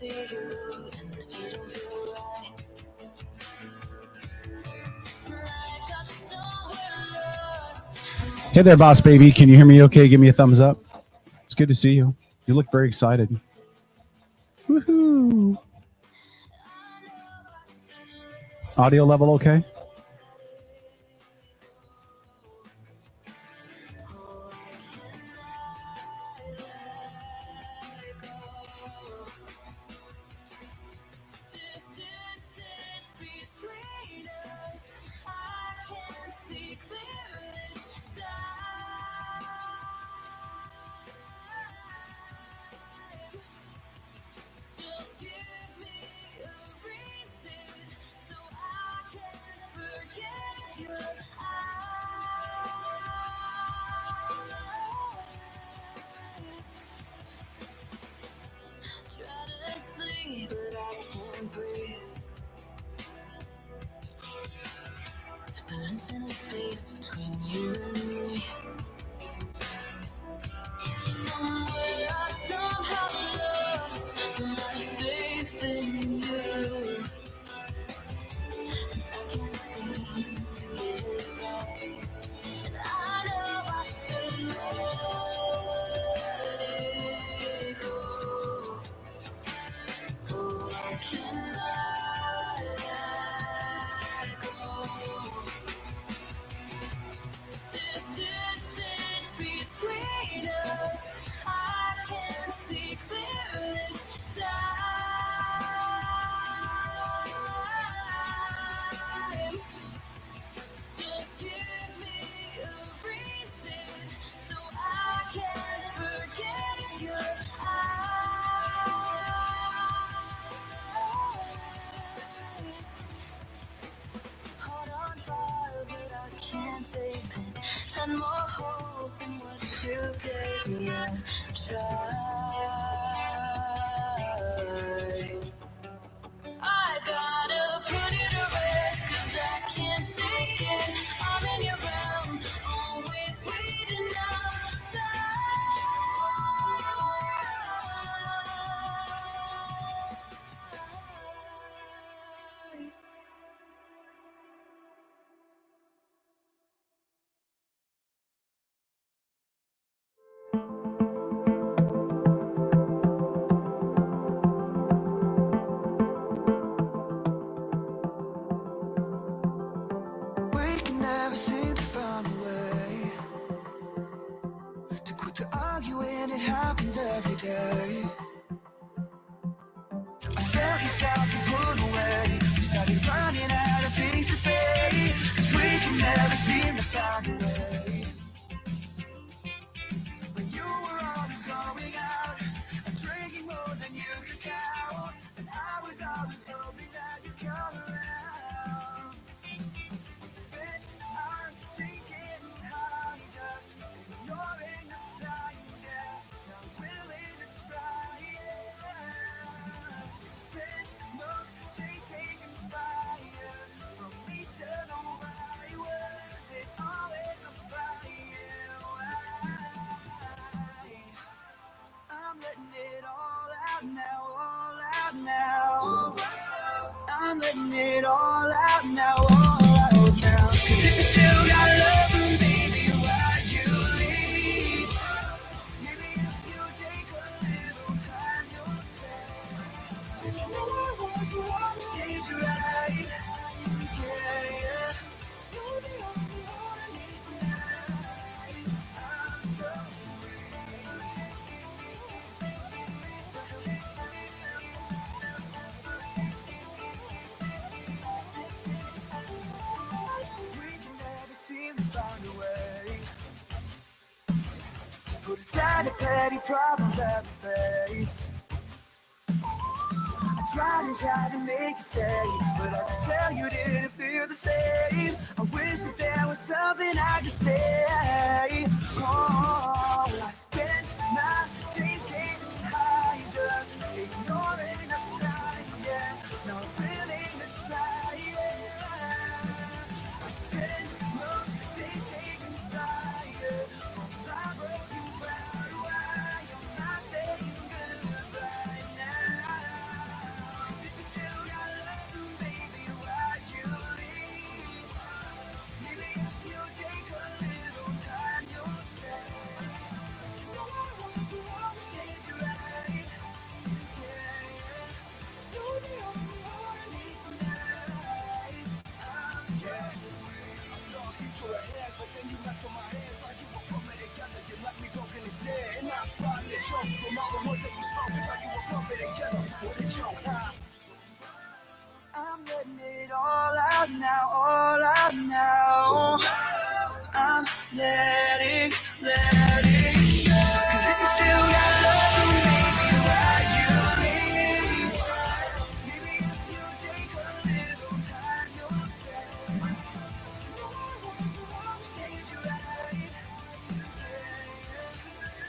Hey there, boss baby. Can you hear me okay? Give me a thumbs up. It's good to see you. You look very excited. Woohoo. Audio level okay? I'm letting it all out now, all out now. I'm letting go. 'Cause if you still got love for me, why'd you leave? Maybe if you take a little time yourself, change your life.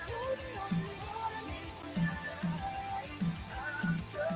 You're the only one I need tonight. I'm so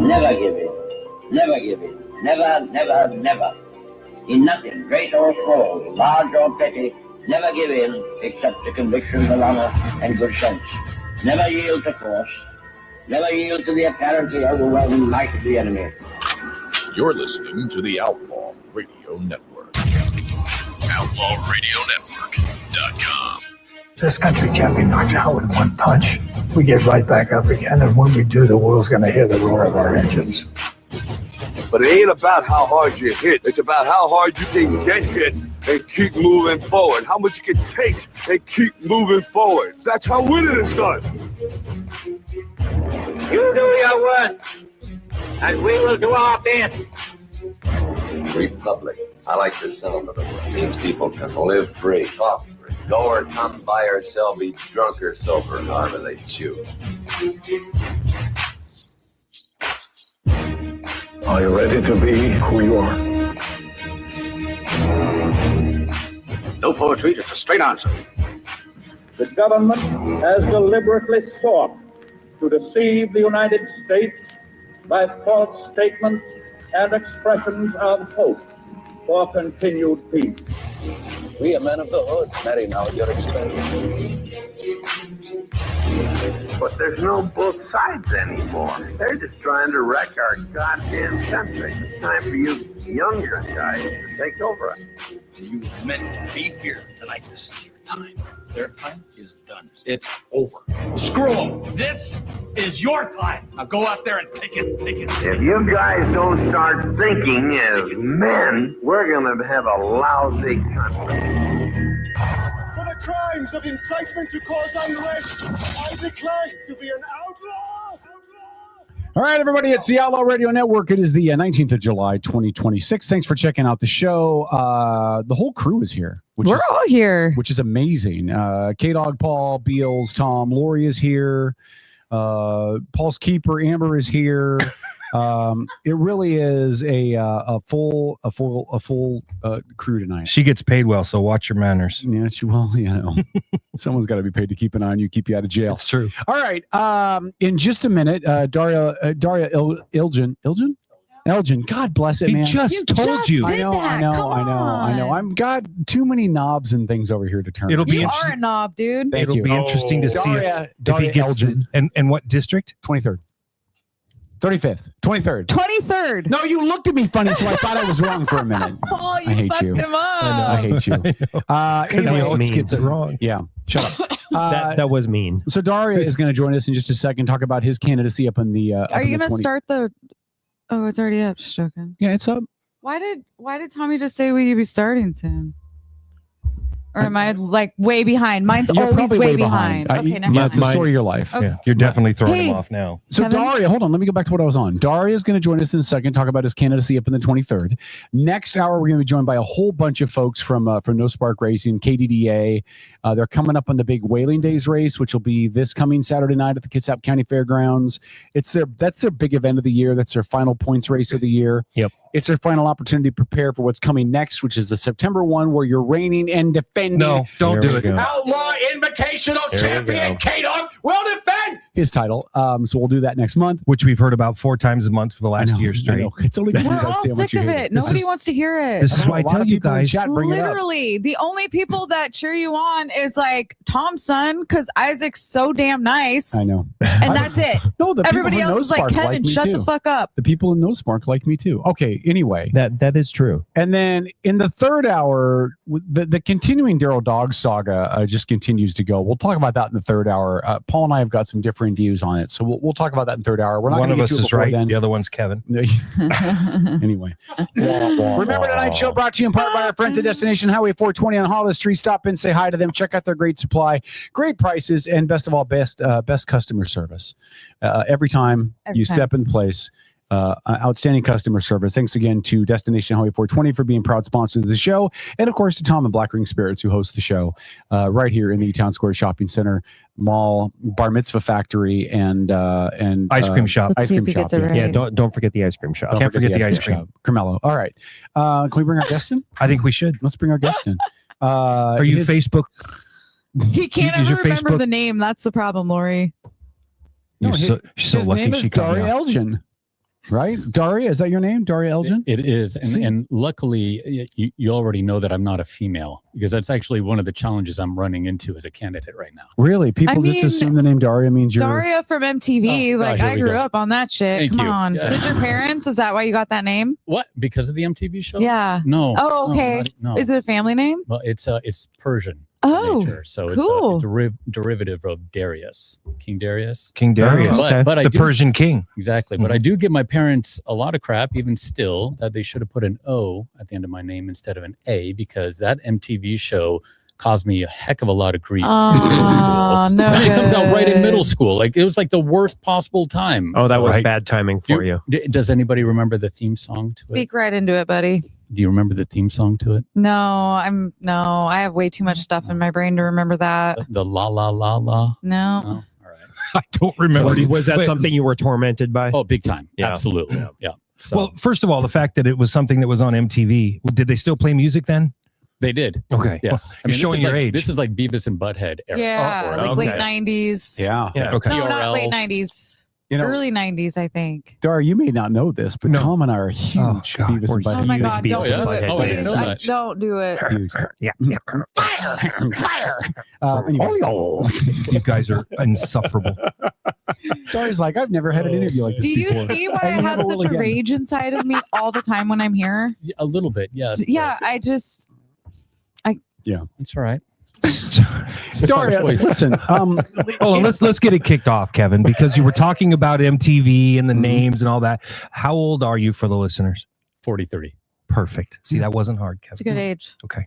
Never give in. Never give in. Never, never, never. In nothing, great or small, large or petty, never give in except to convictions of honor and good sense. Never yield to force. Never yield to the apparently overwhelming might of the enemy. You're listening to the Outlaw Radio Network. OutlawRadioNetwork.com. This country can't be knocked out with one punch. We get right back up again, and when we do, the world's going to hear the roar of our engines. But it ain't about how hard you hit. It's about how hard you can get hit and keep moving forward. How much you can take and keep moving forward. That's how winning is done. You do your work, and we will do our bit. Republic. I like the sound of it. It means people can live free, talk free, go or come, buy or sell, be drunk or sober, however they choose. Are you ready to be who you are? No poetry, just a straight answer. The government has deliberately sought to deceive the United States by false statements and expressions of hope for continued peace. We are men of the hood, marry now at your expense. But there's no both sides anymore. They're just trying to wreck our goddamn country. It's time for you younger guys to take over. You meant to be here tonight. This is your time. Their time is done. It's over. Screw them. This is your time. Now go out there and take it. If you guys don't start thinking as men, we're going to have a lousy country. For the crimes of incitement to cause unrest, I declare to be an outlaw. All right, everybody, it's the Outlaw Radio Network. It is the 19th of July, 2026. Thanks for checking out the show. The whole crew is here. We're all here. Which is amazing. K-Dog, Paul, Beals, Tom, Lori is here. Paul's keeper, Amber, is here. It really is a full crew tonight. She gets paid well, so watch your manners. Yeah, someone's got to be paid to keep an eye on you, keep you out of jail. That's true. All right. In just a minute, Daria Elgin. God bless it, man. He just told you. I know. I've got too many knobs and things over here to turn. It'll be You interesting. are a knob, dude. It'll be interesting to see if he gets Elgin. And what district? 23rd. 35th. 23rd. 23rd. No, you looked at me funny, so I thought I was wrong for a minute. Oh, I hate fucked you. him up. I hate you. Because he always gets it wrong. Yeah, shut up. That was mean. So Daria is going to join us in just a second, talk about his candidacy up in the Are you going to start the... Oh, it's already up. Just joking. Yeah, it's up. Why did Tommy just say we could be starting soon? Or am I like way behind? Mine's You're always probably way behind. Okay, never Yeah, it's the mind. story of your life. Okay. Yeah, you're definitely throwing him off now. So Kevin? Daria, hold on. Let me go back to what I was on. Daria is going to join us in a second, talk about his candidacy up in the 23rd. Next hour, we're going to be joined by a whole bunch of folks from No Spark Racing, KDDA. They're coming up on the big Whaling Days race, which will be this coming Saturday night at the Kitsap County Fairgrounds. That's their big event of the year. That's their final points race of the year. Yep. It's their final opportunity to prepare for what's coming next, which is the September one, where you're reigning and defending. No, don't do it. Outlaw Invitational There Champion K-Dog will defend his title. So we'll do that next month. Which we've heard about 4 times a month for the last year straight. It's only We're all sick of it. Nobody wants to hear it. This is why I tell you guys. Literally, the only people that cheer you on is like Tom's son, because Isaac's so damn nice. I know. And that's it. No, the everybody people who else is know like, Spark Kevin, me shut too. the fuck up. The people in No Spark like me too. Okay, anyway. That is true. And then in the third hour, the continuing Daryl Dog saga just continues to go. We'll talk about that in the third hour. Paul and I have got some differing views on it, so we'll talk about that in the third hour. We're not One of gonna us get to it is before right. then. The other one's Kevin. Anyway. Remember tonight's show brought to you in part by our friends at Destination Highway 420 on Hollis Street. Stop in, say hi to them, check out their great supply, great prices, and best of all, best customer service. Every time you step in place. Outstanding customer service. Thanks again to Destination Highway 420 for being proud sponsors of the show, and of course to Tom and Black Ring Spirits, who host the show right here in the Town Square Shopping Center, Mall, Bar Mitzvah Factory, and ice cream shop. Let's see if he gets it right. Yeah, don't forget the ice cream shop. Can't forget the ice cream shop. Carmelo. All right. Can we bring our guest in? I think we should. Let's bring our guest in. Are you Facebook? He can't Use ever your remember Facebook? the name. That's the problem, Lori. No, You're so his lucky name she is called me Daria out. Elgin. right? Daria, is that your name? Daria Elgin? It is. And luckily, you already know that I'm not a female, because that's actually one of the challenges I'm running into as a candidate right now. Really? People just assume the name Daria means you're... Daria from MTV. I grew up on that shit. Thank Come you. on. Yeah. Did your parents? Is that why you got that name? What? Because of the MTV show? Yeah. No. Oh, okay. No. Is it a family name? Well, it's Persian. Oh, nature. So cool. It's a derivative of Darius, King Darius. King Darius, but I the do, Persian king. Exactly. But I do give my parents a lot of crap, even still, that they should have put an O at the end of my name instead of an A, because that MTV show caused me a heck of a lot of grief. Oh, no. It comes out right in middle school. Like, it was like the worst possible time. Oh, that was bad timing for you. Does anybody remember the theme song to it? Speak right into it, buddy. Do you remember the theme song to it? No, I have way too much stuff in my brain to remember that. The la la la la. No. I don't remember. So was that something you were tormented by? Oh, big time. Yeah. Absolutely. Yeah. So, Well, first of all, the fact that it was something that was on MTV, did they still play music then? they did. Okay. Yes. You're showing your age. This is like Beavis and Butthead era. Yeah, like late 90s. Yeah. Okay. No, not TRL. late 90s. You know, Early 90s, I think. Daria, you may not know this, but Tom and I are huge Beavis and Butthead. Oh my God, don't Beavis do and it. Butthead Oh, I didn't Please, know that. don't do it. Huge. Yeah. Fire! Anyway. You guys are insufferable. Daria's like, I've never had an interview like this Do you before. see why I And you have never will such a again. rage inside of me all the time when I'm here? A little bit, yes. Yeah, I just... Yeah. That's all right. Daria, listen. Hold on, let's get it kicked off, Kevin, because you were talking about MTV and the names and all that. How old are you for the listeners? 40-30. Perfect. See, that wasn't hard, Kevin. It's a good age. Okay.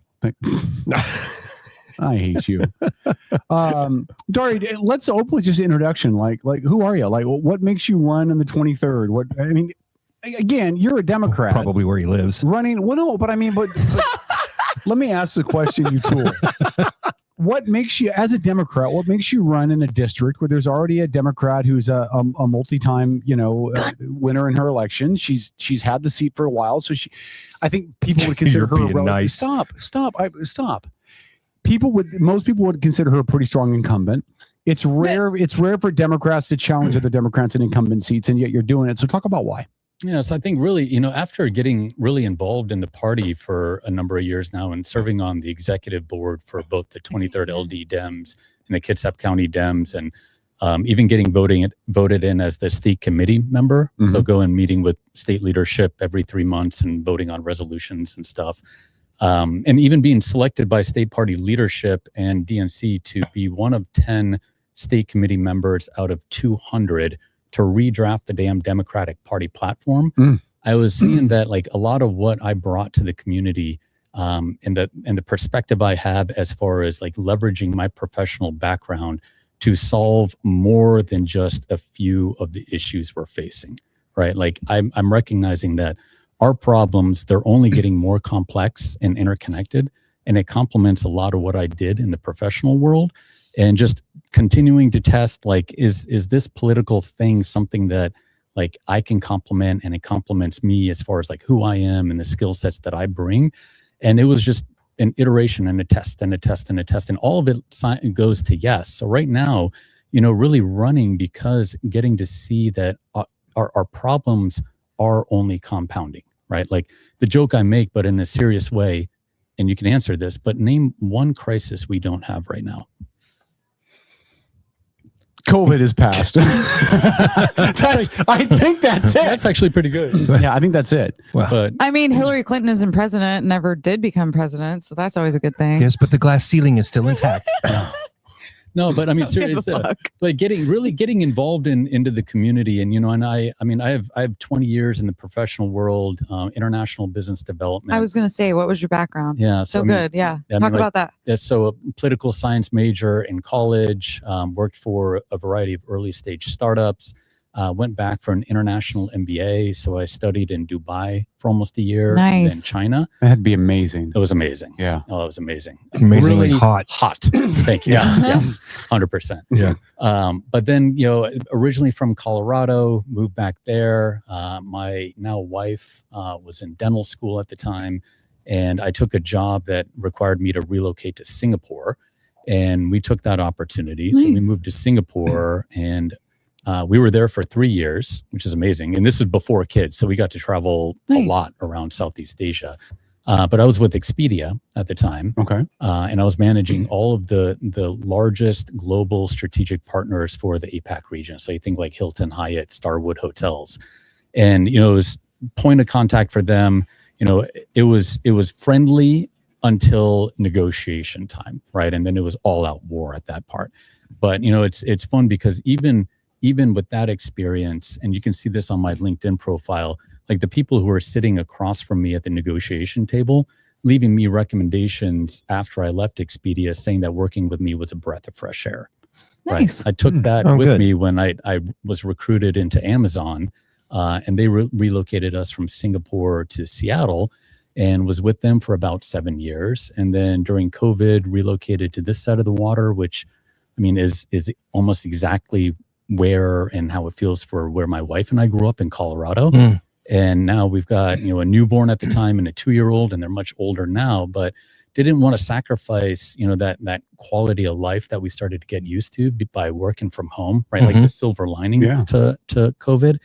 I hate you. Daria, let's open with just an introduction. Like, who are you? Like, what makes you run in the 23rd? What, I mean, again, you're a Democrat. Probably where he lives. Running, well, no, but I mean, but let me ask the question, you tool. What makes you, as a Democrat, what makes you run in a district where there's already a Democrat who's a multi-time, winner in her election? She's had the seat for a while, so I think people would consider her a relative. Nice. Stop. Most people would consider her a pretty strong incumbent. It's rare for Democrats to challenge other Democrats in incumbent seats, and yet you're doing it. So talk about why. Yes, I think really, after getting really involved in the party for a number of years now and serving on the executive board for both the 23rd LD Dems and the Kitsap County Dems, and even getting voted in as the state committee member. Mm-hmm. So go and meeting with state leadership every 3 months and voting on resolutions and stuff. And even being selected by state party leadership and DNC to be one of 10 state committee members out of 200 to redraft the damn Democratic Party platform. I was seeing that like a lot of what I brought to the community and the perspective I have as far as like leveraging my professional background to solve more than just a few of the issues we're facing, right? Like I'm recognizing that our problems, they're only getting more complex and interconnected, and it complements a lot of what I did in the professional world. And just continuing to test, like, is this political thing something that like I can complement, and it complements me as far as like who I am and the skill sets that I bring. And it was just an iteration and a test and a test and a test, and all of it goes to yes. So right now, really running because getting to see that our problems are only compounding, right? Like the joke I make, but in a serious way, and you can answer this, but name one crisis we don't have right now. COVID is passed. I think that's it. That's actually pretty good. Yeah, I think that's it. Well, But I mean, Hillary Clinton isn't president, never did become president, so that's always a good thing. yes, but the glass ceiling is still intact. no, but I mean, Don't give a seriously, fuck. like getting involved into the community, and and I have 20 years in the professional world, international business development. I was going to say, what was your background? Yeah, So I mean, good. Yeah. I mean, Talk like, about that. Yeah, so a political science major in college, worked for a variety of early stage startups, went back for an international MBA. So I studied in Dubai for almost a year, and Nice. then China. That'd be amazing. It was amazing. Yeah. Oh, it was amazing. Amazingly hot. Hot. Thank you. Yeah. Yes. 100%. Yeah. But then, originally from Colorado, moved back there. My now wife was in dental school at the time, and I took a job that required me to relocate to Singapore, and we took that opportunity. So we Nice. moved to Singapore, and We were there for 3 years, which is amazing. And this was before kids. So we got to travel a lot around Southeast Asia. But I was with Expedia at the time. Okay. And I was managing all of the largest global strategic partners for the APAC region. So you think like Hilton, Hyatt, Starwood hotels. And, it was point of contact for them. It was friendly until negotiation time, right? And then it was all out war at that part. But, it's fun because even with that experience, and you can see this on my LinkedIn profile, like the people who are sitting across from me at the negotiation table, leaving me recommendations after I left Expedia saying that working with me was a breath of fresh air. Nice. Right? I took that with me when I was recruited into Amazon, and they relocated us from Singapore to Seattle, and was with them for about 7 years. And then during COVID, relocated to this side of the water, which is almost exactly where and how it feels for where my wife and I grew up in Colorado. And now we've got, a newborn at the time and a 2-year-old, and they're much older now, but didn't want to sacrifice, that quality of life that we started to get used to by working from home, right? Like the silver lining to COVID.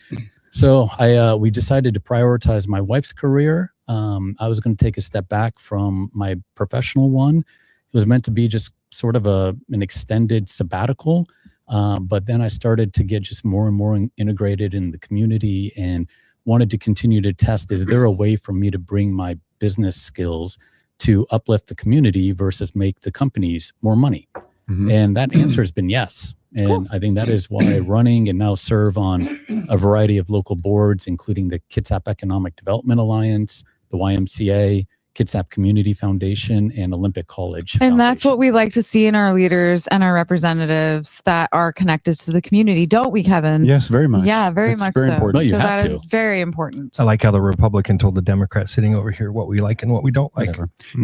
So we decided to prioritize my wife's career. I was going to take a step back from my professional one. It was meant to be just sort of an extended sabbatical. But then I started to get just more and more integrated in the community and wanted to continue to test, is there a way for me to bring my business skills to uplift the community versus make the companies more money? And that answer has been yes. And I think that is why running and now serve on a variety of local boards, including the Kitsap Economic Development Alliance, the YMCA, Kitsap Community Foundation, and Olympic College. And that's what we like to see in our leaders and our representatives that are connected to the community, don't we, Kevin? Yes, very much. Yeah, very That's much very so. important. So that is very important. I like how the Republican told the Democrat sitting over here what we like and what we don't like.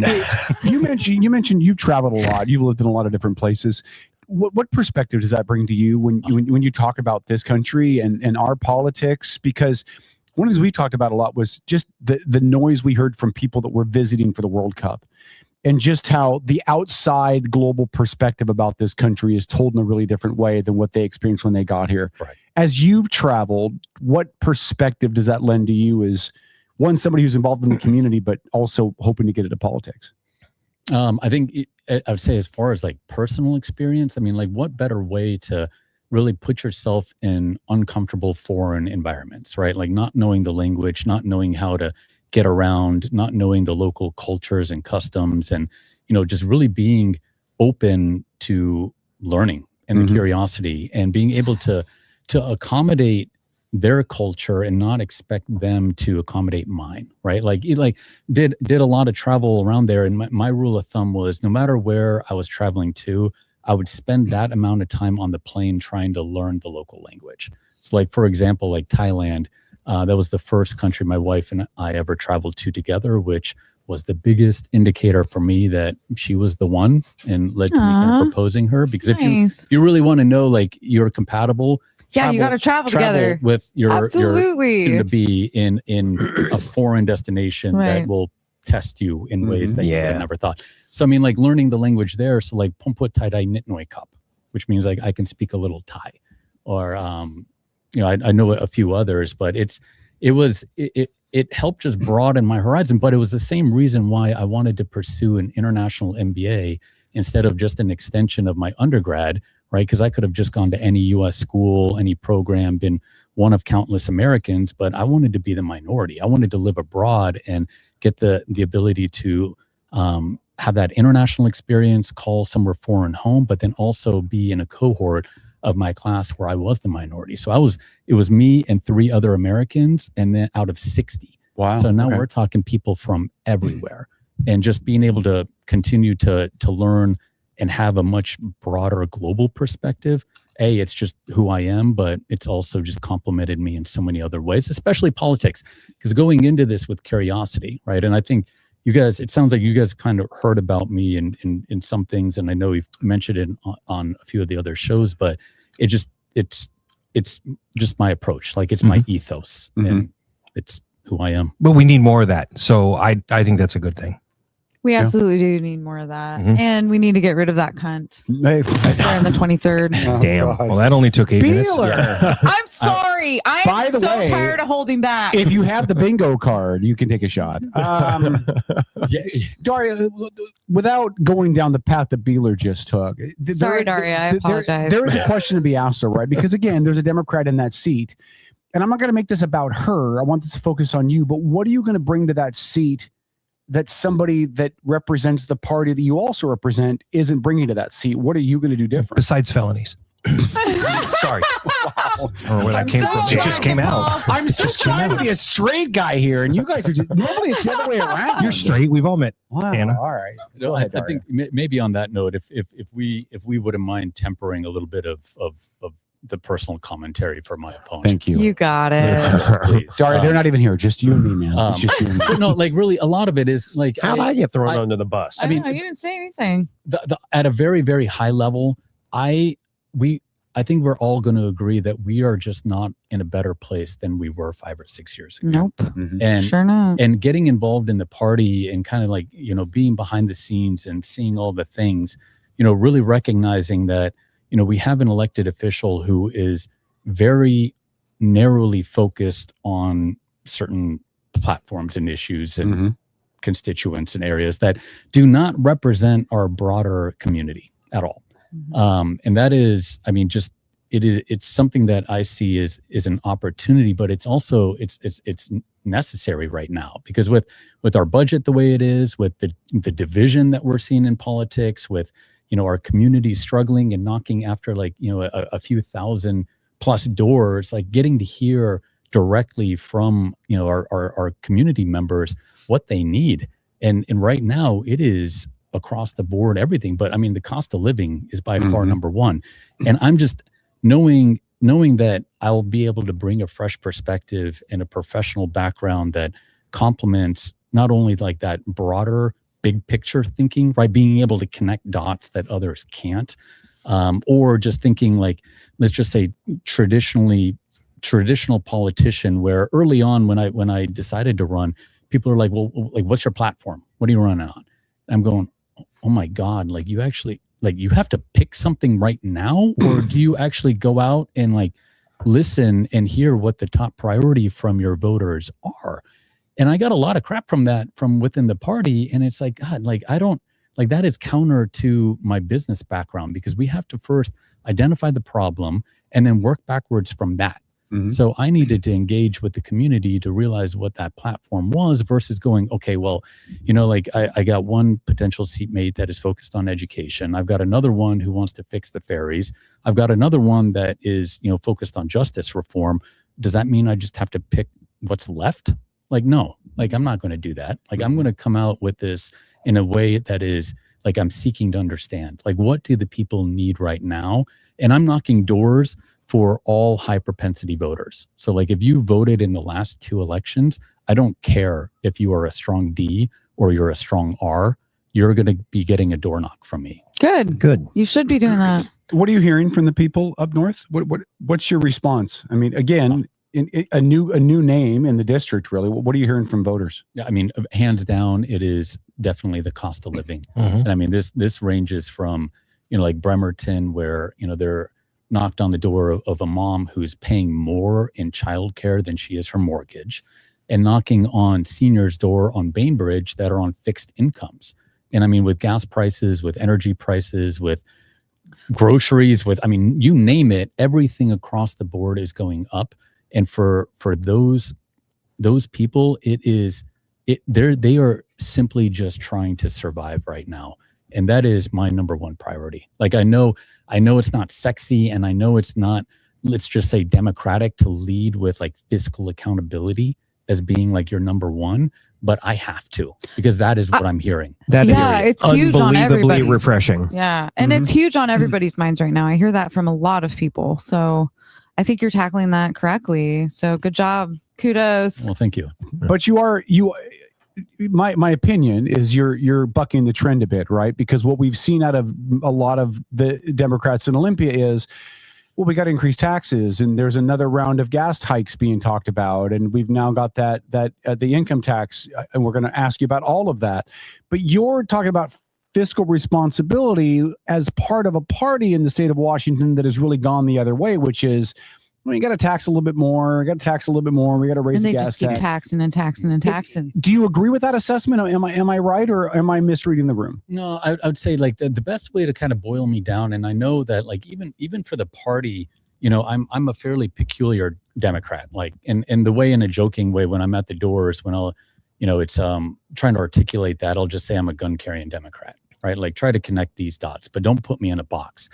Hey, you mentioned you've traveled a lot. You've lived in a lot of different places. What perspective does that bring to you when you talk about this country and our politics? Because one of the things we talked about a lot was just the noise we heard from people that were visiting for the World Cup, and just how the outside global perspective about this country is told in a really different way than what they experienced when they got here. Right. As you've traveled, what perspective does that lend to you as somebody who's involved in the community, but also hoping to get into politics? I think I would say, as far as like personal experience, what better way to really put yourself in uncomfortable foreign environments, right? Like not knowing the language, not knowing how to get around, not knowing the local cultures and customs, and, just really being open to learning and the curiosity, and being able to accommodate their culture and not expect them to accommodate mine, right? Did a lot of travel around there. And my rule of thumb was, no matter where I was traveling to, I would spend that amount of time on the plane trying to learn the local language. So for example, Thailand, that was the first country my wife and I ever traveled to together, which was the biggest indicator for me that she was the one, and led to me kind of proposing her. Because if you really want to know, you're compatible, you got to travel together with your absolutely soon to be in a foreign destination that will test you in ways that you would have never thought. So learning the language there. So Pumput Tai Dai Nitnoy Cup, which means I can speak a little Thai, or I know a few others, but it helped just broaden my horizon. But it was the same reason why I wanted to pursue an international MBA instead of just an extension of my undergrad, right? Because I could have just gone to any U.S. school, any program, been one of countless Americans, but I wanted to be the minority. I wanted to live abroad and get the ability to have that international experience, call somewhere foreign home, but then also be in a cohort of my class where I was the minority. So it was me and 3 other Americans, and then out of 60. Wow. So now we're talking people from everywhere, and just being able to continue to learn and have a much broader global perspective. It's just who I am, but it's also just complemented me in so many other ways, especially politics, because going into this with curiosity, right? And I think you guys, it sounds like you guys kind of heard about me in some things, and I know you've mentioned it on a few of the other shows, but it's just my approach. It's my ethos, and it's who I am. But we need more of that. So I think that's a good thing. We absolutely do need more of that. Mhm. And we need to get rid of that cunt. We're in the 23rd. Damn. Well, that only took 8 minutes. Beeler. I'm sorry. By I'm the so way, tired of holding back. If you have the bingo card, you can take a shot. Daria, without going down the path that Beeler just took. Sorry, Daria. I apologize. There is a question to be asked, though, right? Because again, there's a Democrat in that seat. And I'm not going to make this about her. I want this to focus on you. But what are you going to bring to that seat that somebody that represents the party that you also represent isn't bringing to that seat? What are you going to do different? Besides felonies. Sorry. Wow. Or where that came from. It just came out. I'm so trying to be a straight guy here, and you guys are just normally it's the other way around. You're straight. We've all met. Wow. Anna. All right. No, I think maybe on that note, if we wouldn't mind tempering a little bit of the personal commentary for my opponent. Thank you. You got it. Please. Sorry, they're not even here. Just you and me, man. It's just you and me. But no, like really, a lot of it is like How did I get thrown under the bus? I mean, you didn't say anything. At a very, very high level, I think we're all going to agree that we are just not in a better place than we were 5 or 6 years ago. Nope. Mm-hmm. And Sure not. and getting involved in the party and kind of like, being behind the scenes and seeing all the things, really recognizing that, we have an elected official who is very narrowly focused on certain platforms and issues and constituents and areas that do not represent our broader community at all. And that is, it's something that I see is an opportunity, but it's also it's necessary right now because with our budget the way it is, with the division that we're seeing in politics, with our community struggling and knocking after a few thousand plus doors, like getting to hear directly from our community members what they need, and right now it is across the board everything, but the cost of living is by far number one, and I'm just knowing that I'll be able to bring a fresh perspective and a professional background that complements not only like that broader big picture thinking, right? Being able to connect dots that others can't, or just thinking like, let's just say traditional politician, where early on when I decided to run, people are like, well, like, what's your platform? What are you running on? And I'm going, oh my God, like you actually, like you have to pick something right now, or do you actually go out and like listen and hear what the top priority from your voters are? And I got a lot of crap from within the party. And it's like, God, like, I don't like that is counter to my business background, because we have to first identify the problem and then work backwards from that. So I needed to engage with the community to realize what that platform was versus going, okay, well, like I got one potential seatmate that is focused on education. I've got another one who wants to fix the ferries. I've got another one that is, focused on justice reform. Does that mean I just have to pick what's left? Like, no, like I'm not going to do that. Like I'm going to come out with this in a way that is like I'm seeking to understand, like what do the people need right now? And I'm knocking doors for all high propensity voters. So like if you voted in the last 2 elections, I don't care if you are a strong D or you're a strong R, you're going to be getting a door knock from me. Good. You should be doing that. What are you hearing from the people up north? What's your response? I mean, again, a new name in the district, really. What are you hearing from voters? Yeah, hands down, it is definitely the cost of living. And this ranges from, like Bremerton, where, they're knocked on the door of a mom who's paying more in childcare than she is her mortgage, and knocking on seniors' door on Bainbridge that are on fixed incomes. And with gas prices, with energy prices, with groceries, you name it, everything across the board is going up. And for those people, they are simply just trying to survive right now. And that is my number one priority. Like I know it's not sexy, and I know it's not, let's just say, democratic to lead with like fiscal accountability as being like your number one, but I have to, because that is what I'm hearing. It's huge on everybody's. refreshing. Yeah. And it's huge on everybody's minds right now. I hear that from a lot of people. So I think you're tackling that correctly. So good job. Kudos. Well, thank you. But my opinion is you're bucking the trend a bit, right? Because what we've seen out of a lot of the Democrats in Olympia is well, we got to increase taxes, and there's another round of gas hikes being talked about, and we've now got that the income tax, and we're going to ask you about all of that. But you're talking about fiscal responsibility as part of a party in the state of Washington that has really gone the other way, which is, well, you got to tax a little bit more, we got to raise And the they gas just keep tax. taxing and taxing and taxing. Do you agree with that assessment? Am I right, or am I misreading the room? No, I would say like the best way to kind of boil me down, and I know that like even for the party, you know, I'm a fairly peculiar Democrat, like in the way, in a joking way, when I'm at the doors, when I'll, you know, it's trying to articulate that, I'll just say I'm a gun carrying Democrat, right? Like try to connect these dots, but don't put me in a box.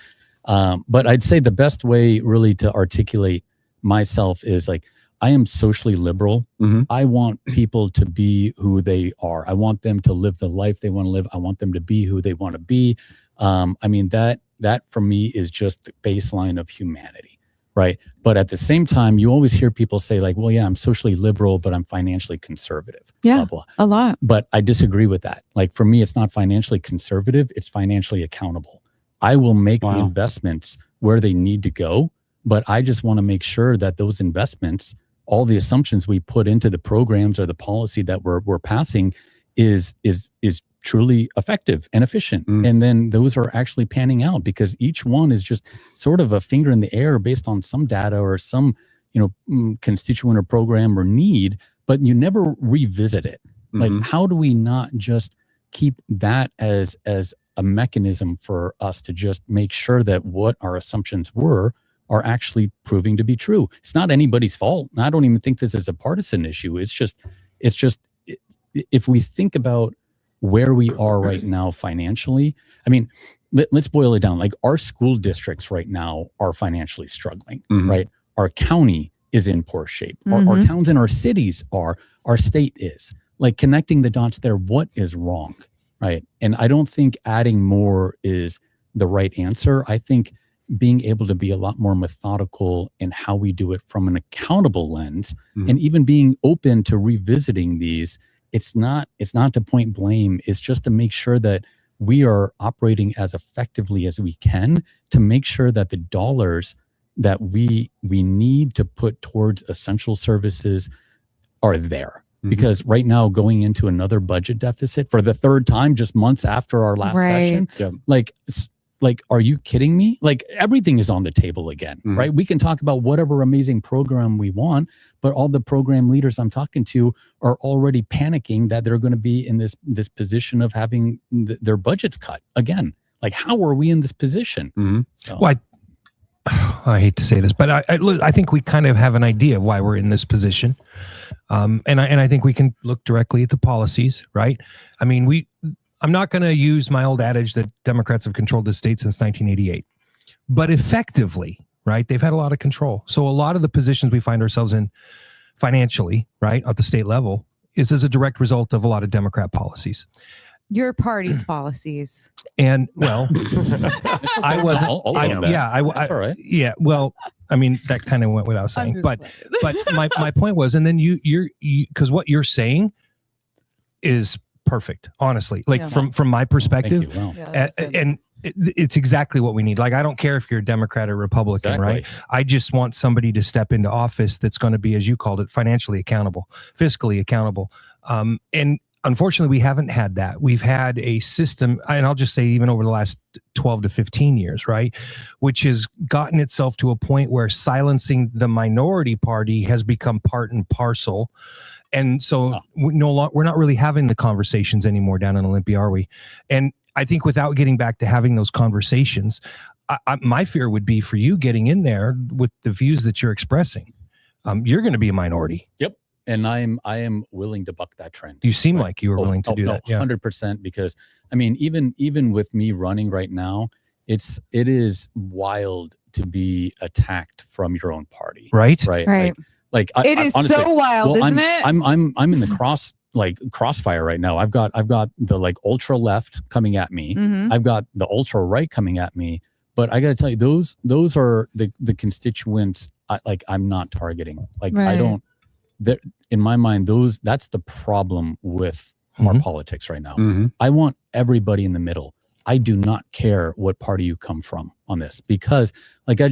But I'd say the best way really to articulate myself is like, I am socially liberal. I want people to be who they are. I want them to live the life they want to live. I want them to be who they want to be. I mean, that for me is just the baseline of humanity, right? But at the same time, you always hear people say like, well, yeah, I'm socially liberal, but I'm financially conservative. Yeah, blah, blah. a lot. But I disagree with that. Like for me, it's not financially conservative. It's financially accountable. I will make the investments where they need to go, but I just want to make sure that those investments, all the assumptions we put into the programs or the policy that we're passing is truly effective and efficient. And then those are actually panning out, because each one is just sort of a finger in the air based on some data or some, you know, constituent or program or need, but you never revisit it. Like, how do we not just keep that as a mechanism for us to just make sure that what our assumptions were are actually proving to be true? It's not anybody's fault. I don't even think this is a partisan issue. It's just if we think about where we are right now financially, I mean, let's boil it down. Like our school districts right now are financially struggling, right? Our county is in poor shape. Our towns and our cities are, our state is. Like connecting the dots there, what is wrong, right? And I don't think adding more is the right answer. I think being able to be a lot more methodical in how we do it from an accountable lens, and even being open to revisiting these, it's not to point blame. It's just to make sure that we are operating as effectively as we can to make sure that the dollars that we need to put towards essential services are there. Because right now, going into another budget deficit for the third time, just months after our last session, like, are you kidding me? Like everything is on the table again, right? We can talk about whatever amazing program we want, but all the program leaders I'm talking to are already panicking that they're going to be in this position of having their budgets cut again. Like, how are we in this position? So. Well, I hate to say this, but I think we kind of have an idea of why we're in this position. And I think we can look directly at the policies, right? I mean, I'm not going to use my old adage that Democrats have controlled the state since 1988, but effectively, right? They've had a lot of control. So a lot of the positions we find ourselves in financially, right, at the state level, is as a direct result of a lot of Democrat policies. Your party's policies. And well, I wasn't. That's all right. Yeah. Well, I mean, that kind of went without saying, but my point was, and then you're because what you're saying is perfect, honestly. Like from my perspective, wow. And it's exactly what we need. Like, I don't care if you're a Democrat or Republican, right? I just want somebody to step into office that's going to be, as you called it, financially accountable, fiscally accountable, and unfortunately, we haven't had that. We've had a system, and I'll just say even over the last 12 to 15 years, right, which has gotten itself to a point where silencing the minority party has become part and parcel. And so we're not really having the conversations anymore down in Olympia, are we? And I think without getting back to having those conversations, my fear would be for you getting in there with the views that you're expressing. You're going to be a minority. Yep. And I am willing to buck that trend. You seem like you were willing to do that. Yeah. 100%. Because I mean, even with me running right now, it is wild to be attacked from your own party. Right. Like it is honestly, so wild, isn't it? I'm in the crossfire right now. I've got the like ultra left coming at me. I've got the ultra right coming at me. But I got to tell you, those are the constituents I'm not targeting. Like I don't. In my mind, that's the problem with our politics right now. I want everybody in the middle. I do not care what party you come from on this, because like I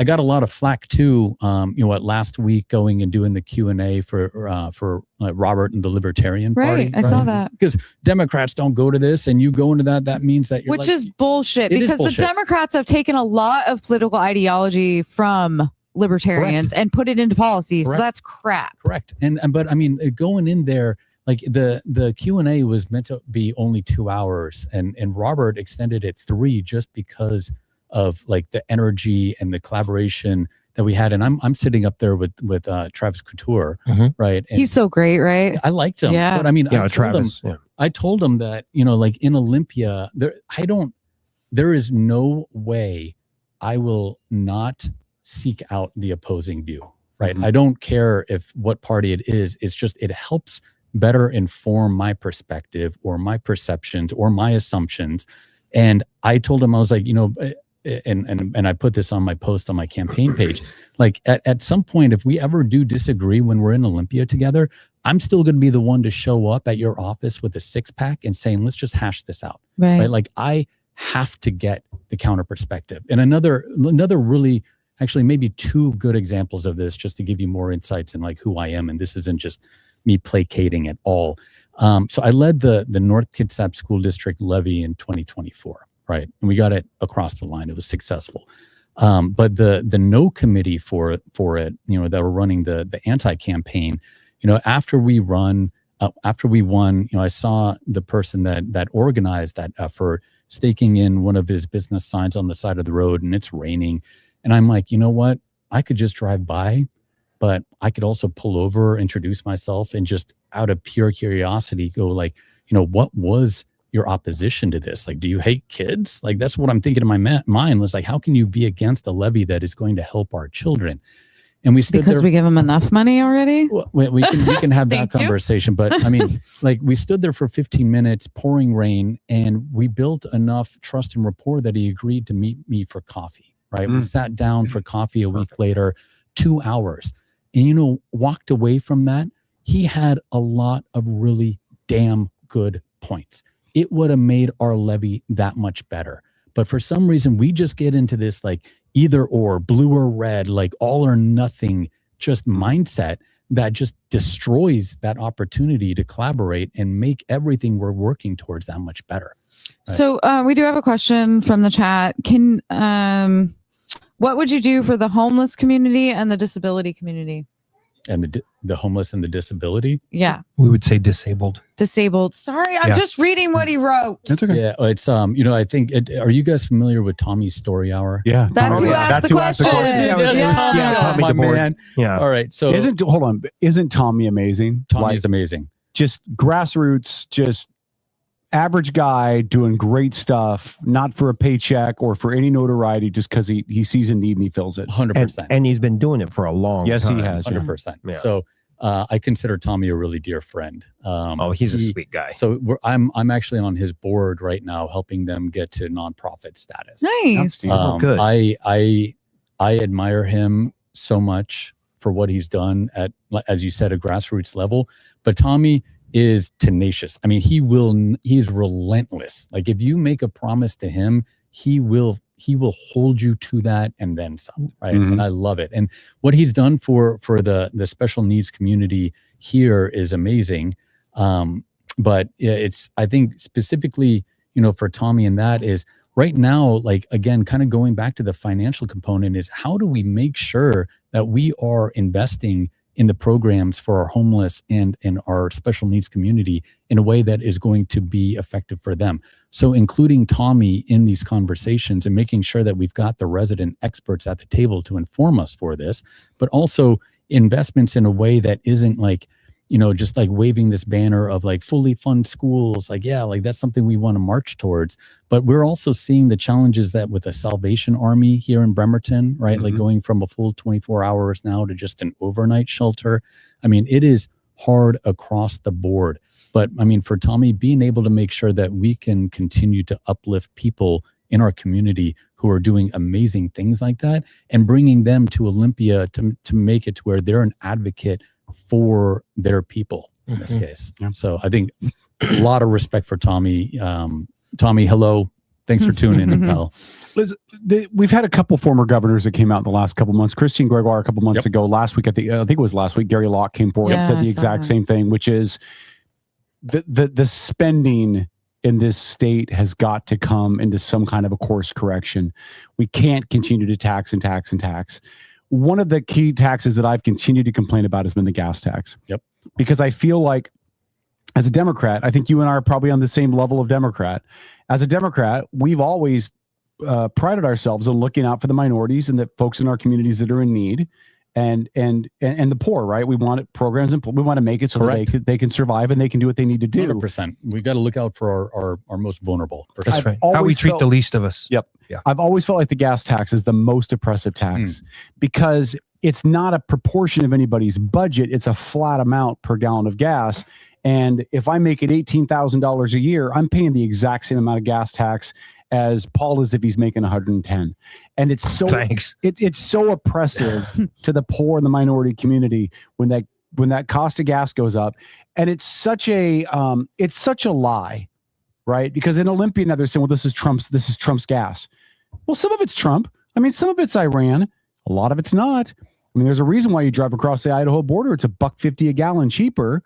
got a lot of flack too. Last week going and doing the Q&A for Robert and the Libertarian Party. I saw that. Because Democrats don't go to this, and you go into that means that you're Which is bullshit, It is because bullshit. the Democrats have taken a lot of political ideology from libertarians and put it into policy. So that's crap. Correct. But I mean, going in there, like the Q&A was meant to be only 2 hours, and Robert extended it 3 just because of like the energy and the collaboration that we had. And I'm sitting up there with Travis Couture, right? And He's so great, right? I liked him. Yeah. But I mean, Travis. I told him that, like in Olympia, there is no way I will not seek out the opposing view, right? I don't care what party it is. It's just, it helps better inform my perspective or my perceptions or my assumptions. And I told him, I was like, and I put this on my post on my campaign page, like at some point, if we ever do disagree when we're in Olympia together, I'm still going to be the one to show up at your office with a 6-pack and saying, let's just hash this out. Right. Like I have to get the counter perspective. And another really, actually maybe 2 good examples of this, just to give you more insights in like who I am. And this isn't just me placating at all. So I led the North Kitsap School District levy in 2024, right? And we got it across the line. It was successful. But the no committee for it, that were running the anti-campaign, after we won, I saw the person that organized that effort staking in one of his business signs on the side of the road, and it's raining. And I'm like, you know what? I could just drive by, but I could also pull over, introduce myself, and just out of pure curiosity go like, what was your opposition to this? Like, do you hate kids? Like, that's what I'm thinking in my mind was like, how can you be against a levy that is going to help our children? And we stood Because there, we give them enough money already. we can have that conversation. But I mean, like we stood there for 15 minutes, pouring rain, and we built enough trust and rapport that he agreed to meet me for coffee. Right? We sat down for coffee a week later, 2 hours, and walked away from that. He had a lot of really damn good points. It would have made our levy that much better. But for some reason, we just get into this like either or, blue or red, like all or nothing, just mindset that just destroys that opportunity to collaborate and make everything we're working towards that much better. Right? So we do have a question from the chat. What would you do for the homeless community and the disability community? And the homeless and the disability? Yeah. We would say disabled. Disabled. Sorry, I'm just reading what he wrote. That's okay. Yeah, it's I think. Are you guys familiar with Tommy's Story Hour? Yeah, That's who asked the question. Tommy my DeBoer. man. Yeah. All right. So isn't Tommy amazing? Tommy is amazing. Just grassroots, just average guy doing great stuff, not for a paycheck or for any notoriety, just because he sees a need and he fills it. 100%. And he's been doing it for a long time. Yes, he has. 100%. Yeah. So I consider Tommy a really dear friend. He's a sweet guy. So I'm actually on his board right now, helping them get to nonprofit status. Nice. Good. I admire him so much for what he's done at, as you said, a grassroots level. But Tommy is tenacious. I mean, he's relentless. Like if you make a promise to him, he will hold you to that and then some, right? And I love it. And what he's done for the special needs community here is amazing. But it's, I think specifically, for Tommy, and that is right now, like, again, kind of going back to the financial component, is how do we make sure that we are investing in the programs for our homeless and in our special needs community in a way that is going to be effective for them. So including Tommy in these conversations and making sure that we've got the resident experts at the table to inform us for this, but also investments in a way that isn't like, just like waving this banner of like fully fund schools. Like, yeah, like that's something we want to march towards. But we're also seeing the challenges that with the Salvation Army here in Bremerton, right? Like going from a full 24 hours now to just an overnight shelter. I mean, it is hard across the board. But I mean, for Tommy, being able to make sure that we can continue to uplift people in our community who are doing amazing things like that and bringing them to Olympia to make it to where they're an advocate for their people in this case. So I think a lot of respect for Tommy. Tommy, hello. Thanks for tuning in, pal. We've had a couple former governors that came out in the last couple months. Christine Gregoire a couple months ago. Last week, I think it was last week, Gary Locke came forward and said the exact same thing, which is the spending in this state has got to come into some kind of a course correction. We can't continue to tax and tax and tax. One of the key taxes that I've continued to complain about has been the gas tax. Yep. Because I feel like, as a Democrat, I think you and I are probably on the same level of Democrat. As a Democrat, we've always prided ourselves on looking out for the minorities and the folks in our communities that are in need, and the poor. Right? We want programs and we want to make it so that they can survive and they can do what they need to do. 100%. We got to look out for our most vulnerable. That's right. How we treat the least of us. Yep. Yeah. I've always felt like the gas tax is the most oppressive tax because it's not a proportion of anybody's budget. It's a flat amount per gallon of gas. And if I make it $18,000 a year, I'm paying the exact same amount of gas tax as Paul is if he's making 110. And it's so it's so oppressive to the poor and the minority community when that cost of gas goes up. And it's such a lie, right? Because in Olympia now they're saying, well, this is Trump's gas. Well, some of it's Trump. I mean, some of it's Iran. A lot of it's not. I mean, there's a reason why you drive across the Idaho border. It's $1.50 a gallon cheaper.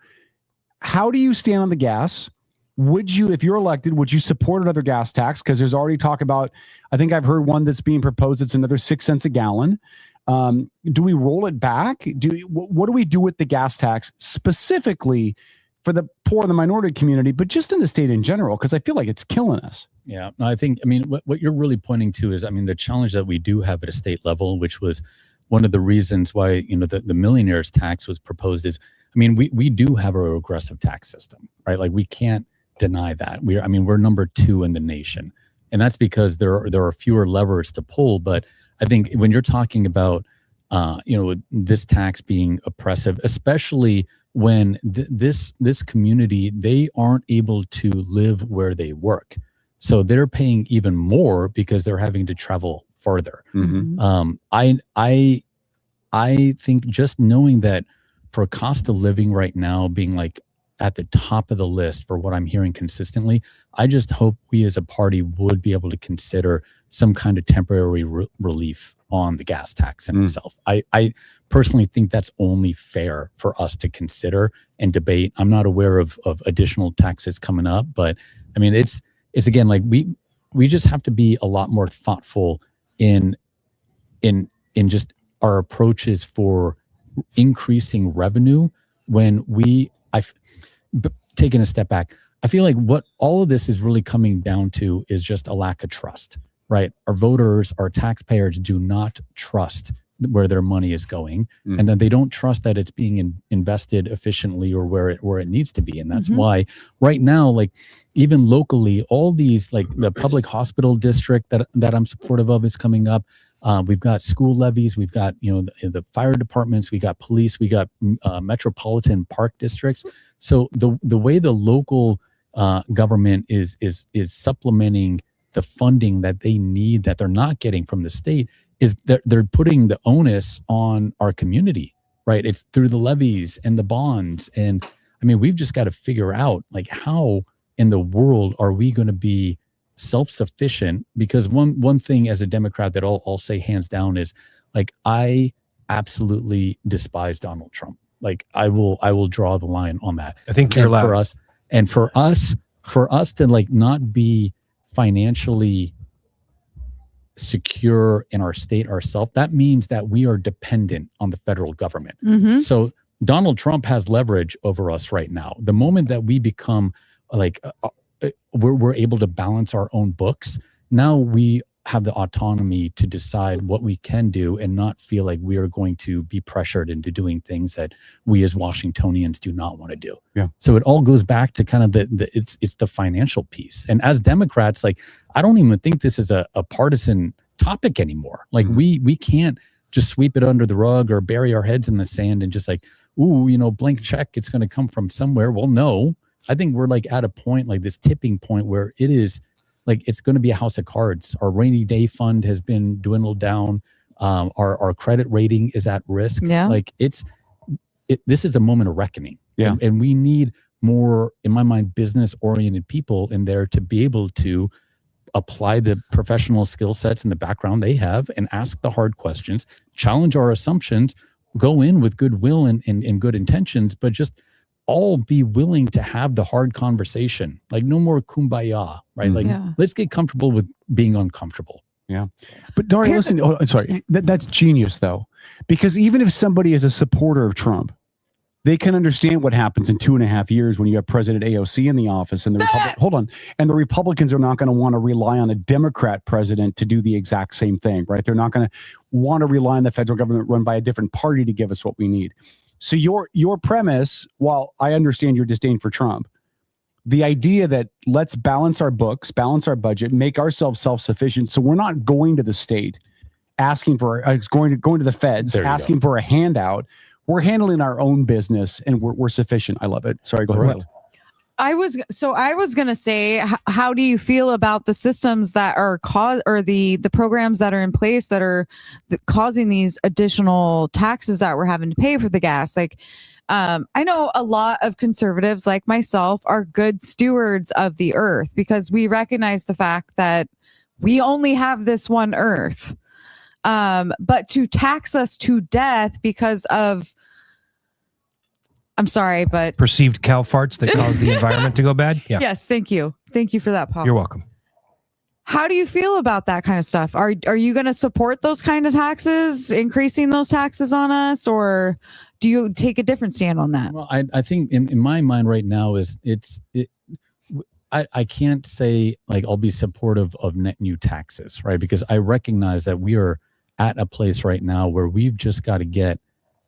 How do you stand on the gas? Would you, if you're elected, would you support another gas tax? Because there's already talk about, I think I've heard one that's being proposed. It's another 6 cents a gallon. Do we roll it back? What do we do with the gas tax specifically for the poor and the minority community, but just in the state in general? Because I feel like it's killing us. Yeah, I mean, what you're really pointing to is, I mean, the challenge that we do have at a state level, which was one of the reasons why, the millionaires tax was proposed is, I mean, we do have a regressive tax system, right? Like we can't deny that. We're number 2 in the nation. And that's because there are fewer levers to pull. But I think when you're talking about, this tax being oppressive, especially when this community, they aren't able to live where they work. So they're paying even more because they're having to travel farther. I think just knowing that for cost of living right now being like at the top of the list for what I'm hearing consistently, I just hope we as a party would be able to consider some kind of temporary relief on the gas tax in itself. I personally think that's only fair for us to consider and debate. I'm not aware of additional taxes coming up, but I mean, it's again, like we just have to be a lot more thoughtful in just our approaches for increasing revenue when taking a step back. I feel like what all of this is really coming down to is just a lack of trust, right? Our voters, our taxpayers do not trust where their money is going, and then they don't trust that it's being invested efficiently or where it needs to be. And that's why right now, like even locally, all these, like the public hospital district that I'm supportive of is coming up. We've got school levies, we've got the fire departments, we got police, we got metropolitan park districts. So the way the local government is supplementing the funding that they need that they're not getting from the state is that they're putting the onus on our community, right? It's through the levies and the bonds. And I mean, we've just got to figure out like how in the world are we going to be self-sufficient? Because one thing as a Democrat that I'll say hands down is like, I absolutely despise Donald Trump. Like I will draw the line on that. I think you're allowed. For us to like not be financially secure in our state ourselves, that means that we are dependent on the federal government. So Donald Trump has leverage over us right now. The moment that we become like we're able to balance our own books, now we have the autonomy to decide what we can do and not feel like we are going to be pressured into doing things that we as Washingtonians do not want to do. Yeah. So it all goes back to kind of it's the financial piece. And as Democrats, like I don't even think this is a partisan topic anymore. Like we can't just sweep it under the rug or bury our heads in the sand and just like, ooh, blank check, it's going to come from somewhere. Well, no, I think we're like at a point, like this tipping point where it is like, it's going to be a house of cards. Our rainy day fund has been dwindled down. Our credit rating is at risk. Yeah. Like this is a moment of reckoning. Yeah. And we need more, in my mind, business oriented people in there to be able to apply the professional skill sets and the background they have and ask the hard questions, challenge our assumptions, go in with goodwill and good intentions, but just all be willing to have the hard conversation. Like no more kumbaya, right? Like let's get comfortable with being uncomfortable. Yeah. But Daria, listen, sorry, that's genius though, because even if somebody is a supporter of Trump, they can understand what happens in 2.5 years when you have President AOC in the office and the Republicans are not going to want to rely on a Democrat president to do the exact same thing, right? They're not going to want to rely on the federal government run by a different party to give us what we need. So your premise, while I understand your disdain for Trump, the idea that let's balance our books, balance our budget, make ourselves self-sufficient, so we're not going to the state asking for going to the feds asking for a handout. We're handling our own business and we're sufficient. I love it. Sorry, go ahead. I was going to say, how do you feel about the systems that are the programs that are in place that are causing these additional taxes that we're having to pay for the gas? Like, I know a lot of conservatives like myself are good stewards of the earth because we recognize the fact that we only have this one earth. But to tax us to death because of, I'm sorry, but perceived cow farts that cause the environment to go bad. Yeah. Yes. Thank you. Thank you for that, Paul. You're welcome. How do you feel about that kind of stuff? Are you going to support those kind of taxes, increasing those taxes on us, or do you take a different stand on that? Well, I think in my mind right now I can't say like I'll be supportive of net new taxes, right? Because I recognize that we are at a place right now where we've just got to get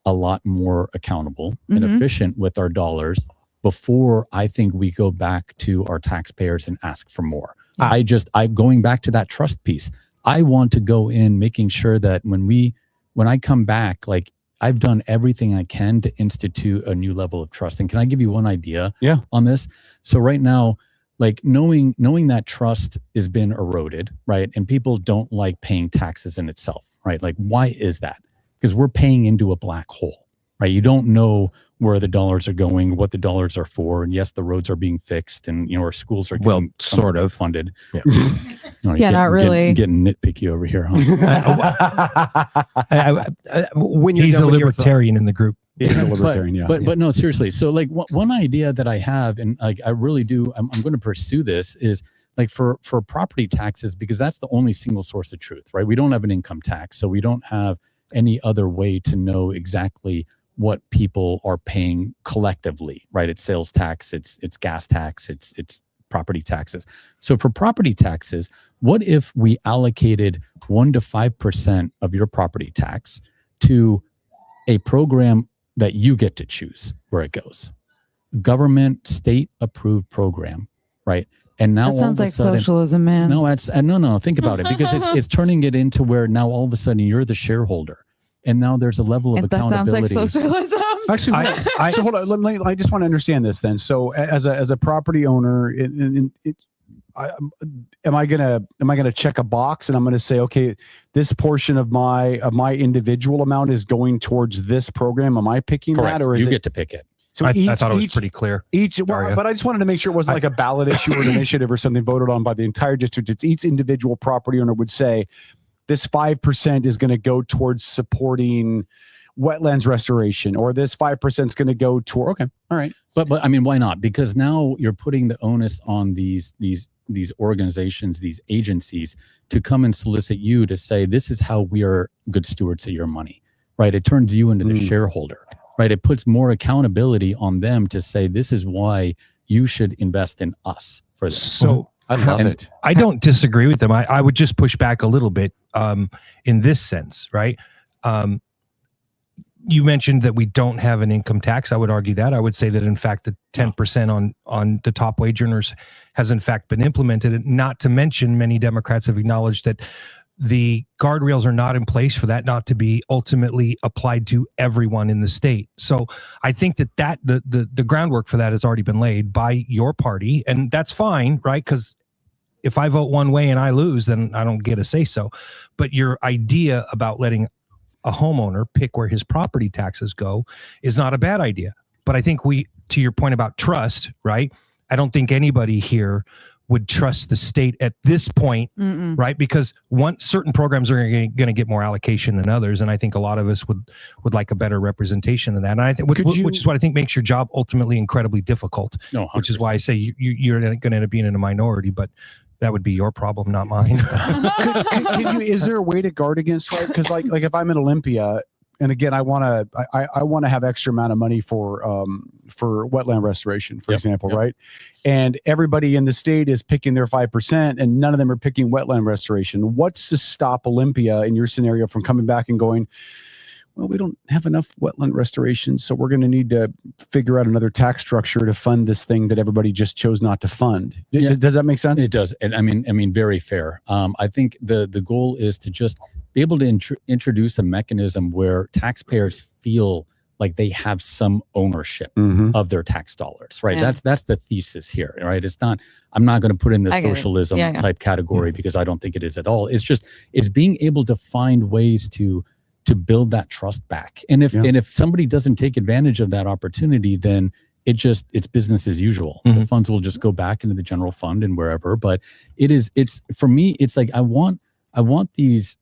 a lot more accountable and efficient with our dollars before I think we go back to our taxpayers and ask for more. I'm going back to that trust piece. I want to go in making sure that when I come back, like I've done everything I can to institute a new level of trust. And can I give you one idea on this? So right now, like knowing that trust has been eroded, right? And people don't like paying taxes in itself, right? Like why is that? Because we're paying into a black hole, right? You don't know where the dollars are going, what the dollars are for. And yes, the roads are being fixed and, our schools are getting sort of funded. Yeah, not really. Getting nitpicky over here, huh? When he's a libertarian in the group. But no, seriously. So like one idea that I have, and like I really do, I'm going to pursue this is like for property taxes, because that's the only single source of truth, right? We don't have an income tax, so we don't have any other way to know exactly what people are paying collectively, right? It's sales tax, it's gas tax, it's property taxes. So for property taxes, what if we allocated 1 to 5% of your property tax to a program that you get to choose where it goes? Government, state approved program, right? And now that sounds like socialism, man. No, no. Think about it, because it's turning it into where now all of a sudden you're the shareholder, and now there's a level of accountability. That sounds like socialism. Actually, so hold on. I just want to understand this then. So as a property owner, am I gonna check a box and I'm gonna say, okay, this portion of my individual amount is going towards this program? Am I picking Correct. that, or you get to pick it? So I thought it was pretty clear. But I just wanted to make sure it wasn't like a ballot issue or an initiative or something voted on by the entire district. It's each individual property owner would say, this 5% is going to go towards supporting wetlands restoration, or this 5% is going to go toward. Okay, all right. But I mean, why not? Because now you're putting the onus on these organizations, these agencies, to come and solicit you to say, this is how we are good stewards of your money, right? It turns you into the shareholder. Right, it puts more accountability on them to say, this is why you should invest in us for this. So I love it. I don't disagree with them. I would just push back a little bit in this sense, right? You mentioned that we don't have an income tax. I would argue that. I would say that, in fact, the 10% on the top wage earners has, in fact, been implemented. Not to mention, many Democrats have acknowledged that the guardrails are not in place for that not to be ultimately applied to everyone in the state. So I think that the groundwork for that has already been laid by your party, and that's fine, right? Because if I vote one way and I lose, then I don't get a say so. But your idea about letting a homeowner pick where his property taxes go is not a bad idea. But I think to your point about trust, right? I don't think anybody here would trust the state at this point, right? Because certain programs are going to get more allocation than others, and I think a lot of us would like a better representation than that. And I think, which is what I think makes your job ultimately incredibly difficult. No, which is why I say you're going to end up being in a minority, but that would be your problem, not mine. Is there a way to guard against, right? Because like if I'm in Olympia, and again, I want to have extra amount of money for wetland restoration, for example, right? And everybody in the state is picking their 5%, and none of them are picking wetland restoration. What's to stop Olympia in your scenario from coming back and going, well, we don't have enough wetland restoration, so we're going to need to figure out another tax structure to fund this thing that everybody just chose not to fund. Does that make sense? It does. And I mean, very fair. I think the goal is to just be able to introduce a mechanism where taxpayers feel like they have some ownership of their tax dollars, right? Yeah. That's the thesis here, right? It's not, I'm not going to put in the socialism type category because I don't think it is at all. It's just, it's being able to find ways to build that trust back. And if somebody doesn't take advantage of that opportunity, then it's business as usual. The funds will just go back into the general fund and wherever. But it's for me, it's like I want these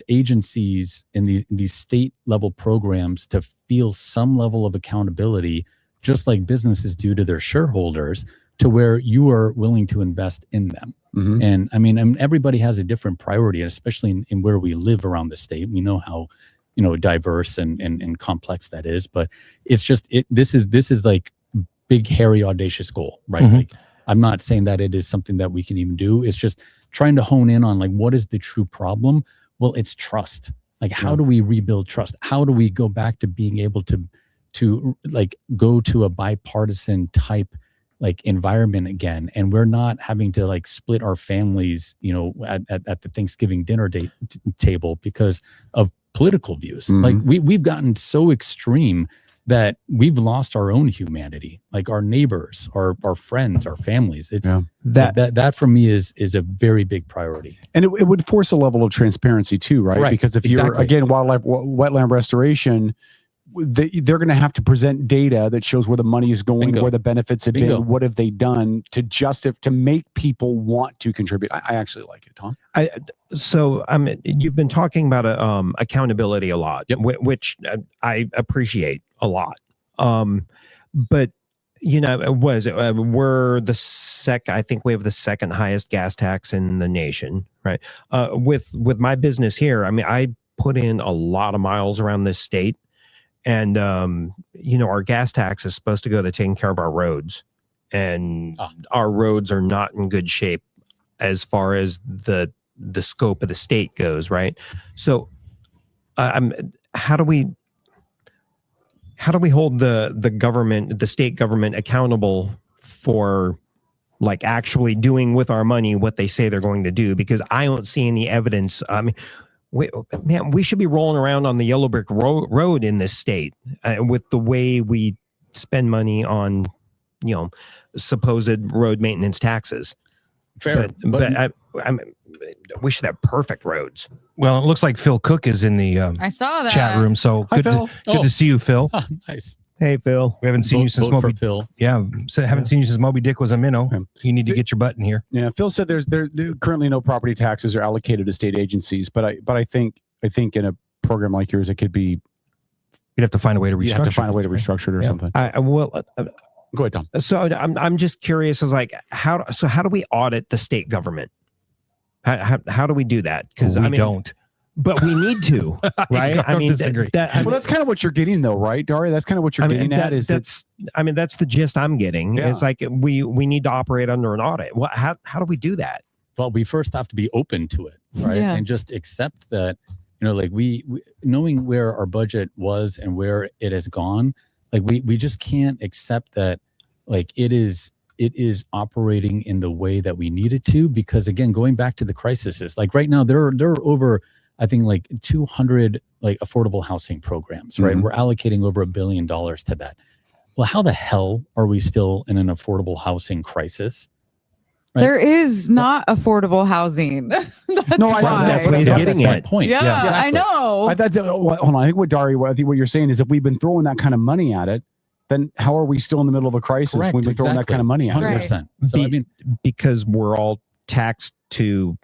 agencies and these state level programs to feel some level of accountability, just like businesses do to their shareholders, to where you are willing to invest in them. And I mean, everybody has a different priority, especially in where we live around the state. We know how, diverse and complex that is, but it's just, this is like big, hairy, audacious goal, right? Like, I'm not saying that it is something that we can even do. It's just trying to hone in on like, what is the true problem? Well, it's trust. Like, how do we rebuild trust? How do we go back to being able to like go to a bipartisan type like environment again, and we're not having to like split our families, at the Thanksgiving dinner table because of political views. Like we've gotten so extreme that we've lost our own humanity, like our neighbors, our friends, our families. It's that for me is a very big priority. And it would force a level of transparency too, right? Because if you're again, wetland restoration, they're going to have to present data that shows where the money is going, where the benefits have been, what have they done to make people want to contribute. I actually like it, Tom. You've been talking about accountability a lot, which I appreciate a lot. But we're I think we have the second highest gas tax in the nation, right? With my business here, I mean, I put in a lot of miles around this state. And, our gas tax is supposed to go to taking care of our roads, and our roads are not in good shape as far as the scope of the state goes. Right. So, how do we hold the state government accountable for like actually doing with our money what they say they're going to do? Because I don't see any evidence. I mean, we should be rolling around on the yellow brick road in this state with the way we spend money on, supposed road maintenance taxes. Fair, but we should have perfect roads. Well, it looks like Phil Cook is in the I saw that chat room. So Hi, good to see you, Phil. Oh, nice. Hey, Phil. We haven't seen you since Moby. Phil. Yeah, haven't seen you since Moby Dick was a minnow. You need to get your butt in here. Yeah, Phil said there's currently no property taxes are allocated to state agencies, but I think in a program like yours, it could be. You'd have to find a way to restructure. You have to find a way to restructure it or something. Go ahead, Tom. So I'm just curious, as like how do we audit the state government? How do we do that? Because we don't. But we need to, right? I mean, disagree. That's kind of what you're getting, though, right, Daria? That's kind of what you're getting at. That's the gist I'm getting. Yeah. It's like we need to operate under an audit. How do we do that? Well, we first have to be open to it, right? Yeah. And just accept that, like we knowing where our budget was and where it has gone, like we just can't accept that, like it is operating in the way that we need it to, because again, going back to the crises, like right now there are over, I think, like 200 like affordable housing programs, right? We're allocating over $1 billion to that. Well, how the hell are we still in an affordable housing crisis? Right? There is not affordable housing. That's what he's getting at. Point. Yeah, exactly. I know. Hold on. I think what you're saying is if we've been throwing that kind of money at it, then how are we still in the middle of a crisis Correct, when we're throwing that exactly. kind of money out? 100%. So I mean, because we're all taxed to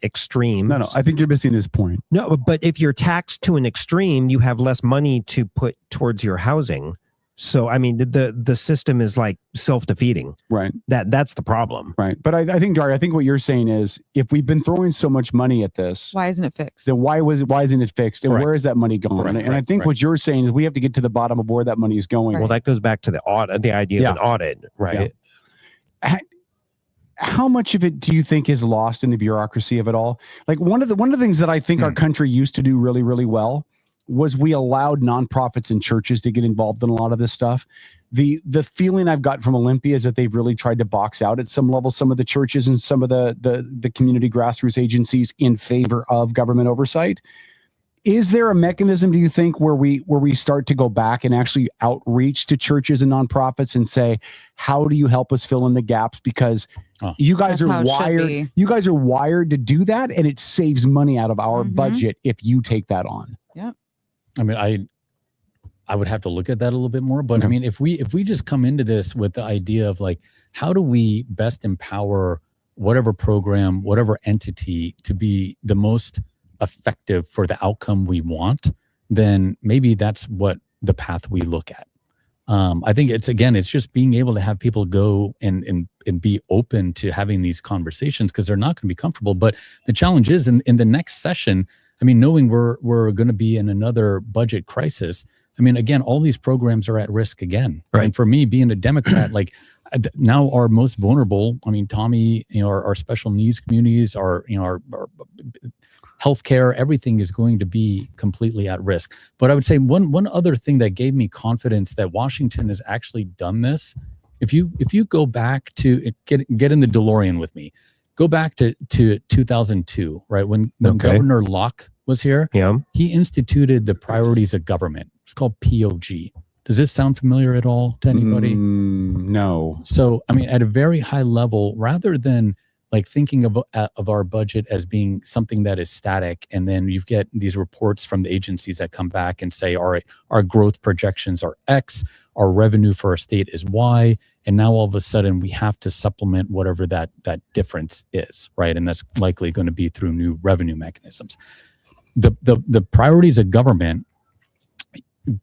extreme. No, I think you're missing his point. No, but if you're taxed to an extreme, you have less money to put towards your housing. So I mean, the system is like self-defeating. Right. That's the problem. Right. But I think, Dari, I think what you're saying is, if we've been throwing so much money at this, Why isn't it fixed? then why isn't it fixed? And Correct. where is that money going? Correct, And I think what you're saying is we have to get to the bottom of where that money is going. Well, that goes back to the audit, the idea of an audit, right? Yeah. How much of it do you think is lost in the bureaucracy of it all? Like one of the things that I think our country used to do really, really well was we allowed nonprofits and churches to get involved in a lot of this stuff. The feeling I've got from Olympia is that they've really tried to box out at some level some of the churches and some of the community grassroots agencies in favor of government oversight. Is there a mechanism, do you think, where we start to go back and actually outreach to churches and nonprofits and say, how do you help us fill in the gaps? Because you guys That's how are it should wired. be. You guys are wired to do that, and it saves money out of our budget if you take that on. Yeah. I mean, I would have to look at that a little bit more, but I mean, if we just come into this with the idea of like, how do we best empower whatever program, whatever entity to be the most effective for the outcome we want, then maybe that's what the path we look at. I think it's just being able to have people go and be open to having these conversations, because they're not going to be comfortable. But the challenge is in the next session, I mean, knowing we're going to be in another budget crisis, I mean, again, all these programs are at risk again. Right. And for me, being a Democrat, like now our most vulnerable, I mean, Tommy, our special needs communities, our healthcare, everything is going to be completely at risk. But I would say one other thing that gave me confidence that Washington has actually done this, if you go back to get in the DeLorean with me, go back to 2002, right? When Governor Locke was here, he instituted the priorities of government. It's called POG. Does this sound familiar at all to anybody? No. So, I mean, at a very high level, rather than like thinking of our budget as being something that is static, and then you get these reports from the agencies that come back and say, all right, our growth projections are X, our revenue for our state is Y, and now all of a sudden we have to supplement whatever that difference is, right? And that's likely going to be through new revenue mechanisms. The priorities of government,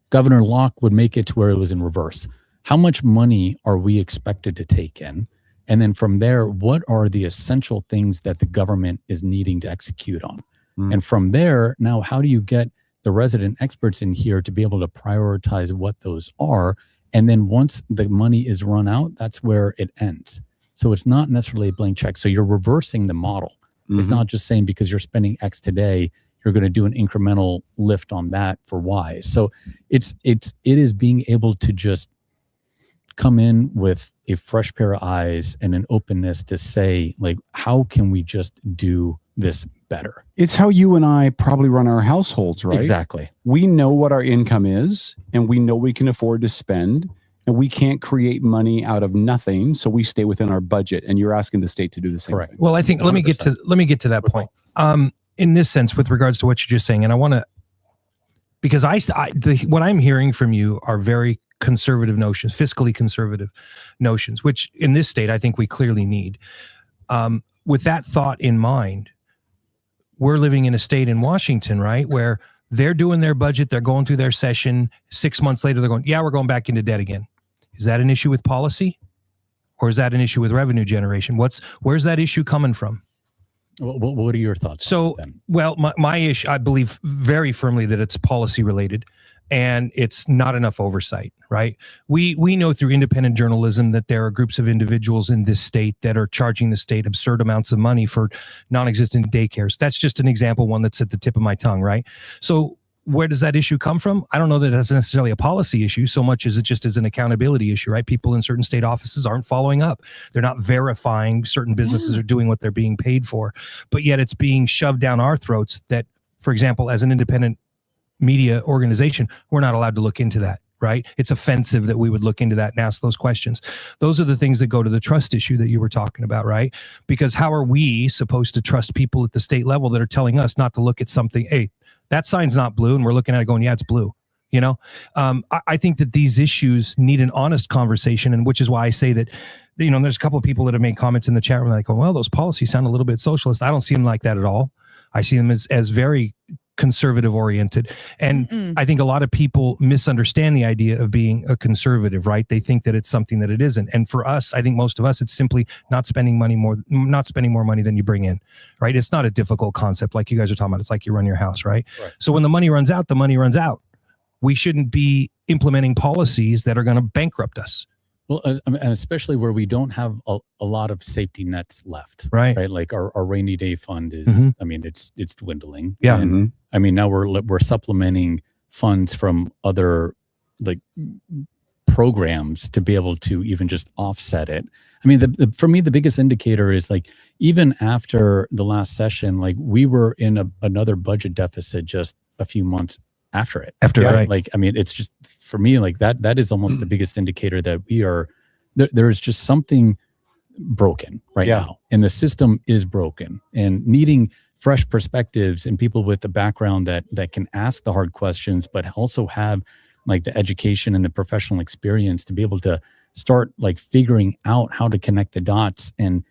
Governor Locke would make it to where it was in reverse. How much money are we expected to take in? And then from there, what are the essential things that the government is needing to execute on? And from there, now, how do you get the resident experts in here to be able to prioritize what those are? And then once the money is run out, that's where it ends. So it's not necessarily a blank check. So you're reversing the model. It's not just saying because you're spending X today, you're going to do an incremental lift on that for Y. So it is being able to just come in with a fresh pair of eyes and an openness to say, like, how can we just do this better? It's how you and I probably run our households, right? Exactly. We know what our income is, and we know we can afford to spend, and we can't create money out of nothing. So we stay within our budget. And you're asking the state to do the same thing. Well, I think let me get to that point. In this sense, with regards to what you're just saying, and I want to, because what I'm hearing from you are very conservative notions, fiscally conservative notions, which in this state, I think we clearly need. With that thought in mind, we're living in a state in Washington, right, where they're doing their budget, they're going through their session. 6 months later, they're going, yeah, we're going back into debt again. Is that an issue with policy, or is that an issue with revenue generation? Where's that issue coming from? What are your thoughts? So, well, my issue, I believe very firmly that it's policy related, and it's not enough oversight, right? We know through independent journalism that there are groups of individuals in this state that are charging the state absurd amounts of money for non-existent daycares. That's just an example, one that's at the tip of my tongue, right? So where does that issue come from? I don't know that that's necessarily a policy issue so much as it just is an accountability issue, right? People in certain state offices aren't following up. They're not verifying certain businesses are doing what they're being paid for, but yet it's being shoved down our throats that, for example, as an independent media organization, we're not allowed to look into that, right? It's offensive that we would look into that and ask those questions. Those are the things that go to the trust issue that you were talking about, right? Because how are we supposed to trust people at the state level that are telling us not to look at something, hey, that sign's not blue, and we're looking at it going, yeah, it's blue. You know, I think that these issues need an honest conversation, and which is why I say that, you know, there's a couple of people that have made comments in the chat room like, oh, well, those policies sound a little bit socialist. I don't see them like that at all. I see them as very conservative oriented. And I think a lot of people misunderstand the idea of being a conservative, right? They think that it's something that it isn't. And for us, I think most of us, it's simply not spending more money than you bring in, right? It's not a difficult concept like you guys are talking about. It's like you run your house, right? So when the money runs out, the money runs out. We shouldn't be implementing policies that are going to bankrupt us. Well, and especially where we don't have a lot of safety nets left, right? Like our rainy day fund is, I mean, it's dwindling. Yeah. And, I mean, now we're supplementing funds from other like programs to be able to even just offset it. I mean, for me, the biggest indicator is like, even after the last session, like we were in another budget deficit just a few months after it. Right. Like, I mean, it's just, for me, like that is almost the biggest indicator that we are, there is just something broken right now. And the system is broken, and needing fresh perspectives and people with the background that can ask the hard questions, but also have like the education and the professional experience to be able to start like figuring out how to connect the dots and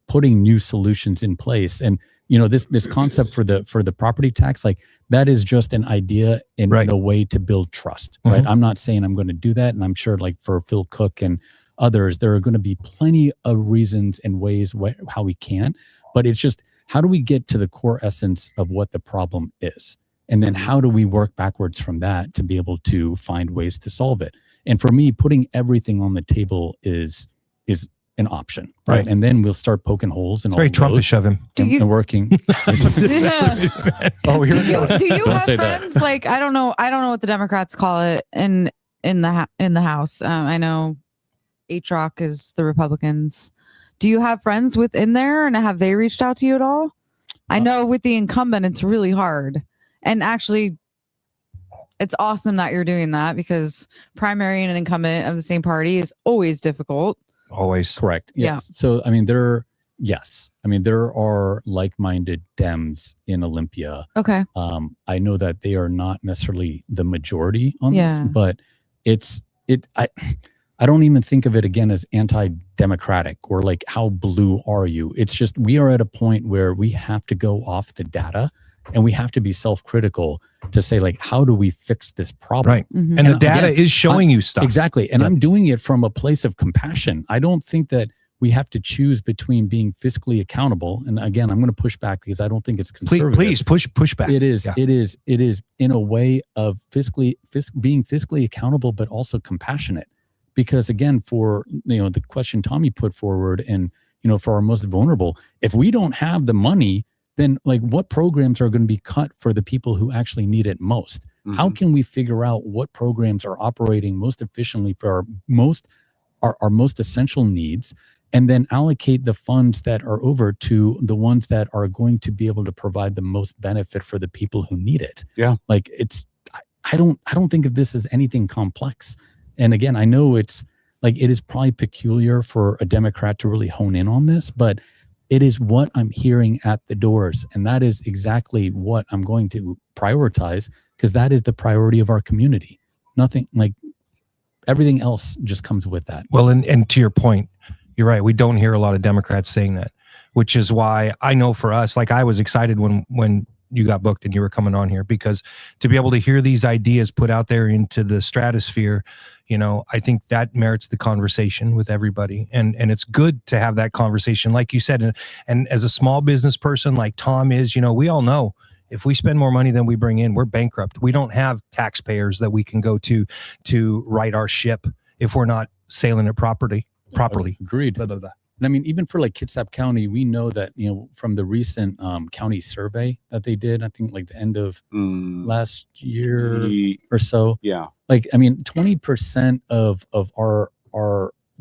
putting new solutions in place. And, you know, this concept for the property tax, like that is just an idea in a way to build trust, right? I'm not saying I'm going to do that. And I'm sure like for Phil Cook and others, there are going to be plenty of reasons and ways how we can, but it's just, how do we get to the core essence of what the problem is? And then how do we work backwards from that to be able to find ways to solve it? And for me, putting everything on the table is an option, right? And then we'll start poking holes and very Trumpish of him. And working. Oh, here we go. Do you have friends like, I don't know what the Democrats call it in the House. I know H-Rock is the Republicans. Do you have friends within there, and have they reached out to you at all? I know with the incumbent, it's really hard. And actually, it's awesome that you're doing that, because primary and an incumbent of the same party is always difficult. Always. Correct. Yes. Yeah. So, I mean, there are like-minded Dems in Olympia. Okay. I know that they are not necessarily the majority on this, but I don't even think of it again as anti-democratic or like how blue are you? It's just, we are at a point where we have to go off the data, and we have to be self-critical to say, like, how do we fix this problem? Right. And the data is showing you stuff. Exactly. And I'm doing it from a place of compassion. I don't think that we have to choose between being fiscally accountable. And again, I'm going to push back because I don't think it's conservative. Please push back. It is in a way of being fiscally accountable, but also compassionate. Because again, for, you know, the question Tommy put forward, and, you know, for our most vulnerable, if we don't have the money, then like what programs are going to be cut for the people who actually need it most? How can we figure out what programs are operating most efficiently for our most essential needs, and then allocate the funds that are over to the ones that are going to be able to provide the most benefit for the people who need it? Yeah. Like I don't think of this as anything complex. And again, I know it's like, it is probably peculiar for a Democrat to really hone in on this, but it is what I'm hearing at the doors. And that is exactly what I'm going to prioritize, because that is the priority of our community. Nothing like, everything else just comes with that. Well, and to your point, you're right. We don't hear a lot of Democrats saying that, which is why I know for us, like, I was excited when you got booked and you were coming on here, because to be able to hear these ideas put out there into the stratosphere, you know, I think that merits the conversation with everybody. And it's good to have that conversation, like you said. And as a small business person like Tom is, you know, we all know if we spend more money than we bring in, we're bankrupt. We don't have taxpayers that we can go to right our ship if we're not sailing it properly. Agreed. Blah, blah, blah. And I mean, even for like Kitsap County, we know that, you know, from the recent county survey that they did, I think like the end of last year or so. Yeah. Like, I mean, 20% of our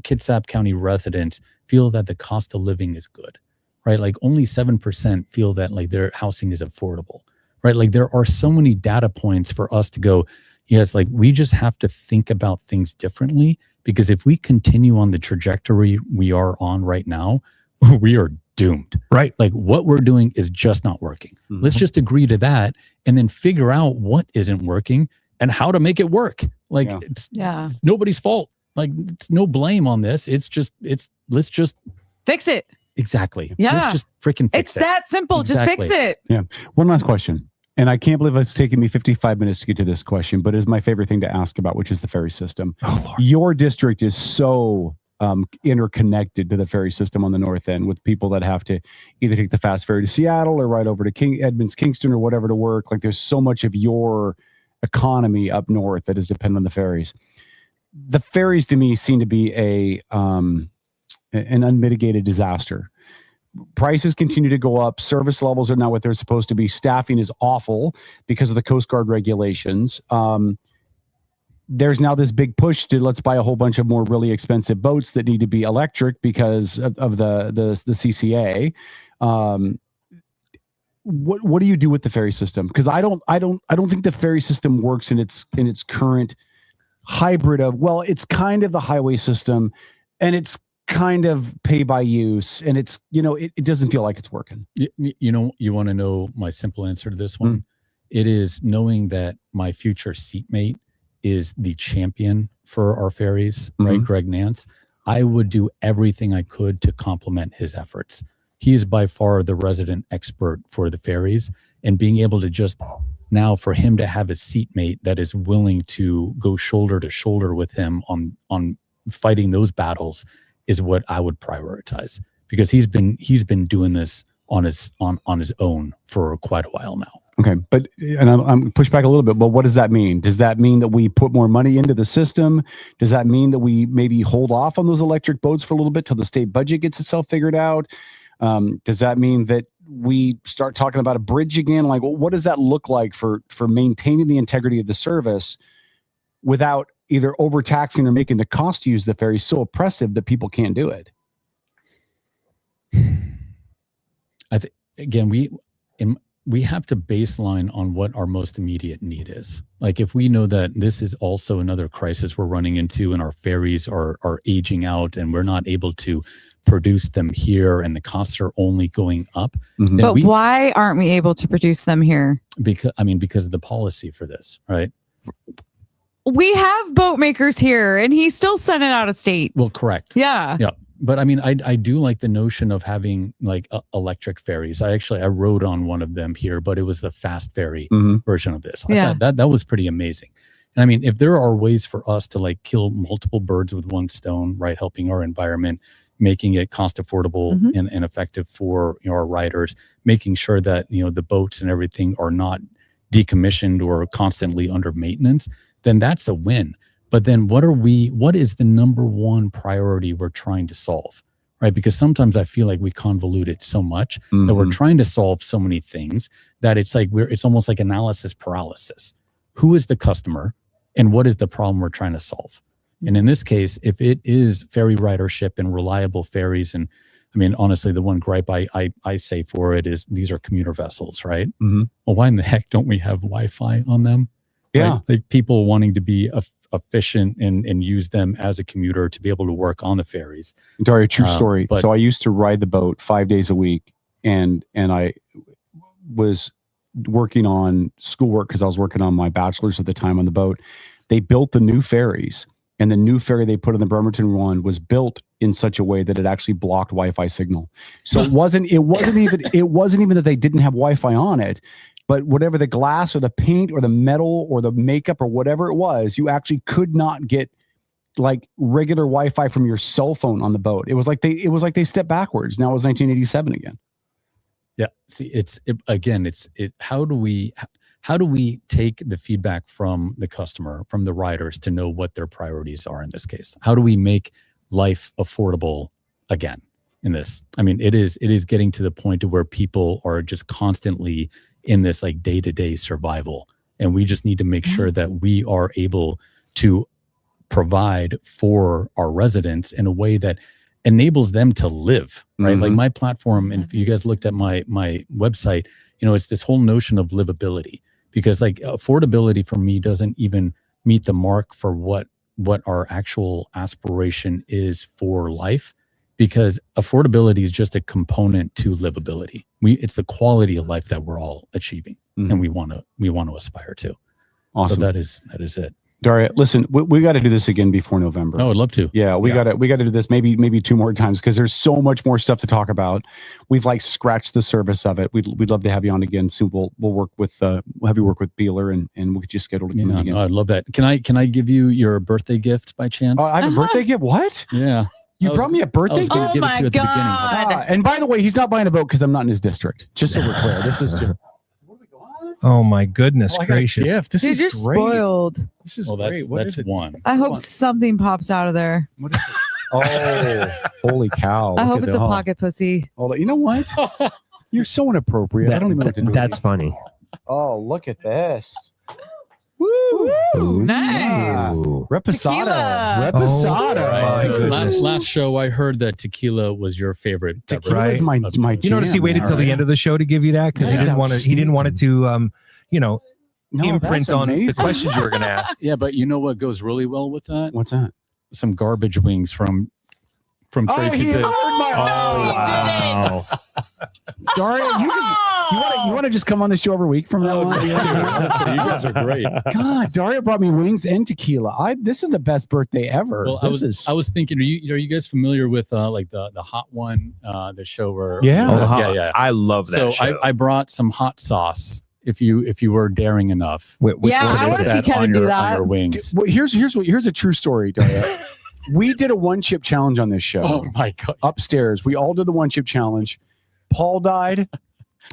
Kitsap County residents feel that the cost of living is good, right? Like only 7% feel that like their housing is affordable, right? Like there are so many data points for us to go, yes, like we just have to think about things differently, because if we continue on the trajectory we are on right now, we are doomed. Right. Like what we're doing is just not working. Let's just agree to that and then figure out what isn't working and how to make it work. Like Yeah. it's nobody's fault. Like it's no blame on this. Let's just Fix it. exactly. Yeah. Let's just freaking fix It's it. that simple. Exactly. Just fix it. Yeah. One last question. And I can't believe it's taken me 55 minutes to get to this question, but it is my favorite thing to ask about, which is the ferry system. Your district is so interconnected to the ferry system on the north end, with people that have to either take the fast ferry to Seattle or right over to Edmonds, Kingston, or whatever to work. Like there's so much of your economy up north that is dependent on the ferries. The ferries to me seem to be an unmitigated disaster. Prices continue to go up. Service levels are not what they're supposed to be. Staffing is awful because of the Coast Guard regulations. There's now this big push to let's buy a whole bunch of more really expensive boats that need to be electric because of the CCA. What do you do with the ferry system? Because I don't think the ferry system works in its current hybrid of, well, it's kind of the highway system and it's kind of pay by use, and it's, it doesn't feel like it's working. You want to know my simple answer to this one? It is knowing that my future seatmate is the champion for our ferries, right? Greg Nance. I would do everything I could to complement his efforts. He is by far the resident expert for the ferries, and being able to just now for him to have a seatmate that is willing to go shoulder to shoulder with him on fighting those battles is what I would prioritize, because he's been doing this on his own for quite a while now. Okay, but I'm push back a little bit, but what does that mean? Does that mean that we put more money into the system? Does that mean that we maybe hold off on those electric boats for a little bit till the state budget gets itself figured out? Does that mean that we start talking about a bridge again? Like, what does that look like for maintaining the integrity of the service without either overtaxing or making the cost to use the ferry so oppressive that people can't do it? I think again, we have to baseline on what our most immediate need is. Like if we know that this is also another crisis we're running into and our ferries are aging out and we're not able to produce them here and the costs are only going up. But why aren't we able to produce them here? Because of the policy for this, right? We have boat makers here, and he still sent it out of state. Well, correct. Yeah. Yeah. But I mean, I do like the notion of having like electric ferries. I rode on one of them here, but it was the fast ferry version of this. I thought that was pretty amazing. And I mean, if there are ways for us to like kill multiple birds with one stone, right, helping our environment, making it cost affordable and effective for our riders, making sure that the boats and everything are not decommissioned or constantly under maintenance, then that's a win. But then what is the number one priority we're trying to solve, right? Because sometimes I feel like we convolute it so much that we're trying to solve so many things that it's like it's almost like analysis paralysis. Who is the customer and what is the problem we're trying to solve? And in this case, if it is ferry ridership and reliable ferries, and I mean, honestly, the one gripe I say for it is these are commuter vessels, right? Well, why in the heck don't we have Wi-Fi on them? Yeah. Right? Like people wanting to be efficient and use them as a commuter to be able to work on the ferries. Dario, true story. But, so I used to ride the boat 5 days a week, and I was working on schoolwork because I was working on my bachelor's at the time on the boat. They built the new ferries, and the new ferry they put in the Bremerton one was built in such a way that it actually blocked Wi-Fi signal. So it wasn't even that they didn't have Wi-Fi on it, but whatever the glass or the paint or the metal or the makeup or whatever it was, you actually could not get like regular Wi-Fi from your cell phone on the boat. It was like they stepped backwards. Now it was 1987 again. Yeah. See, how do we take the feedback from the customer, from the riders, to know what their priorities are in this case? How do we make life affordable again in this? I mean, it is getting to the point to where people are just constantly in this like day-to-day survival. And we just need to make sure that we are able to provide for our residents in a way that enables them to live, right? Like my platform, and if you guys looked at my website, it's this whole notion of livability, because like affordability for me doesn't even meet the mark for what our actual aspiration is for life, because affordability is just a component to livability. It's the quality of life that we're all achieving and we want to aspire to. Awesome. So that is it. Daria, listen, we got to do this again before November. Oh, I'd love to. Yeah, we got to do this maybe 2 more times because there's so much more stuff to talk about. We've like scratched the surface of it. We'd love to have you on again soon. We'll work with we'll have you work with Beeler and we'll get you scheduled again. No, I'd love that. Can I give you your birthday gift by chance? Oh, I have a birthday gift. What? Yeah. You brought me a birthday gift? Oh my God. And by the way, he's not buying a vote because I'm not in his district. Just so we're clear, this is. Oh my goodness I got a gracious! gift. This Dude, is you're great. spoiled. This is Well, great. What that's is it? one. I hope something pops out of there. What is it? Oh, holy cow! I Look hope at it's a that. pocket pussy. Hold on. You know what? You're so inappropriate. I don't even know what to do. That's funny. Oh, look at this. Ooh, nice. Ooh. Reposado. Tequila. Reposado. Oh, So my last show, I heard that tequila was your favorite. Tequila Right. is my You notice he jam, waited man. till the end of the show to give you that because Yeah. he didn't want it to No, imprint that's on the amazing. questions you were going to ask. Yeah, but you know what goes really well with that? What's that? Some garbage wings from Tracy. he to, heard my wow. Daria, you want to just come on the show every week from now on? you guys are great. God, Daria brought me wings and tequila. This is the best birthday ever. Well, I was thinking, are you guys familiar with like the hot one, the show where? Yeah. Yeah. I love that So show. I brought some hot sauce. If you were daring enough, Yeah, I want to see Kevin do on that. your wings. Well, here's a true story, Daria. We did a 1-chip challenge on this show. Oh my God! Upstairs, we all did the 1-chip challenge. Paul died.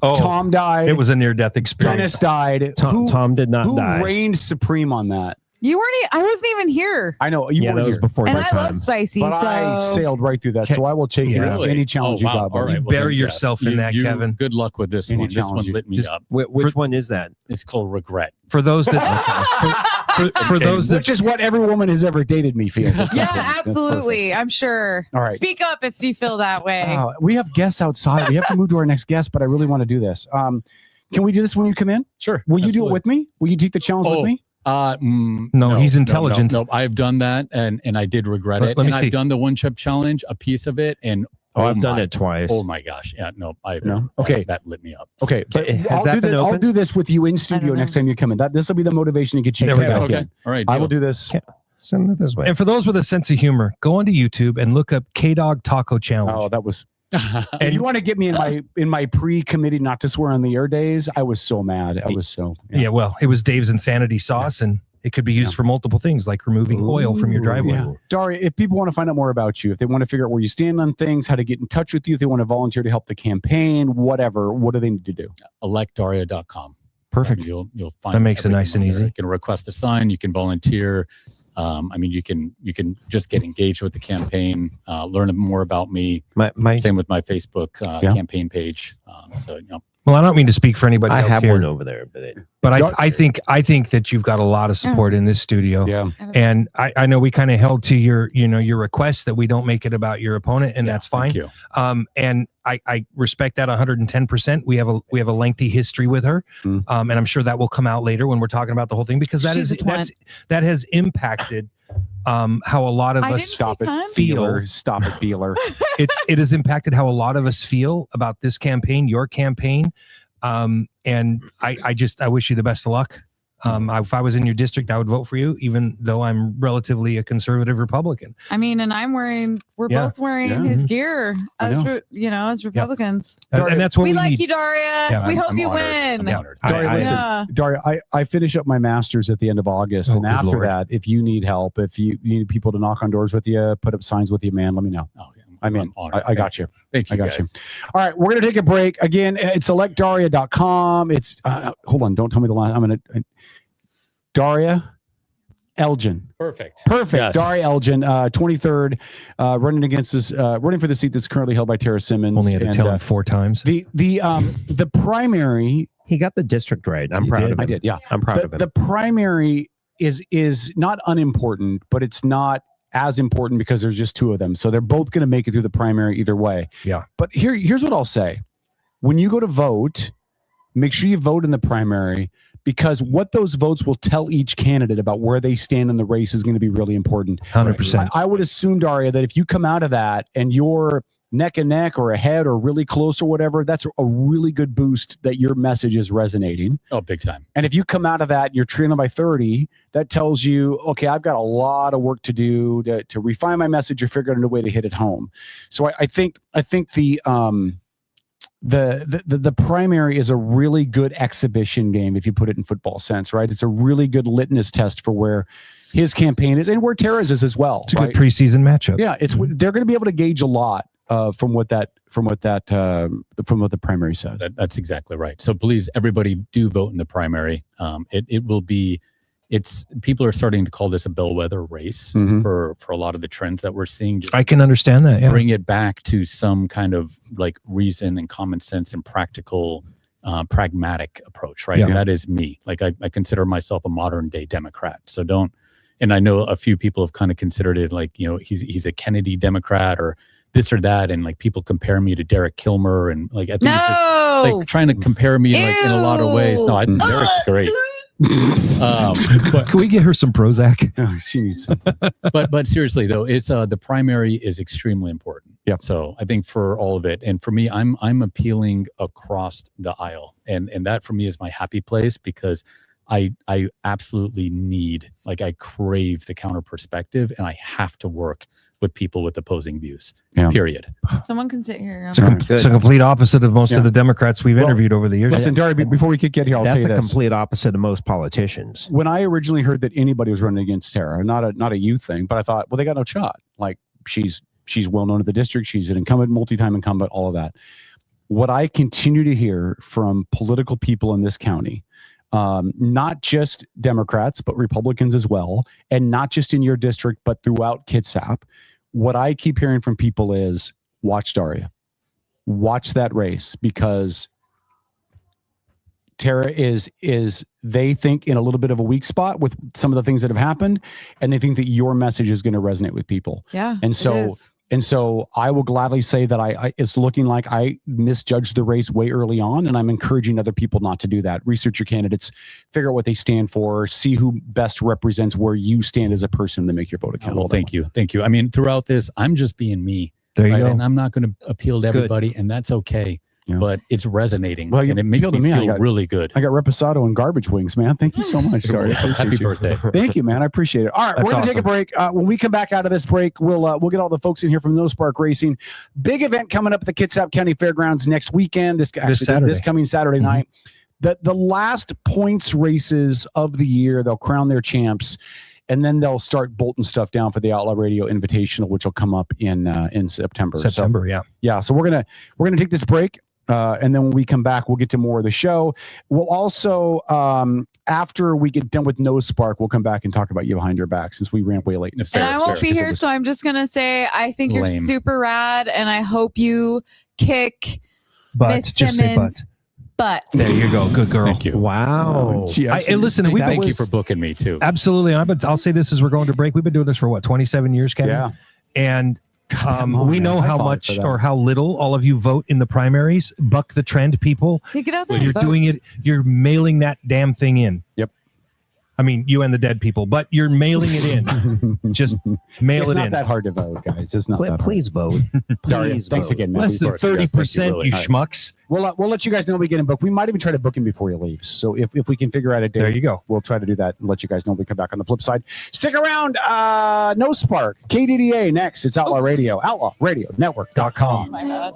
Oh, Tom died. it was a near-death experience. Dennis died. Tom did not who die. reigned supreme on that? You weren't. I wasn't even here. I know you Yeah, weren't that was here, before And my I time. love spicy. but I so sailed right through that. So I will take Yeah. any challenge you got. All buddy. right, Bury then, yourself in that, Kevin. Good luck with this Any one. This challenge one lit me just- up. Which one is that? It's called regret. For those that for those that Which is what every woman has ever dated me feels. It's yeah, something. That's absolutely. I'm sure. All right. Speak up if you feel that way. perfect. We have guests outside. We have to move to our next guest, but I really want to do this. Can we do this when you come in? Sure. Will you do it with me? Will you take the challenge with me? No, he's intelligent. No, I've done that, and I did regret it. Let me and see. I've done the 1-chip challenge, a piece of it, and I've done it twice. Oh my gosh! Yeah, no, No? Okay. that lit me up. Okay, but Has I'll that do been this, I'll open? do this with you in studio know. next time you come in. This will be the motivation to get you There we back go. Okay, in. all right. I will deal. do this. Send it this way. And for those with a sense of humor, go onto YouTube and look up K-Dog Taco Challenge. Oh, that was. And you want to get me in my pre-committee not to swear on the air days? I was so mad. I was so. Yeah, well, it was Dave's Insanity sauce, and it could be used for multiple things, like removing oil from your driveway. Yeah. Daria, if people want to find out more about you, if they want to figure out where you stand on things, how to get in touch with you, if they want to volunteer to help the campaign, whatever, what do they need to do? electdaria.com. Perfect. You'll find That makes it everything nice and on there. easy. You can request a sign. You can volunteer. You can just get engaged with the campaign, learn more about me. Same with my Facebook campaign page. Well, I don't mean to speak for anybody I else have here, one over there, but I think that you've got a lot of support in this studio. Yeah. And I know we kind of held to your request that we don't make it about your opponent, and that's fine. Thank you. And I respect that 110%. We have a lengthy history with her, and I'm sure that will come out later when we're talking about the whole thing, because She's a twat. that has impacted how a a lot of I us didn't say cunt. feel. Stop it, Beeler. It has impacted how a lot of us feel about this campaign, your campaign. And I wish you the best of luck. If I was in your district, I would vote for you, even though I'm relatively a conservative Republican. I mean, and we're Yeah. both wearing Yeah. his gear I know. as Republicans. And that's what We we like need. you, Daria. Yeah, we I'm- hope I'm you honored. win. I'm honored. Daria, listen, Yeah. Daria, I finish up my master's at the end of August, Oh, and good after Lord. that, if you need help, if you need people to knock on doors with you, put up signs with you, man, let me know. Oh, yeah, I'm in. honored. I got you. Thank you. I got guys. you. All right, we're gonna take a break again. It's electdaria.com. It's hold on, don't tell me the line. I'm gonna Daria Elgin. Perfect. Perfect. Daria Elgin, 23rd, running against this, running for the seat that's currently held by Tara Simmons. Only had to And, tell him 4 times. the primary. He got the district right. I'm proud of him. I did. Yeah, I'm proud of him. The primary is not unimportant, but it's not as important because there's just 2 of them. So they're both going to make it through the primary either way. Yeah. But here's what I'll say: when you go to vote, make sure you vote in the primary, because what those votes will tell each candidate about where they stand in the race is going to be really important. 100%. I would assume, Daria, that if you come out of that and you're neck and neck or ahead or really close or whatever, that's a really good boost that your message is resonating. Oh, big time. And if you come out of that, you're trailing by 30, that tells you, okay, I've got a lot of work to do to refine my message or figure out a way to hit it home. So I think the primary is a really good exhibition game if you put it in football sense, right? It's a really good litmus test for where his campaign is and where Tara's is as well. It's a good preseason matchup. Yeah, they're going to be able to gauge a lot from what the primary says. That's exactly right. So please, everybody, do vote in the primary. It will be. People are starting to call this a bellwether race for a lot of the trends that we're seeing. I can understand that. Yeah. Bring it back to some kind of like reason and common sense and practical, pragmatic approach, right? Yeah. And that is me. Like I consider myself a modern day Democrat. So don't. And I know a few people have kind of considered it like, he's a Kennedy Democrat or this or that, and like people compare me to Derek Kilmer, and like I think it's just like trying to compare me like in a lot of ways. No, Derek's great. But can we get her some Prozac? Oh, she needs something. but seriously though, it's the primary is extremely important. Yeah. So I think for all of it, and for me, I'm appealing across the aisle, and that for me is my happy place, because I absolutely need, like, I crave the counter perspective, and I have to work with people with opposing views. Yeah. Period. Someone can sit here. It's a complete opposite of most of the Democrats we've interviewed over the years. Listen, Dari, before we could get here, I'll tell you That's a this. complete opposite of most politicians. When I originally heard that anybody was running against Tara, not a youth thing, but I thought, well, they got no shot. Like, she's well known at the district. She's an incumbent, multi-time incumbent, all of that. What I continue to hear from political people in this county, not just Democrats, but Republicans as well, and not just in your district, but throughout Kitsap, what I keep hearing from people is, watch Daria. Watch that race, because Tara is they think in a little bit of a weak spot with some of the things that have happened, and they think that your message is going to resonate with people. Yeah. And so I will gladly say that it's looking like I misjudged the race way early on, and I'm encouraging other people not to do that. Research your candidates, figure out what they stand for, see who best represents where you stand as a person, to make your vote accountable. Well, thank you. I mean, throughout this, I'm just being me. There you right? go. And I'm not going to appeal to everybody, and that's okay. Yeah. But it's resonating, Well, you and it makes appealed me to me. feel really good. I got reposado and garbage wings, man. Thank you so much. Sorry. Happy birthday. Thank you, man. I appreciate it. All right, That's we're going to take a break. When we come back out of this break, we'll get all the folks in here from No Spark Racing. Big event coming up at the Kitsap County Fairgrounds next weekend. This coming Saturday night. The last points races of the year, they'll crown their champs, and then they'll start bolting stuff down for the Outlaw Radio Invitational, which will come up in September. Yeah. So we're gonna take this break. And then when we come back, we'll get to more of the show. We'll also, after we get done with No Spark, we'll come back and talk about You Behind Your Back, since we ran way late. And I won't be here, so I'm just going to say I think you're super rad, and I hope you kick Miss Simmons' butt. There you go. Good girl. Thank you. Wow. And listen, Thank you for booking me too. Absolutely. I'll say this as we're going to break. We've been doing this for what, 27 years, Kevin? Yeah. And we know how much or how little all of you vote in the primaries. Buck the trend, people. You get out there. You're doing it. You're mailing that damn thing in. Yep. I mean, you and the dead people, but you're mailing it in. Just mail It's it not in. that hard to vote, guys. It's not that hard. Please vote. Daria, Please thanks vote. again, man. Less than 30%, you schmucks. We'll let you guys know we get him booked. We might even try to book him before he leaves. So if we can figure out a day, There you go. we'll try to do that and let you guys know when we come back on the flip side. Stick around. No Spark. KDDA next. It's Outlaw Radio. OutlawRadioNetwork.com. My bad.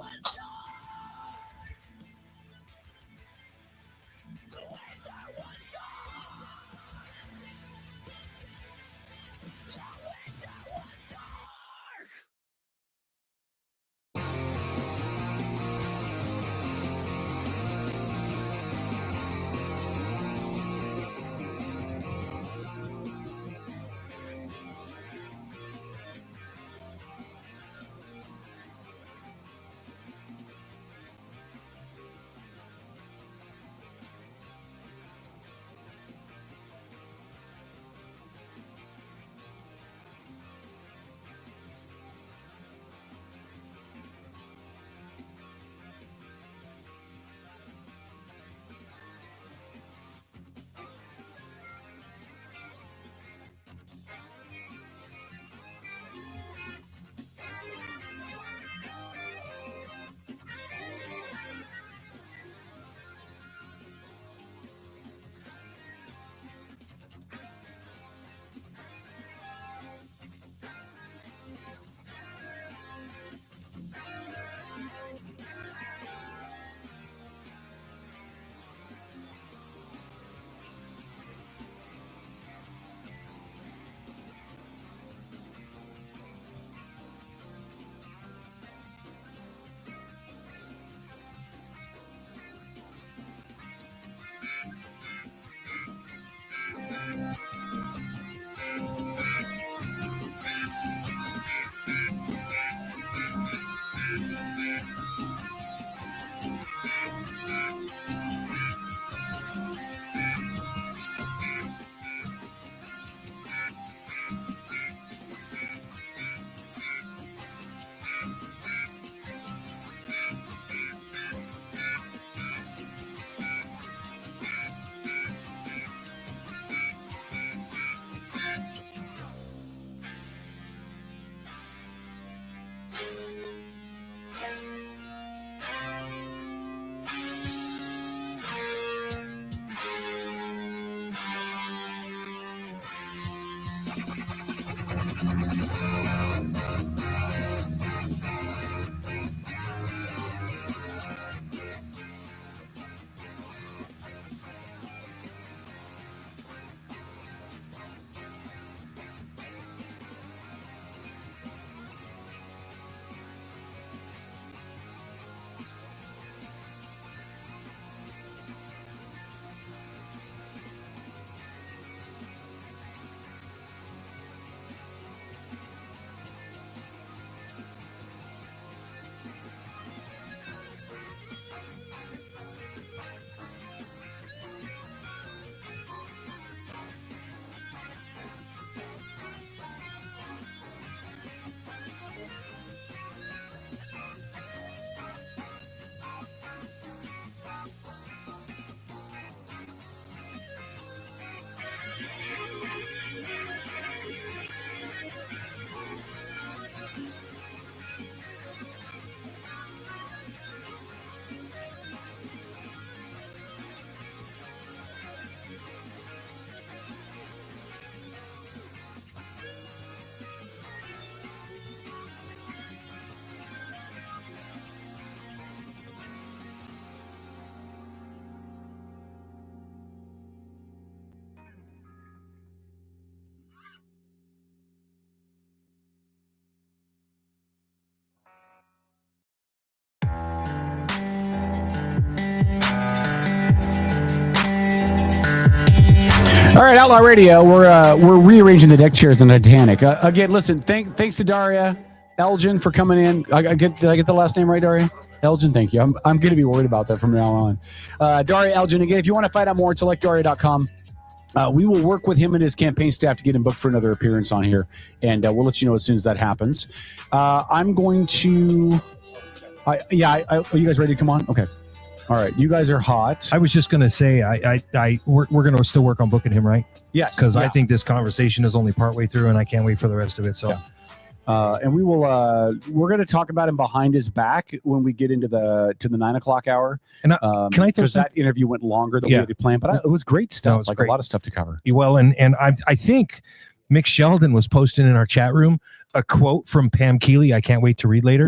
All right, Outlaw Radio. We're rearranging the deck chairs in the Titanic. Again, listen. Thanks to Daria Elgin for coming in. Did I get the last name right, Daria? Elgin. Thank you. I'm going to be worried about that from now on. Daria Elgin. Again, if you want to find out more, selectdaria.com. We will work with him and his campaign staff to get him booked for another appearance on here, and we'll let you know as soon as that happens. I'm going to. Are you guys ready to come on? Okay. All right, you guys are hot. I was just going to say, we're going to still work on booking him, right? Yes. Because I think this conversation is only partway through, and I can't wait for the rest of it. So. Yeah. And we're going to talk about him behind his back when we get into the 9 o'clock hour. And can I throw because that interview went longer than we had planned, but it was great stuff. No, it was great. A lot of stuff to cover. Well, and I think Mick Sheldon was posting in our chat room a quote from Pam Keeley. I can't wait to read later.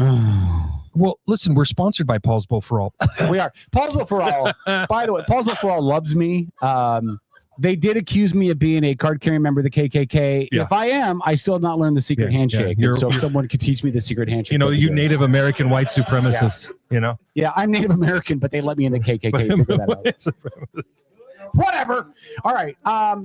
Well, listen, we're sponsored by Paul's Boat for All. We are. Paul's Boat for All. By the way, Paul's Boat for All loves me. They did accuse me of being a card-carrying member of the KKK. Yeah. If I am, I still have not learned the secret handshake. Yeah. So if someone could teach me the secret handshake. You know, you Native American white supremacists, you know? Yeah, I'm Native American, but they let me in the KKK. Figure that out. Whatever. All right.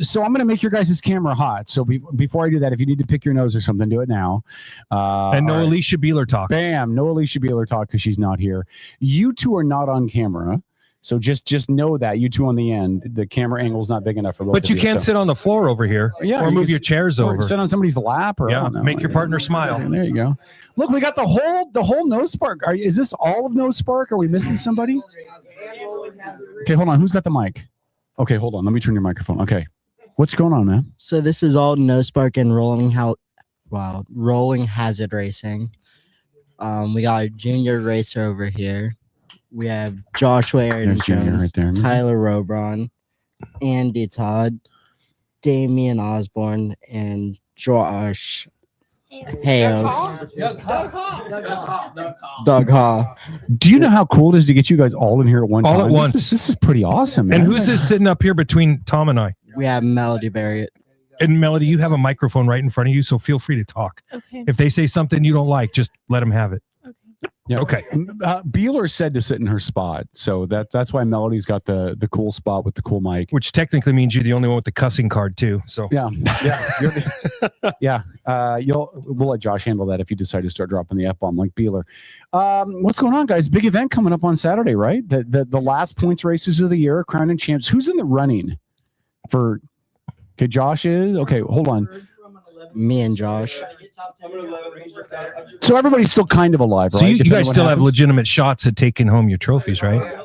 So I'm going to make your guys' camera hot. So before I do that, if you need to pick your nose or something, do it now. And no Alicia Beeler talk. Bam. No Alicia Beeler talk because she's not here. You two are not on camera. So just know that you two on the end, the camera angle's not big enough for both. But you can't sit on the floor over here, or move your chairs over. Sit on somebody's lap, or make your partner smile. There you go. Look, we got the whole No Spark. Is this all of No Spark? Are we missing somebody? Okay, hold on. Who's got the mic? Okay, hold on. Let me turn your microphone. Okay, what's going on, man? So this is all No Spark and rolling hazard racing. We got a junior racer over here. We have Joshua Ayrton Jones, right there, Tyler Robron, Andy Todd, Damian Osborne, and Josh Hales. Doug Haw. Do you know how cool it is to get you guys all in here at one time? All at once. This is pretty awesome, man. And who's this sitting up here between Tom and I? We have Melody Barrett. And Melody, you have a microphone right in front of you, so feel free to talk. Okay. If they say something you don't like, just let them have it. Yeah. Okay. Beeler said to sit in her spot, so that's why Melody's got the cool spot with the cool mic, which technically means you're the only one with the cussing card too. So yeah. We'll let Josh handle that if you decide to start dropping the F-bomb like Beeler. What's going on, guys? Big event coming up on Saturday, right? The last points races of the year, crowning champs. Who's in the running for? Okay, Josh is okay. Hold on. Me and Josh. So everybody's still kind of alive, right? So you guys still have legitimate shots at taking home your trophies, right?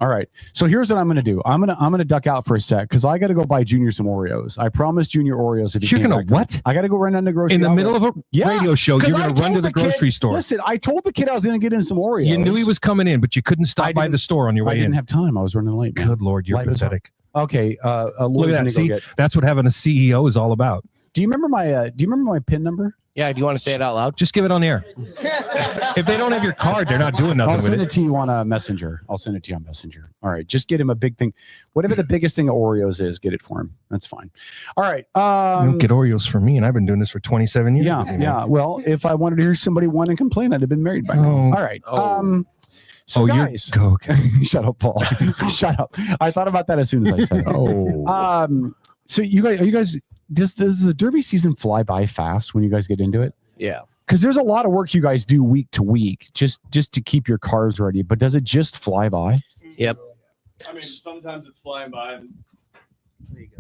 All right. So here's what I'm going to do. I'm going to duck out for a sec because I got to go buy Junior some Oreos. I promised Junior Oreos. If you're going to what? I got to go run down the grocery in the middle of a radio show. You're going to run to the grocery store. Listen, I told the kid I was going to get him some Oreos. You knew he was coming in, but you couldn't stop by the store on your way in. I didn't have time. I was running late. Man. Good Lord, you're pathetic. Okay. Look at that. See, that's what having a CEO is all about. Do you remember my PIN number? Yeah. Do you want to say it out loud? Just give it on the air. If they don't have your card, they're not doing nothing with it. I'll send it to you on Messenger. All right. Just get him a big thing. Whatever the biggest thing of Oreos is, get it for him. That's fine. All right. You don't get Oreos for me, and I've been doing this for 27 years. Yeah. Well, if I wanted to hear somebody whine and complain, I'd have been married by now. All right. So guys, okay. Shut up, Paul. Shut up. I thought about that as soon as I said it. So you guys, does the Derby season fly by fast when you guys get into it? Yeah. Because there's a lot of work you guys do week to week just to keep your cars ready. But does it just fly by? Yep. I mean, sometimes it's flying by. There you go.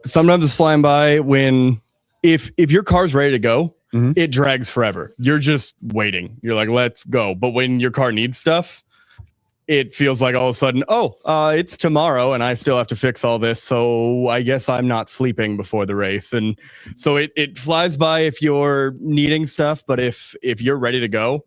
Sometimes it's flying by when if your car's ready to go, it drags forever. You're just waiting. You're like, let's go. But when your car needs stuff, it feels like all of a sudden, it's tomorrow and I still have to fix all this. So I guess I'm not sleeping before the race. And so it flies by if you're needing stuff. But if you're ready to go,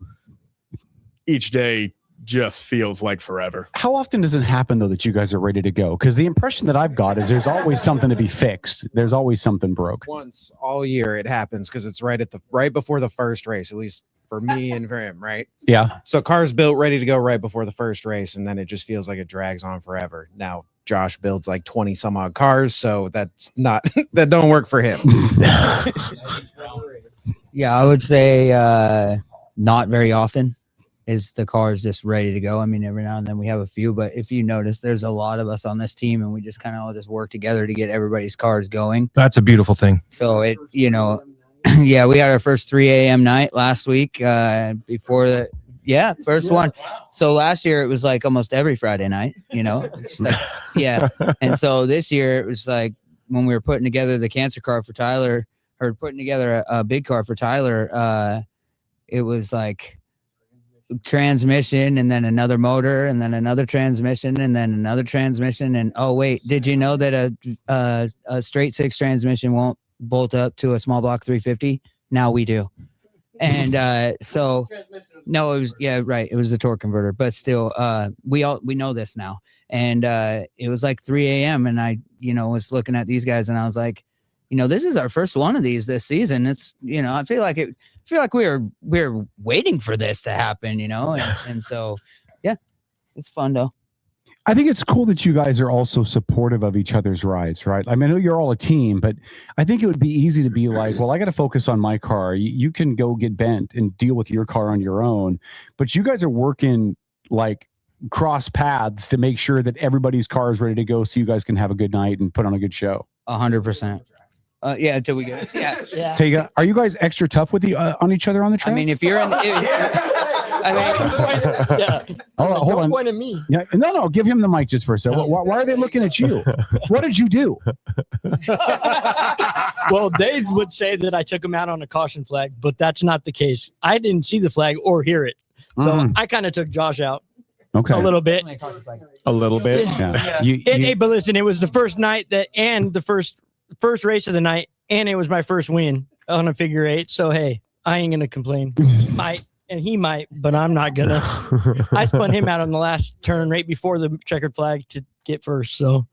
each day just feels like forever. How often does it happen, though, that you guys are ready to go? Because the impression that I've got is there's always something to be fixed. There's always something broke. Once all year it happens because it's right before the first race, at least for me and for him, right? Yeah. So car's built ready to go right before the first race, and then it just feels like it drags on forever. Now Josh builds like 20 some odd cars, so that's not that don't work for him. Yeah, I would say not very often. is the cars just ready to go. I mean, every now and then we have a few, but if you notice, there's a lot of us on this team, and we just kind of all just work together to get everybody's cars going. That's a beautiful thing. So it, you know, yeah, we had our first 3 a.m. night last week. Before the first one. So last year it was like almost every Friday night, you know. It's like, yeah. And so this year it was like when we were putting together the cancer car for Tyler, or putting together a big car for Tyler, it was like transmission and then another motor and then another transmission and then another transmission. And oh wait, did you know that a straight 6 transmission won't bolt up to a small block 350? Now we do. And so no, it was it was a torque converter, but still we know this now. And it was like 3 a.m. and I, you know, was looking at these guys and I was like, you know, this is our first one of these this season. It's, you know, I feel like we were waiting for this to happen, you know. And so yeah, it's fun though. I think it's cool that you guys are also supportive of each other's rides, right? I mean, I know you're all a team, but I think it would be easy to be like, well, I got to focus on my car. You can go get bent and deal with your car on your own, but you guys are working like cross paths to make sure that everybody's car is ready to go so you guys can have a good night and put on a good show. 100%. Yeah, until we get it. Yeah. Are you guys extra tough with on each other on the track? I mean, if you're in hold on. Point at me. Yeah, no, give him the mic just for a second. Why are they looking at you? What did you do? Well, they would say that I took him out on a caution flag, but that's not the case. I didn't see the flag or hear it, so I kind of took Josh out. Okay. A little bit. A little bit. Yeah. Hey, but listen, it was the first night and the first race of the night, and it was my first win on a figure 8. So hey, I ain't gonna complain. And he might, but I'm not gonna. I spun him out on the last turn right before the checkered flag to get first. So,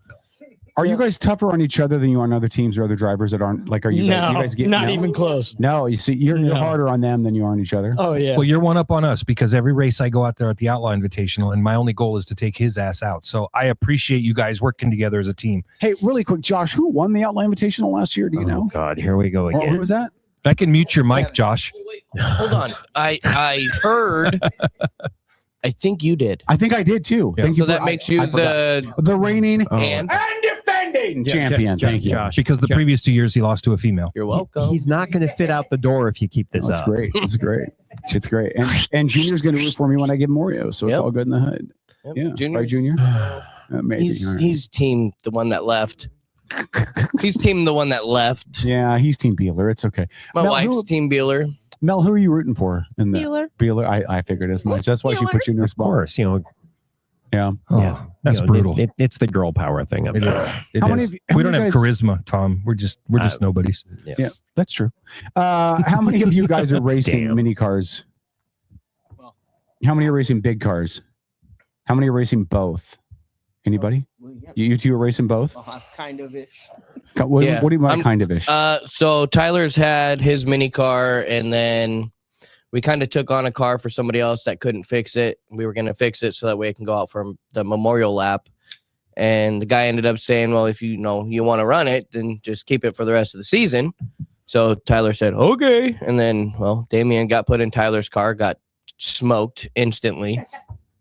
are you guys tougher on each other than you are on other teams or other drivers that aren't like? Are you? No, you guys not even close. No, you see, you're harder on them than you are on each other. Oh yeah. Well, you're one up on us because every race I go out there at the Outlaw Invitational, and my only goal is to take his ass out. So I appreciate you guys working together as a team. Hey, really quick, Josh, who won the Outlaw Invitational last year? Do you know? God, here we go again. Who was that? I can mute your mic, Josh. Hold on. I heard. I think you did. I think I did too. Yeah. Thank you. So that makes you the reigning and defending champion. Thank you, Josh. Because the previous 2 years he lost to a female. You're welcome. He's not going to fit out the door if you keep this That's up. great. It's great. It's great. And Junior's going to root for me when I give him Oreo, so it's all good in the hood. Yep. Yeah, Junior. right, Junior. Maybe. He's team the one that left. He's team the one that left. Yeah, he's Team Beeler. It's okay. My wife's Team Beeler. Mel, who are you rooting for? In the Beeler. Beeler. I figured as much. That's why she put you in her spot. Of course, you know. Yeah. Yeah. That's brutal. It's the girl power thing. It is. We don't have charisma, Tom. We're just nobodies. Yeah, that's true. How many of you guys are racing mini cars? How many are racing big cars? How many are racing both? Anybody? You two are racing both? Kind of ish. What do you mean kind of ish? So Tyler's had his mini car, and then we kind of took on a car for somebody else that couldn't fix it. We were going to fix it so that way it can go out for the memorial lap. And the guy ended up saying, well, if you want to run it, then just keep it for the rest of the season. So Tyler said, okay. And then, well, Damien got put in Tyler's car, got smoked instantly.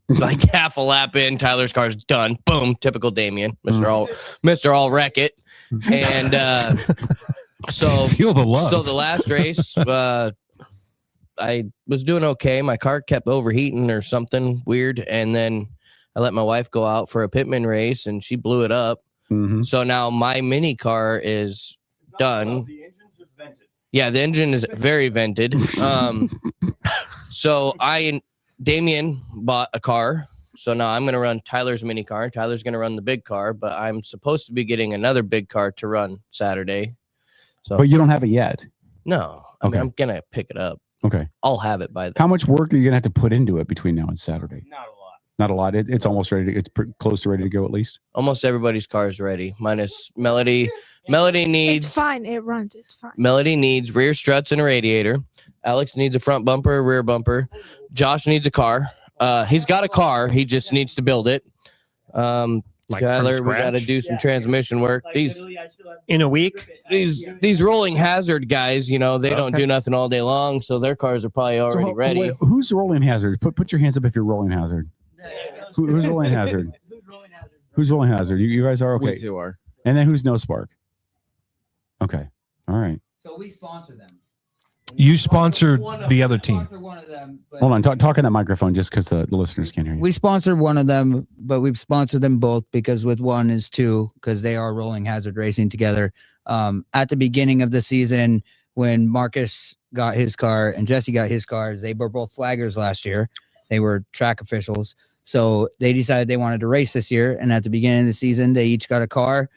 Like half a lap in, Tyler's car's done. Boom, typical Damien, Mr. All Wreck It. And so feel the love. So the last race, I was doing okay. My car kept overheating or something weird, and then I let my wife go out for a pitman race, and she blew it up. Mm-hmm. So now my mini car is done. The engine's just vented. Yeah, the engine is very vented. So Damien bought a car, so now I'm going to run Tyler's mini car. Tyler's going to run the big car, but I'm supposed to be getting another big car to run Saturday. So, but you don't have it yet. No, I mean, I'm going to pick it up. Okay. I'll have it by then. How much work are you going to have to put into it between now and Saturday? Not a lot. Not a lot. It's almost ready. It's close to ready to go at least. Almost everybody's car is ready, minus Melody. Melody needs. It's fine. It runs. It's fine. Melody needs rear struts and a radiator. Alex needs a front bumper, a rear bumper. Josh needs a car. He's got a car. He just needs to build it. Tyler, we got to do some transmission work. These in a week. These rolling hazard guys, they don't do nothing all day long, so their cars are probably already ready. Wait, who's rolling hazard? Put your hands up if you're rolling hazard. Who's rolling hazard? Who's rolling hazard? You guys are okay. We two are. And then who's no spark? Okay. All right. So we sponsor them. You sponsored the other team. Hold on. Talk in that microphone just because the listeners can't hear you. We sponsored one of them, but we've sponsored them both because with one is two, because they are rolling hazard racing together. At the beginning of the season, when Marcus got his car and Jesse got his cars, they were both flaggers last year. They were track officials. So they decided they wanted to race this year. And at the beginning of the season, they each got a car.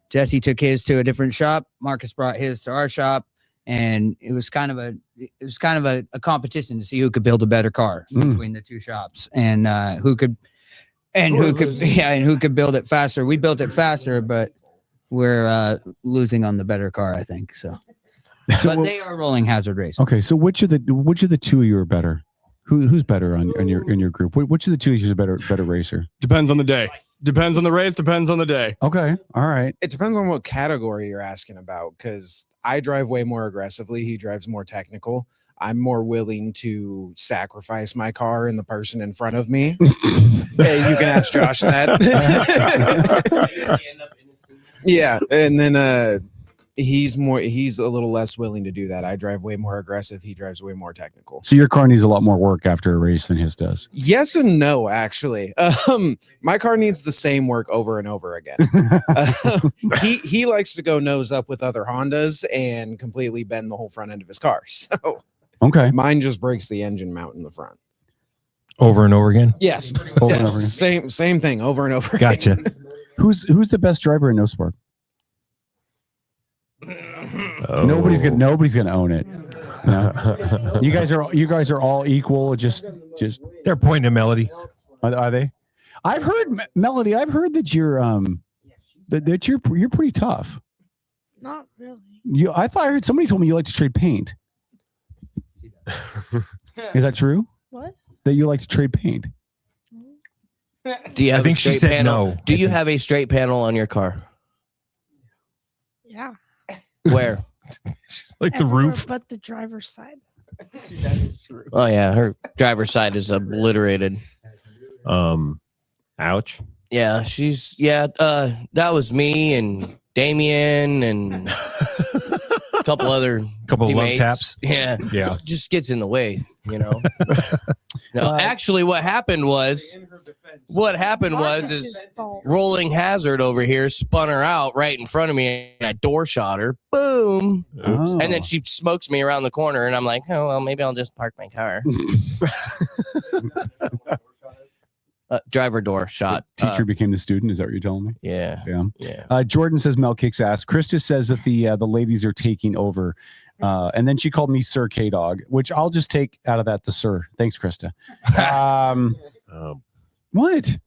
Jesse took his to a different shop. Marcus brought his to our shop. And it was kind of a competition to see who could build a better car between the two shops and who could build it faster. We built it faster, but we're losing on the better car, I think. So, but they are rolling hazard racing. Okay, so which of the two of you are better? Who's better in your group? Which of the two of you is a better racer? Depends on the day. Depends on the race. Depends on the day. Okay. All right. It depends on what category you're asking about, because I drive way more aggressively. He drives more technical. I'm more willing to sacrifice my car and the person in front of me. Hey, you can ask Josh that. Yeah. And then he's a little less willing to do that. I drive way more aggressive. He drives way more technical. So your car needs a lot more work after a race than his does. Yes and no, actually. My car needs the same work over and over again. He likes to go nose up with other Hondas and completely bend the whole front end of his car. So okay, mine just breaks the engine mount in the front. Over and over again? Yes. Over and Yes. over again. Same thing over and over Gotcha. again. Who's the best driver in No Spark? Nobody's gonna own it. No. You guys are all equal. Just they're pointing at Melody. Are they? I've heard Melody. I've heard that you're that you're pretty tough. Not really. I heard somebody told me you like to trade paint. Is that true? What? That you like to trade paint? Do you have I think a she straight said panel? no. Do you have a straight panel on your car? Yeah. Where? Like the Everywhere roof. but the driver's side. Oh yeah, her driver's side is obliterated. Ouch. Yeah, that was me and Damien and a couple other of love teammates. taps. Yeah. Just gets in the way, No, actually what happened was is rolling hazard over here spun her out right in front of me and I door shot her. Boom. Oh. And then she smokes me around the corner and I'm like, oh well, maybe I'll just park my car. Driver door shot. Teacher became the student. Is that what you're telling me? Yeah. Yeah. Jordan says Mel kicks ass. Krista says that the ladies are taking over. And then she called me Sir K-Dog, which I'll just take out of that the Sir. Thanks, Krista. What?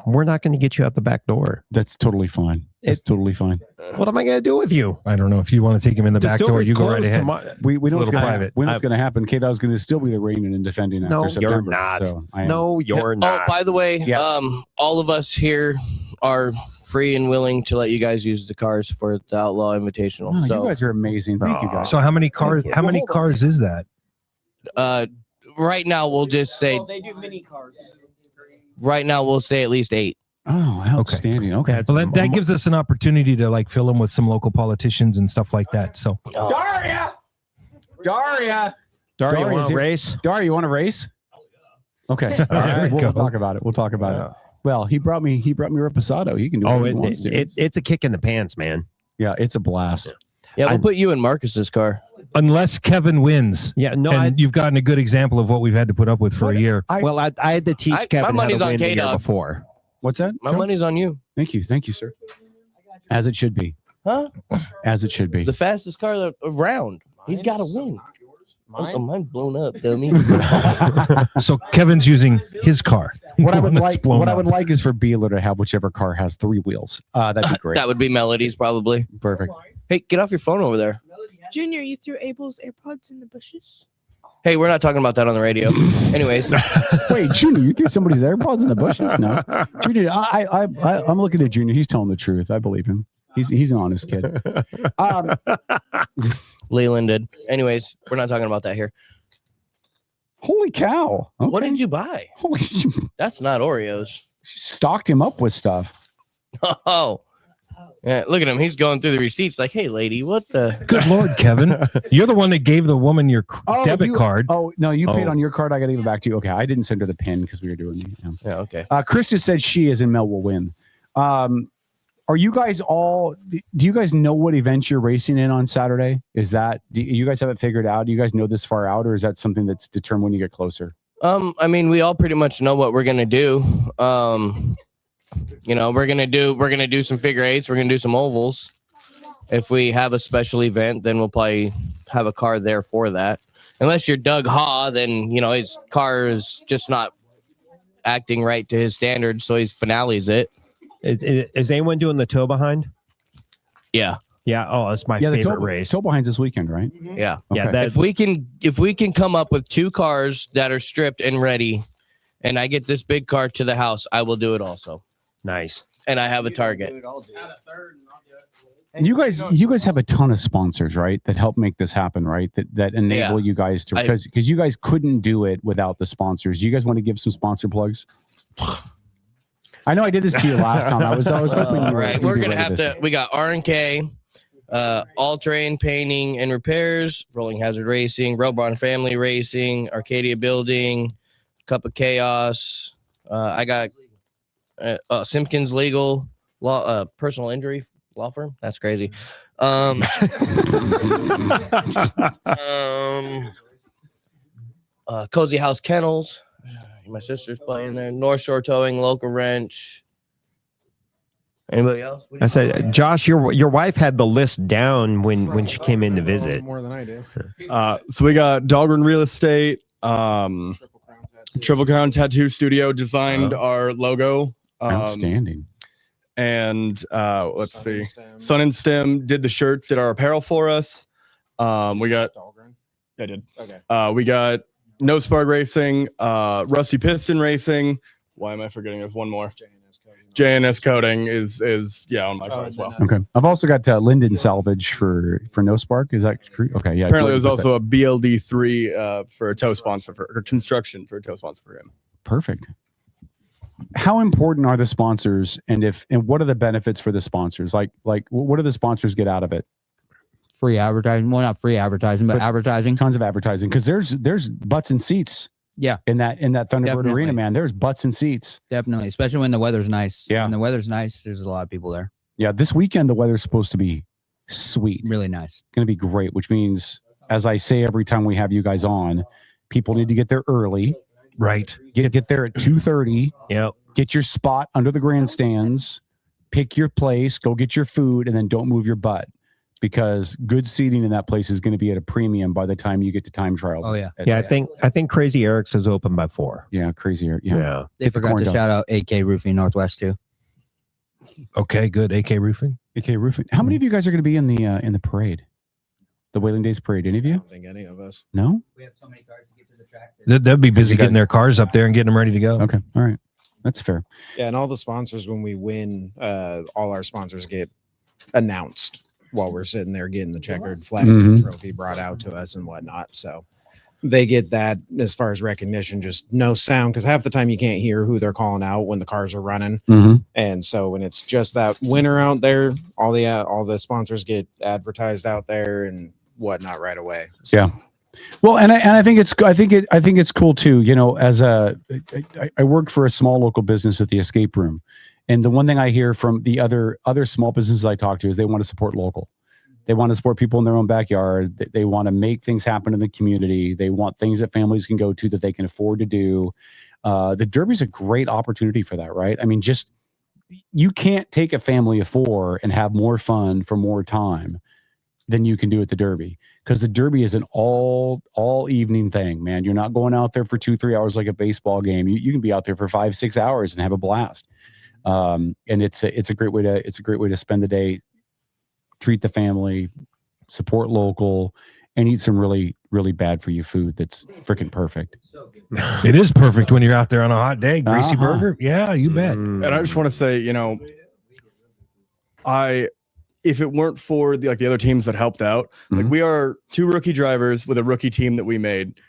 We're not going to get you out the back door. That's totally fine. It's totally fine. What am I going to do with you? I don't know. If you want to take him in the back door, you go right ahead. We know It's a what's little private. going to happen. K-Dog's going to still be the reigning and defending No, after you're September. not. So I am. No, you're not. Oh, by the way, all of us here are free and willing to let you guys use the cars for the Outlaw Invitational. Oh, so you guys are amazing. Thank you guys. So how many cars? How many cars is that? right now we'll just say they do mini cars. right now we'll say at least 8. Oh, outstanding. Okay. Well, that gives us an opportunity to like fill in with some local politicians and stuff like that. So Daria, you want to race? Daria, you want to race? Okay. All right. We'll talk about it. We'll talk about it. Well, he brought me Reposado. He can do what he wants to. It's a kick in the pants, man. Yeah, it's a blast. Yeah, we'll put you in Marcus's car. Unless Kevin wins. Yeah, no, and you've gotten a good example of what we've had to put up with for a year. I had to teach Kevin my how to money's on win the year K-Dog. before. What's that? My money's on you. Thank you, sir. As it should be. Huh? As it should be. The fastest car around. He's got to win. Mine's blown up, dummy. So Kevin's using his car. What I would like is for Beeler to have whichever car has 3 wheels. That'd be great. That would be Melody's probably. Perfect. Hey, get off your phone over there. Junior, you threw Abel's AirPods in the bushes. Hey, we're not talking about that on the radio. Anyways. Wait, Junior, you threw somebody's AirPods in the bushes? No, Junior, I'm looking at Junior. He's telling the truth. I believe him. He's an honest kid. Leland did. Anyways, we're not talking about that here. Holy cow! Okay. What did you buy? That's not Oreos. Stocked him up with stuff. Oh. Yeah, look at him. He's going through the receipts like, hey, lady, what the? Good Lord, Kevin. You're the one that gave the woman your debit card. Oh, no, you paid on your card. I got to give it back to you. Okay, I didn't send her the pin because we were doing the. Yeah, okay. Krista said she is in Mel will win. Are you guys all, do you guys know what events you're racing in on Saturday? Do you guys have it figured out? Do you guys know this far out, or is that something that's determined when you get closer? I mean, we all pretty much know what we're going to do. You know, we're gonna do some figure eights. We're gonna do some ovals. If we have a special event, then we'll probably have a car there for that. Unless you're Doug Haw, then you know his car is just not acting right to his standards, so he's finales it. Is anyone doing the tow behind? Yeah. Yeah. Oh, that's my favorite race. Tow behind's this weekend, right? Yeah. Yeah. Okay. If we can come up with 2 cars that are stripped and ready, and I get this big car to the house, I will do it also. Nice. And I have a target. And you guys have a ton of sponsors, right? That help make this happen, right? That enable you guys to, because you guys couldn't do it without the sponsors. You guys want to give some sponsor plugs? I know I did this to you last time. I was hoping you were. Right. We're gonna have to. We got R&K, All Terrain Painting and Repairs, Rolling Hazard Racing, Robron Family Racing, Arcadia Building, Cup of Chaos. I got Simpkins Legal Law, Personal Injury Law Firm. That's crazy. Cozy House Kennels. My sister's playing there. North Shore Towing, Local Wrench. Anybody else? I said, Josh, your wife had the list down when she came in to visit. More than I do. So we got Dahlgren Real Estate, Triple Crown Tattoo Studio designed our logo. Outstanding. And let's see, Sun and Stem did the shirts, did our apparel for us. We got. I did. Okay. We got No Spark Racing, Rusty Piston Racing. Why am I forgetting? There's one more. JNS Coating is on my car as well. Okay. I've also got Linden Salvage for No Spark. Is that true? Okay. Yeah. Apparently, there's also a BLD3 for a tow sponsor or construction for a tow sponsor for him. Perfect. How important are the sponsors, and what are the benefits for the sponsors? Like what do the sponsors get out of it? Free advertising. Well, not free advertising, but advertising. Tons of advertising, because there's butts and seats. Yeah. In that Thunderbird Definitely. Arena, man, there's butts and seats. Definitely, especially when the weather's nice. Yeah. When the weather's nice, there's a lot of people there. Yeah. This weekend the weather's supposed to be sweet. Really nice. It's going to be great, which means, as I say every time we have you guys on, people need to get there early. Right. Get there at 2:30. Yep. Get your spot under the grandstands. Pick your place. Go get your food, and then don't move your butt, because good seating in that place is going to be at a premium by the time you get to time trials. Oh yeah. Yeah, I think Crazy Eric's is open by 4. Yeah, Crazy Eric. Yeah. They forgot to shout out AK Roofing Northwest too. Okay, good. AK Roofing. AK Roofing. How many of you guys are going to be in the parade? The Whaling Days parade? Any of you? I don't think any of us. No. We have so many cars to get to the track. They'll be busy getting their cars up there and getting them ready to go. Okay. All right. That's fair. Yeah, and all the sponsors, when we win, all our sponsors get announced while we're sitting there getting the checkered flag and trophy brought out to us and whatnot. So they get that as far as recognition, just no sound, because half the time you can't hear who they're calling out when the cars are running. And so when it's just that winner out there, all the sponsors get advertised out there and whatnot right away. So. Yeah. Well, and I think it's cool too. You know, as I work for a small local business at the Escape Room, and the one thing I hear from the other small businesses I talk to is they want to support local. They want to support people in their own backyard. They want to make things happen in the community. They want things that families can go to that they can afford to do. The Derby's a great opportunity for that, right? I mean, just you can't take a family of 4 and have more fun for more time than you can do at the Derby, because the Derby is an all evening thing, man. You're not going out there for 2-3 hours like a baseball game. You can be out there for 5-6 hours and have a blast. And it's a great way to spend the day, treat the family, support local, and eat some really, really bad for you food that's freaking perfect. It is perfect when you're out there on a hot day. Greasy burger. Yeah, you bet. And I just want to say, you know, if it weren't for the other teams that helped out, like we are 2 rookie drivers with a rookie team that we made.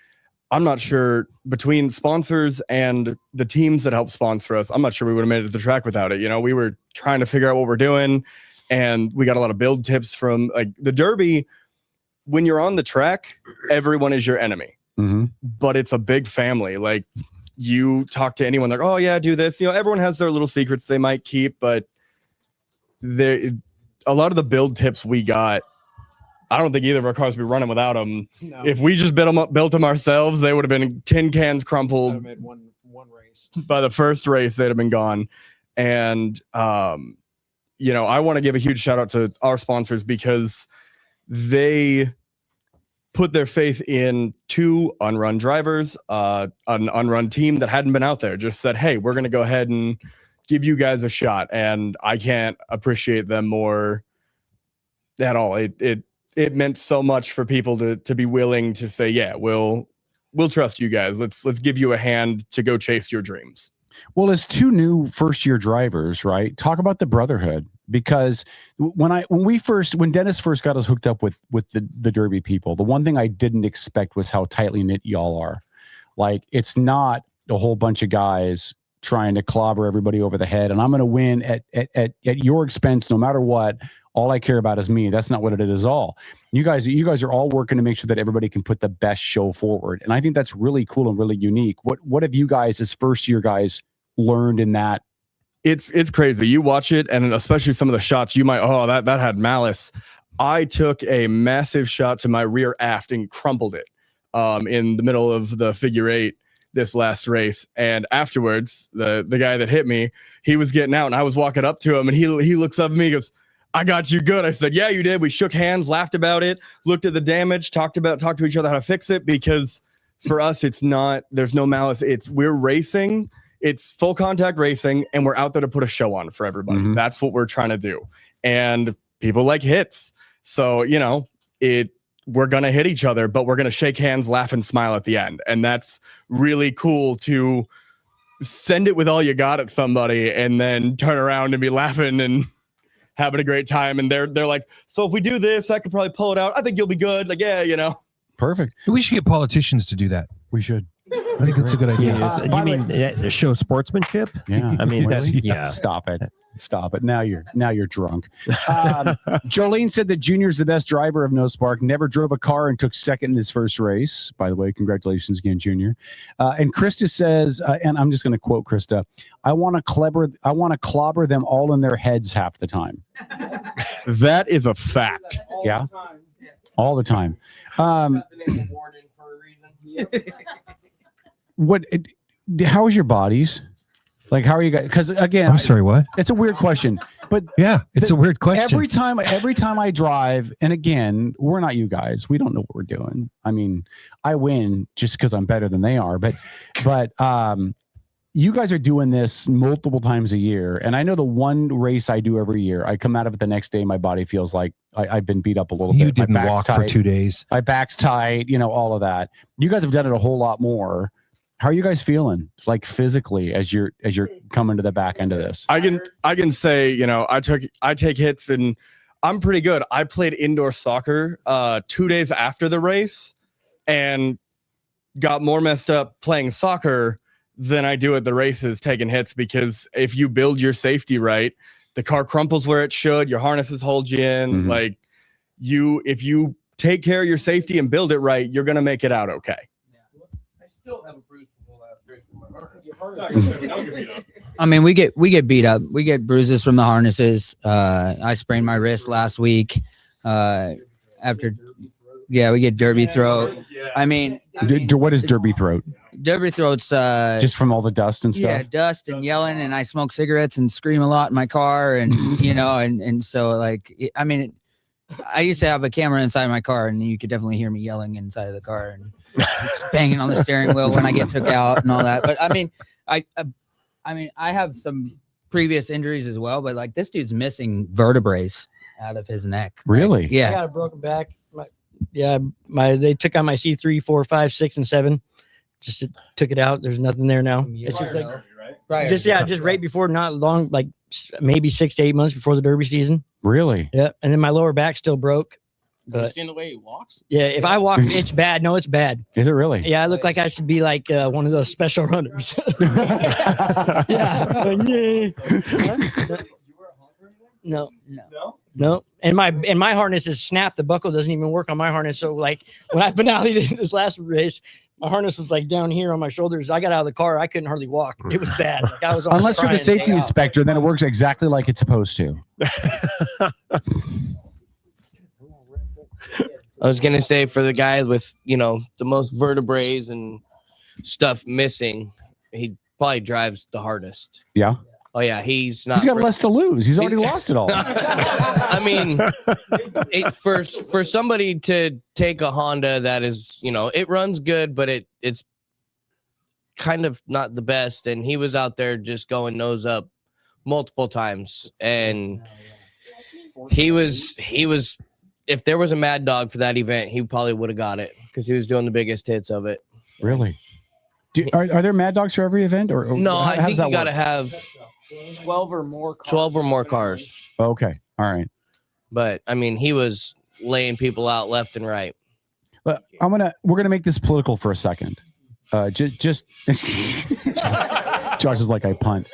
I'm not sure between sponsors and the teams that helped sponsor us, I'm not sure we would have made it to the track without it. You know, we were trying to figure out what we're doing, and we got a lot of build tips from the Derby. When you're on the track, everyone is your enemy, but it's a big family. Like, you talk to anyone, like, oh yeah, do this. You know, everyone has their little secrets they might keep, but a lot of the build tips we got, I don't think either of our cars would be running without them. No. If we just built them ourselves, they would have been tin cans crumpled. Made one race. By the first race, they'd have been gone. And you know, I want to give a huge shout out to our sponsors because they put their faith in 2 unrun drivers, an unrun team that hadn't been out there. Just said, hey, we're going to go ahead and give you guys a shot. And I can't appreciate them more at all. It meant so much for people to be willing to say, yeah, we'll trust you guys. Let's give you a hand to go chase your dreams. Well, as 2 new first-year drivers, right? Talk about the brotherhood, because when Dennis first got us hooked up with the Derby people, the one thing I didn't expect was how tightly knit y'all are. Like, it's not a whole bunch of guys trying to clobber everybody over the head, and I'm going to win at your expense no matter what. All I care about is me. That's not what it is at all. You guys are all working to make sure that everybody can put the best show forward. And I think that's really cool and really unique. What have you guys as first year guys learned in that? It's crazy. You watch it, and especially some of the shots, you might, that had malice. I took a massive shot to my rear aft and crumpled it in the middle of the figure 8 this last race. And afterwards, the guy that hit me, he was getting out, and I was walking up to him, and he looks up at me, he goes, I got you good. I said, yeah, you did. We shook hands, laughed about it, looked at the damage, talked to each other how to fix it, because for us, there's no malice. We're racing. It's full contact racing, and we're out there to put a show on for everybody. That's what we're trying to do. And people like hits. So, you know, we're going to hit each other, but we're going to shake hands, laugh, and smile at the end. And that's really cool to send it with all you got at somebody and then turn around and be laughing and having a great time. And they're like, so if we do this, I could probably pull it out. I think you'll be good. Like, yeah, you know. Perfect. We should get politicians to do that. We should. I think that's a good idea. You mean show sportsmanship? Yeah. I mean, really? yeah. Stop it. Now you're drunk. Jolene said that Junior's the best driver of No Spark. Never drove a car and took second in his first race. By the way, congratulations again, Junior. And Krista says, and I'm just going to quote Krista, I want to clobber them all in their heads half the time. That is a fact. Yeah. All the time. How is your bodies? Like, how are you guys? Because again, I'm sorry, what? It's a weird question, but yeah, it's a weird question. Every time I drive, and again, we're not you guys. We don't know what we're doing. I mean, I win just because I'm better than they are, but you guys are doing this multiple times a year, and I know the one race I do every year, I come out of it the next day, my body feels like I've been beat up a little bit. You didn't walk for 2 days. My back's tight, you know, all of that. You guys have done it a whole lot more. How are you guys feeling, like physically, as you're coming to the back end of this? I can say, you know, I take hits and I'm pretty good. I played indoor soccer 2 days after the race and got more messed up playing soccer than I do at the races taking hits, because if you build your safety right, the car crumples where it should, your harnesses hold you in. Like, if you take care of your safety and build it right, you're gonna make it out okay. I still have a bruise from the last race from my harness. I mean, we get beat up. We get bruises from the harnesses. I sprained my wrist last week. We get derby throat. I mean, what is derby throat? Derby throat's just from all the dust and stuff. Yeah, dust and yelling, and I smoke cigarettes and scream a lot in my car, and you know, and so like, I mean, I used to have a camera inside my car, and you could definitely hear me yelling inside of the car and banging on the steering wheel when I get took out and all that. But I mean, I have some previous injuries as well, but like, this dude's missing vertebrae out of his neck. Really? Like, yeah. I got a broken back. Yeah, they took out my C3, 4, 5, 6, and 7. Just took it out. There's nothing there now. It's just like just right before, not long, like maybe 6 to 8 months before the Derby season. Really? Yeah, and then my lower back still broke. Have you But seen the way he walks? yeah, if I walk, it's bad. No, it's bad. Is it really? Yeah, I look like I should be like one of those special runners. Yeah. No. And my harness is snapped. The buckle doesn't even work on my harness. So like when I finale did this last race, my harness was like down here on my shoulders. I got out of the car. I couldn't hardly walk. It was bad. Like I was unless you're the safety inspector, then it works exactly like it's supposed to. I was gonna say for the guy with the most vertebrae and stuff missing, he probably drives the hardest. Yeah. Oh yeah, he's not. He's got less to lose. He's already lost it all. I mean, for somebody to take a Honda that is, it runs good, but it's kind of not the best, and he was out there just going nose up multiple times, and he was. If there was a Mad Dog for that event, he probably would have got it because he was doing the biggest hits of it. Really? Are there Mad Dogs for every event, or no? How I think you got to work? have 12 or more cars. 12 or more cars. Okay, all right. But I mean, he was laying people out left and right. But we're gonna make this political for a second. Just Josh is like I punt.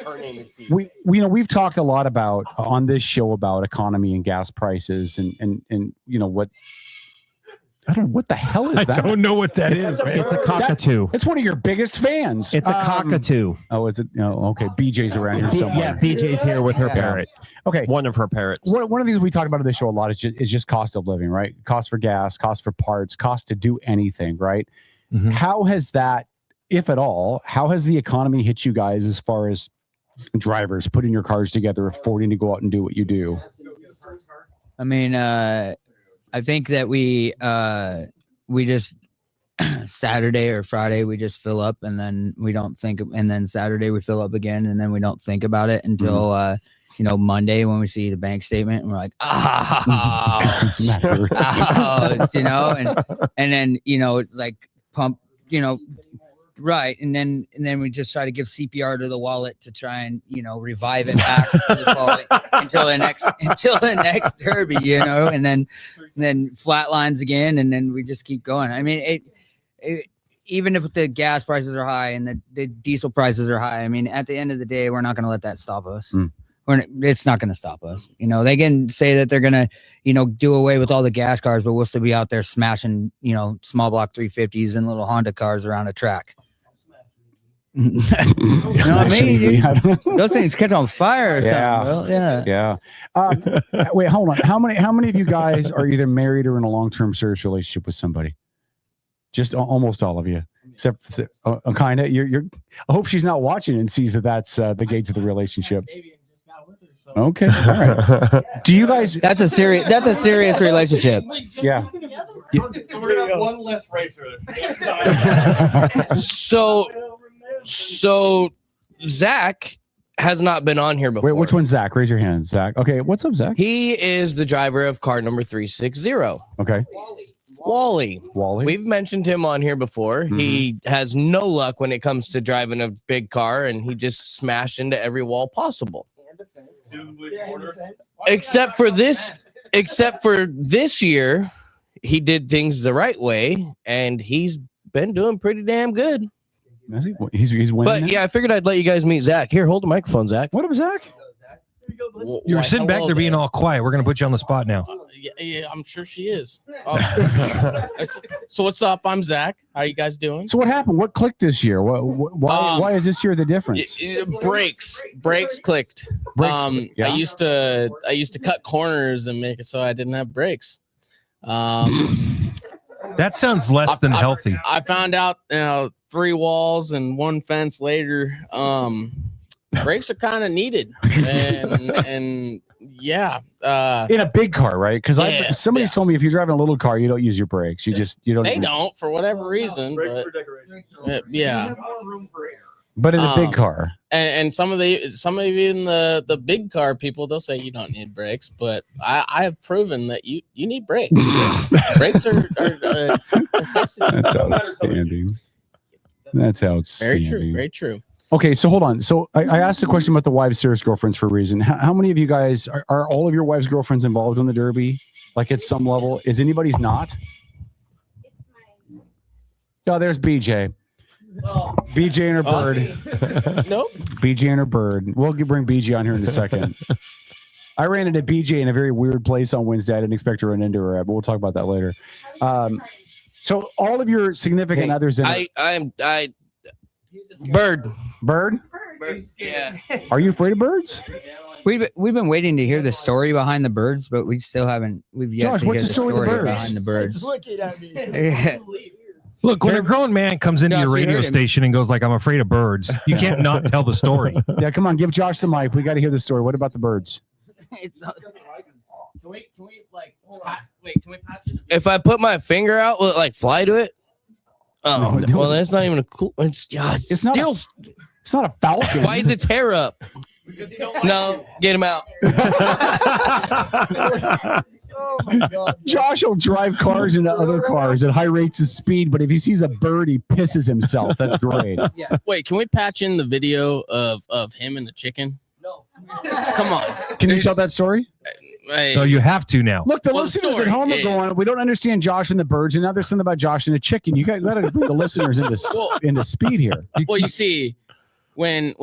We've talked a lot about on this show about economy and gas prices and what. I don't know what the hell is that. I don't know what that is. Man. It's a cockatoo. It's one of your biggest fans. It's a cockatoo. Oh, is it? No, okay. BJ's around here somewhere. Yeah, BJ's here with her parrot. Okay, one of her parrots. One of these we talk about on this show a lot is just cost of living, right? Cost for gas, cost for parts, cost to do anything, right? Mm-hmm. How has that, if at all, how has the economy hit you guys as far as drivers putting your cars together, affording to go out and do what you do? I mean, I think that we just Saturday or Friday we just fill up and then we don't think, and then Saturday we fill up again and then we don't think about it until Monday when we see the bank statement and we're like, and then it's like pump, right, and then we just try to give CPR to the wallet to try and revive it back until the next Derby, and then flatlines again, and then we just keep going. I mean, it even if the gas prices are high and the diesel prices are high, I mean, at the end of the day, we're not going to let that stop us. It's not going to stop us. They can say that they're going to, do away with all the gas cars, but we'll still be out there smashing, small block 350s and little Honda cars around a track. You know what I mean? Those things catch on fire or something, bro. Yeah. Wait, hold on. How many of you guys are either married or in a long-term serious relationship with somebody? Just almost all of you, except for kind of. You're. I hope she's not watching and sees that that's the gate to the relationship. Okay. All right. Do you guys? That's a serious relationship. Yeah. So we're gonna have one less racer. So Zach has not been on here before. Wait, which one's Zach? Raise your hand, Zach. Okay, what's up, Zach? He is the driver of car number 360. Okay. Wally. Wally. We've mentioned him on here before. Mm-hmm. He has no luck when it comes to driving a big car, and he just smashed into every wall possible. Except for this year, he did things the right way, and he's been doing pretty damn good. He's winning. But yeah, I figured I'd let you guys meet Zach. Here, hold the microphone, Zach. What up, Zach? You were sitting back there being all quiet. We're going to put you on the spot now. Yeah, I'm sure she is. So what's up? I'm Zach. How you guys doing? So what happened? What clicked this year? Why is this year the difference? Brakes clicked. Yeah. I used to cut corners and make it so I didn't have brakes. That sounds less than healthy. I found out 3 walls and 1 fence later. Brakes are kind of needed, and yeah, in a big car, right? Because somebody's told me if you're driving a little car, you don't use your brakes. You don't. They don't for whatever reason. Brakes for decoration. Yeah. But in a big car. And some of even the big car people, they'll say you don't need brakes, but I have proven that you need brakes. Brakes are a necessity. That's outstanding. That's outstanding. Very true. Very true. Okay, so hold on. So I asked a question about the wives' serious girlfriends for a reason. How many of you guys are all of your wives' girlfriends involved in the Derby? Like at some level? Is anybody's not? Oh, there's BJ. Oh. BJ and her bird. Nope. BJ and her bird. We'll bring BJ on here in a second. I ran into BJ in a very weird place on Wednesday. I didn't expect to run into her at, but we'll talk about that later. So all of your significant others in Bird. Bird? Yeah. Are you afraid of birds? We've been waiting to hear the story behind the birds, but we still haven't. We've yet Josh, to what's hear the story of the birds? behind the birds. Looking at me. Look, when a grown man comes into Josh, your you radio heard him. station and goes like, "I'm afraid of birds," you can't not tell the story. Yeah, come on, give Josh the mic. We got to hear the story. What about the birds? Can we like wait? Can we patch it? If I put my finger out, will it like fly to it? Oh, No, well, that's not even a cool. It's not still. It's not a falcon. Why is its hair up? No, get him out. Oh my God. Josh will drive cars into other cars at high rates of speed, but if he sees a bird, he pisses himself. That's great. Yeah. Wait, can we patch in the video of him and the chicken? No. Come on. Can you tell that story? So you have to now. Look, the Well, the listeners at story home are is- going, we don't understand Josh and the birds, and now there's something about Josh and the chicken. You guys got to bring the listeners into speed here. Well, you see, when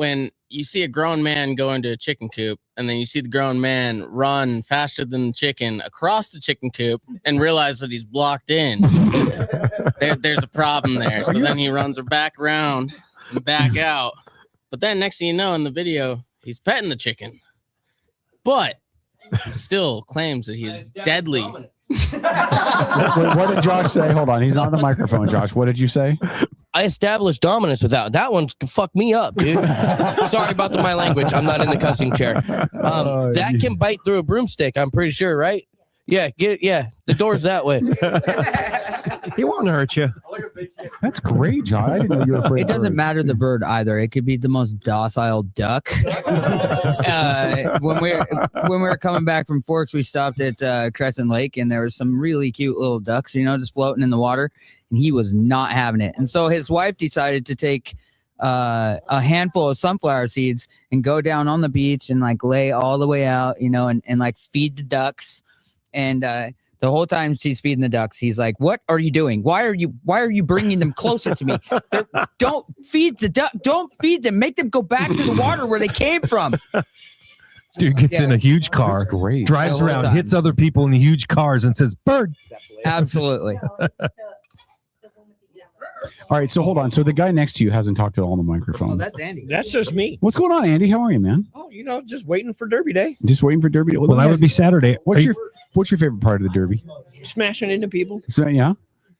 you see a grown man go into a chicken coop, and then you see the grown man run faster than the chicken across the chicken coop and realize that he's blocked in, there's a problem there. So then he runs her back around and back out. But then next thing you know, in the video, he's petting the chicken. But he still claims that he is deadly. What did Josh say? Hold on. He's on the microphone, Josh. What did you say? I established dominance without that one's fuck me up, dude. Sorry about my language. I'm not in the cussing chair. That can bite through a broomstick. I'm pretty sure, right? Yeah, get it. Yeah, the door's that way. He won't hurt you. That's great, John. I didn't know you were afraid. It doesn't of matter the bird either. It could be the most docile duck. When we were coming back from Forks, we stopped at Crescent Lake, and there was some really cute little ducks, just floating in the water, and he was not having it. And so his wife decided to take a handful of sunflower seeds and go down on the beach and like lay all the way out, and like feed the ducks. And the whole time she's feeding the ducks, he's like, "What are you doing? Why are you bringing them closer to me? Don't feed the duck. Don't feed them. Make them go back to the water where they came from." Dude gets in a huge car, drives around, hits other people in the huge cars, and says, "Bird." Absolutely. All right, so hold on. So the guy next to you hasn't talked at all on the microphone. Oh, that's Andy. That's just me. What's going on, Andy? How are you, man? Oh, just waiting for Derby Day. Just waiting for Derby. Well, that would be Saturday. What's your favorite part of the Derby? Smashing into people. So yeah.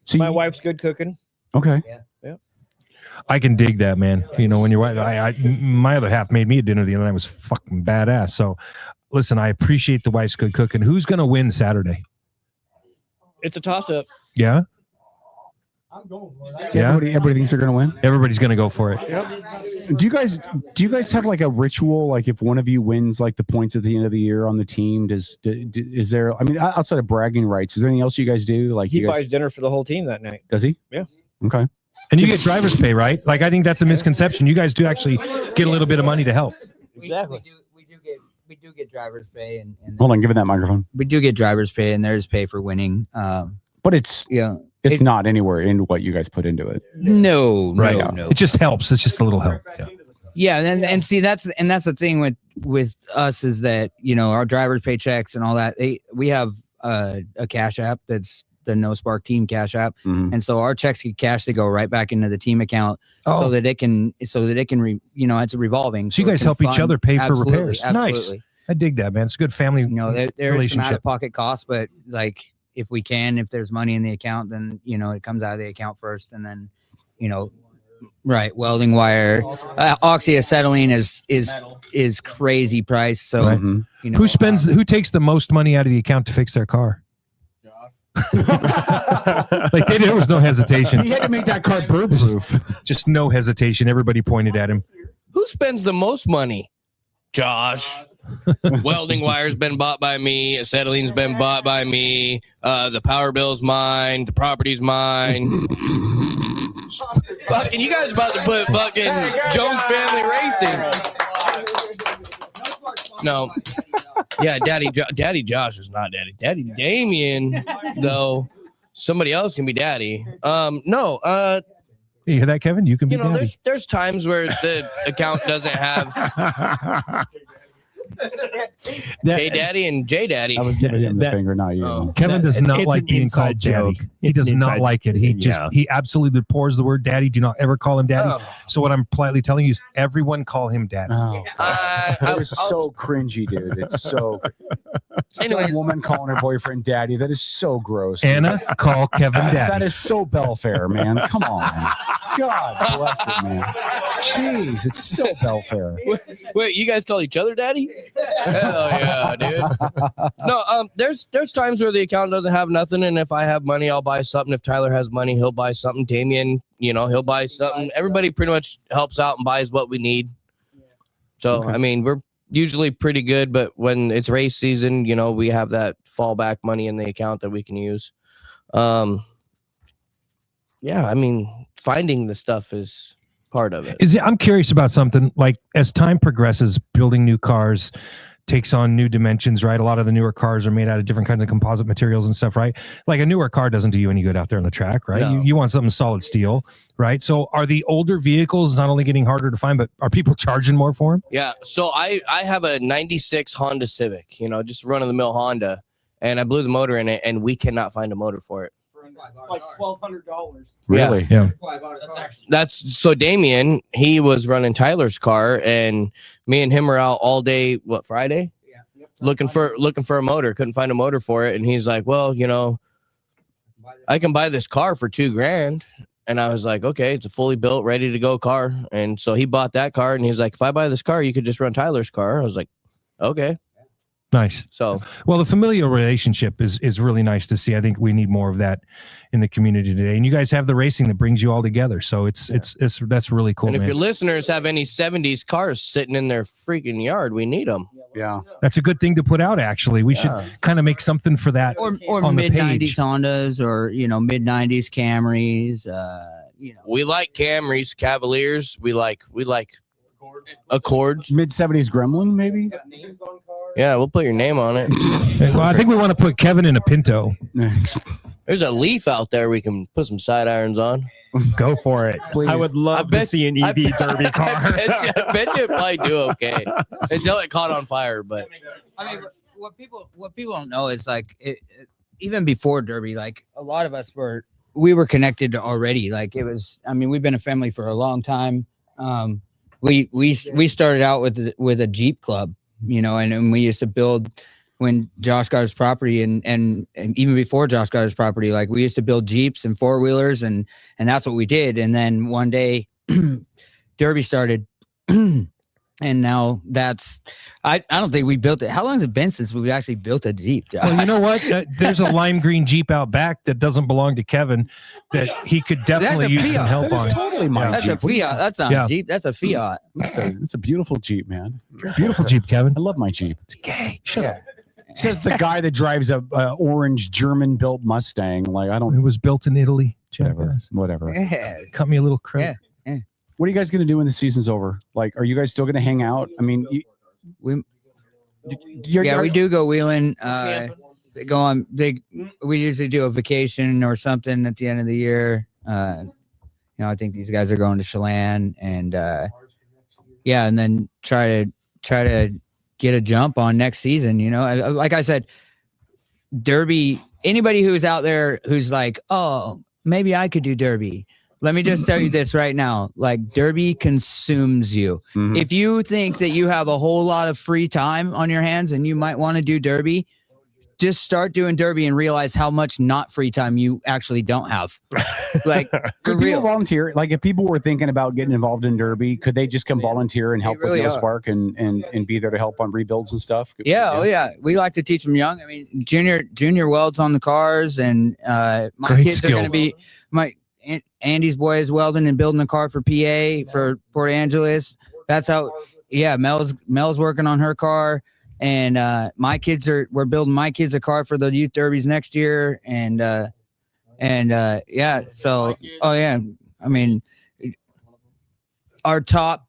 So my wife's good cooking. Okay. Yeah. I can dig that, man. When your wife, my other half made me a dinner the other night. It was fucking badass. So, listen, I appreciate the wife's good cooking. Who's gonna win Saturday? It's a toss-up. Yeah. I'm going for it. Yeah. Everybody thinks they're gonna win. Everybody's gonna go for it. Do you guys have like a ritual? Like if one of you wins like the points at the end of the year on the team, is there? I mean, outside of bragging rights, is there anything else you guys do? Like He you guys, buys dinner for the whole team that night. does he? Yeah. Okay. And you get driver's pay, right? Like I think that's a misconception. You guys do actually get a little bit of money to help. Exactly. We do get driver's pay, and Hold on, give it that microphone. we do get driver's pay, and there's pay for winning. But it's It's not anywhere in what you guys put into it. No, Right. no. It just helps. It's just a little help. Yeah. Yeah, and see that's the thing with us is that our driver's paychecks and all that. We have a cash app that's the No Spark Team cash app, and so our checks get cashed to go right back into the team account so that it can it's a revolving. So you it guys can help each fund- other pay for Absolutely, repairs. Nice. absolutely. I dig that, man. It's a good family There's some relationship. out of pocket costs, but like if there's money in the account, then it comes out of the account first, and then right, welding wire, oxyacetylene is crazy price. So Right. Who takes the most money out of the account to fix their car? Like there was no hesitation. He had to make that car burp proof. Just no hesitation. Everybody pointed at him. Who spends the most money? Josh. Welding wire's been bought by me. Acetylene's been bought by me. The power bill's mine. The property's mine. Fucking, you guys about to put fucking Jones Family Racing. No. Yeah, Daddy Josh is not Daddy. Daddy Damien, though, somebody else can be Daddy. No. You hear that, Kevin? You can be Daddy. There's times where the account doesn't have K Daddy and J Daddy. I was giving him the finger, not you. Kevin does not like being called daddy. He does not like it. He absolutely abhors the word daddy. Do not ever call him daddy. So what I'm politely telling you is everyone call him daddy. That is so cringy, dude. It's so. Anyways, a woman calling her boyfriend daddy. That is so gross. Anna, call Kevin daddy. That is so Belfair, man. Come on. God bless it, man. Jeez, it's so Belfair. Wait, you guys call each other daddy? Hell yeah, dude. No, there's times where the account doesn't have nothing, and if I have money, I'll buy something. If Tyler has money, he'll buy something. Damien, he'll buy something. Everybody pretty much helps out and buys what we need. So, I mean, we're usually pretty good, but when it's race season, we have that fallback money in the account that we can use. Yeah, I mean, finding the stuff is part of it. I'm curious about something. Like as time progresses, building new cars takes on new dimensions, right? A lot of the newer cars are made out of different kinds of composite materials and stuff, right? Like a newer car doesn't do you any good out there on the track, right? No. You want something solid steel, right? So are the older vehicles not only getting harder to find, but are people charging more for them? Yeah. So I have a 96 Honda Civic, just run-of-the-mill Honda, and I blew the motor in it, and we cannot find a motor for it. Like $1,200. Really? Yeah. That's so Damien, he was running Tyler's car, and me and him were out all day, Friday? Yeah. Looking for a motor. Couldn't find a motor for it. And he's like, well, I can buy this car for $2,000. And I was like, okay, it's a fully built, ready to go car. And so he bought that car, and he's like, if I buy this car, you could just run Tyler's car. I was like, okay. Nice. So, well, the familial relationship is really nice to see. I think we need more of that in the community today. And you guys have the racing that brings you all together. So it's that's really cool. And if man. your listeners have any 70s cars sitting in their freaking yard, we need them. Yeah. That's a good thing to put out. Actually, we should kind of make something for that. Or on the mid page. 90s Hondas, or mid 90s Camrys. We like Camrys, Cavaliers. We like Accords. Mid 70s Gremlin, maybe. Yeah, we'll put your name on it. Well, I think we want to put Kevin in a Pinto. There's a Leaf out there we can put some side irons on. Go for it. Please. I would love to see an EV derby car. I bet you it probably do okay until it caught on fire. But I mean, what people don't know is like even before Derby, like a lot of us we were connected already. Like it was. I mean, we've been a family for a long time. We started out with a Jeep club. And we used to build when Josh got his property and even before Josh got his property, like we used to build Jeeps and four-wheelers and that's what we did. And then one day Derby started and now I don't think we built it. How long has it been since we've actually built a Jeep, Josh? Well, you know what? There's a lime green Jeep out back that doesn't belong to Kevin that he could definitely use some help on. Totally my That's Jeep. a Fiat. That's not a Jeep. That's a Fiat. It's a beautiful Jeep, man. Beautiful Jeep, Kevin. I love my Jeep. It's gay. Shut up. Says the guy that drives a orange German-built Mustang. Like I don't. It was built in Italy. Whatever. Yeah. Cut me a little credit. Yeah. What are you guys going to do when the season's over? Like, are you guys still going to hang out? I mean, we do go wheeling. Go on big. We usually do a vacation or something at the end of the year. I think these guys are going to Chelan and and then try to get a jump on next season. Like I said, Derby. Anybody who's out there who's like, oh, maybe I could do Derby. Let me just tell you this right now. Like Derby consumes you. Mm-hmm. If you think that you have a whole lot of free time on your hands and you might want to do Derby, just start doing derby and realize how much not free time you actually don't have. Like, for could real. people volunteer? Like, if people were thinking about getting involved in derby, could they just come volunteer and help really with No are. Spark and be there to help on rebuilds and stuff? Yeah, oh yeah. We like to teach them young. I mean, junior welds on the cars, and my Great kids are skill. going to be Andy's boy is welding and building a car for PA for Port Angeles. That's how. Yeah, Mel's working on her car, and we're building my kids a car for the youth derbies next year, and yeah. So I mean, our top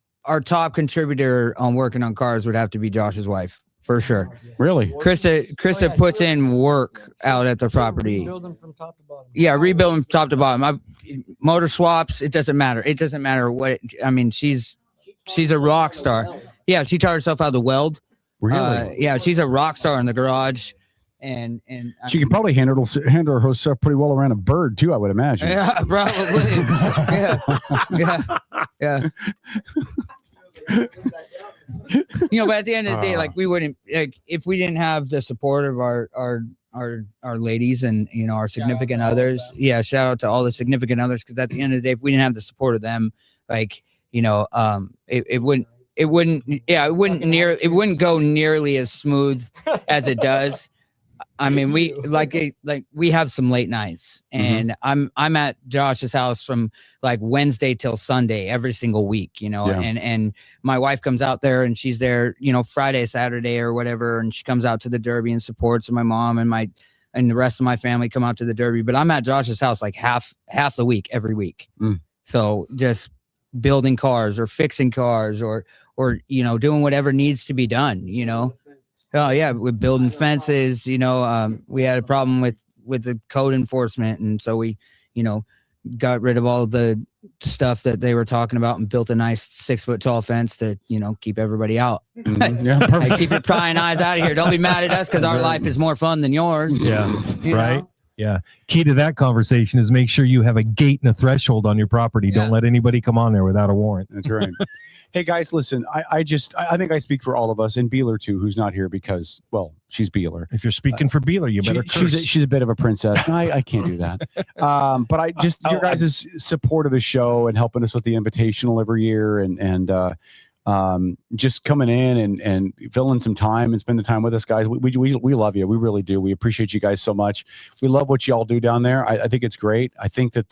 contributor on working on cars would have to be Josh's wife. For sure. Really? Krista puts in work out at the property. Building from top to bottom. Yeah, rebuilding from top to bottom. Motor swaps, it doesn't matter. It doesn't matter what. I mean, she's a rock star. Yeah, she taught herself how to weld. Really? Yeah, she's a rock star in the garage. And She can probably handle herself pretty well around a bird too, I would imagine. Yeah, probably. yeah. But at the end of the day, like, we wouldn't, like, if we didn't have the support of our ladies and our significant others. Yeah, shout out to all the significant others, because at the end of the day, if we didn't have the support of them, like, it wouldn't go nearly as smooth as it does. I mean, we have some late nights, and I'm at Josh's house from like Wednesday till Sunday every single week, and my wife comes out there, and she's there, Friday, Saturday or whatever. And she comes out to the derby and supports, and my mom and the rest of my family come out to the derby, but I'm at Josh's house like half the week, every week. So just building cars or fixing cars or doing whatever needs to be done, Oh yeah, with building fences, we had a problem with the code enforcement, and so we, got rid of all the stuff that they were talking about and built a nice 6-foot tall fence to, keep everybody out. Yeah, Hey, keep your prying eyes out of here. Don't be mad at us because our life is more fun than yours. Yeah, You right. know? Yeah. Key to that conversation is make sure you have a gate and a threshold on your property. Don't let anybody come on there without a warrant. That's right. Hey guys, listen, I think I speak for all of us, and Beeler too, who's not here because, well, she's Beeler. If you're speaking for Beeler, you better curse. She's a bit of a princess. I can't do that. But I just your guys' support of the show and helping us with the invitational every year, and just coming in and filling some time and spending time with us, guys. We love you. We really do. We appreciate you guys so much. We love what y'all do down there. I think it's great. I think that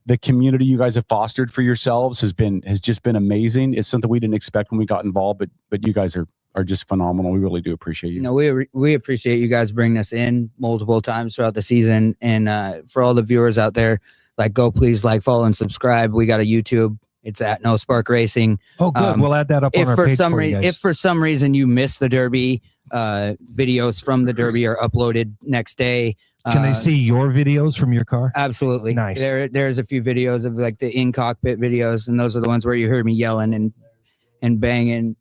the community you guys have fostered for yourselves has just been amazing. It's something we didn't expect when we got involved, but you guys are just phenomenal. We really do appreciate you. We appreciate you guys bringing us in multiple times throughout the season, and for all the viewers out there, please follow and subscribe. We got a YouTube. It's at No Spark Racing. Oh, good. We'll add that up on our page for you guys. If for some reason you missed the Derby, videos from the Derby are uploaded next day. Can they see your videos from your car? Absolutely. Nice. There's a few videos of the in cockpit videos, and those are the ones where you heard me yelling and banging,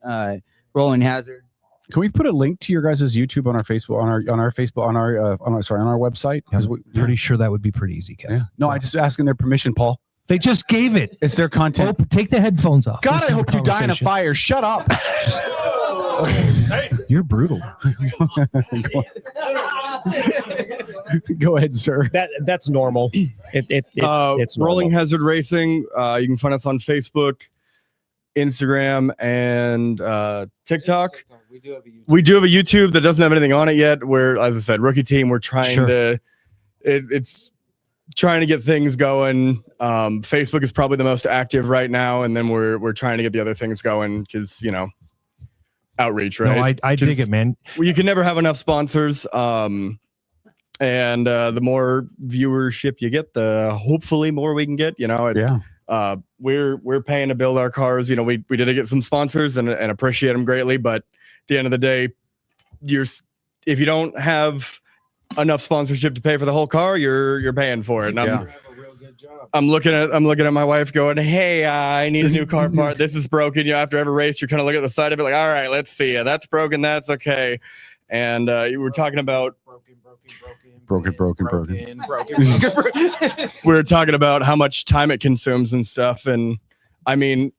rolling hazard. Can we put a link to your guys' YouTube on our Facebook, on our Facebook, on our website? I'm pretty sure that would be pretty easy, Kevin. Yeah. No, I just asking their permission, Paul. They just gave it. It's their content. Oh, take the headphones off. God, I hope you die in a fire. Shut up. You're brutal. Go ahead, sir. That's normal. It's normal. Rolling Hazard Racing. You can find us on Facebook, Instagram, and TikTok. We do have a YouTube that doesn't have anything on it yet. We're, as I said, rookie team. We're trying to. It's trying to get things going. Facebook is probably the most active right now, and then we're trying to get the other things going because outreach, right? No, I dig it, man. You can never have enough sponsors. And the more viewership you get, the hopefully more we can get. We're paying to build our cars. We did get some sponsors and appreciate them greatly, but at the end of the day, if you don't have enough sponsorship to pay for the whole car, you're paying for it. And I'm looking at my wife going, hey, I need a new car part. This is broken. After every race, you're kind of looking at the side of it like, all right, let's see. That's broken. That's okay. And you were talking about broken. We were talking about how much time it consumes and stuff. And I mean,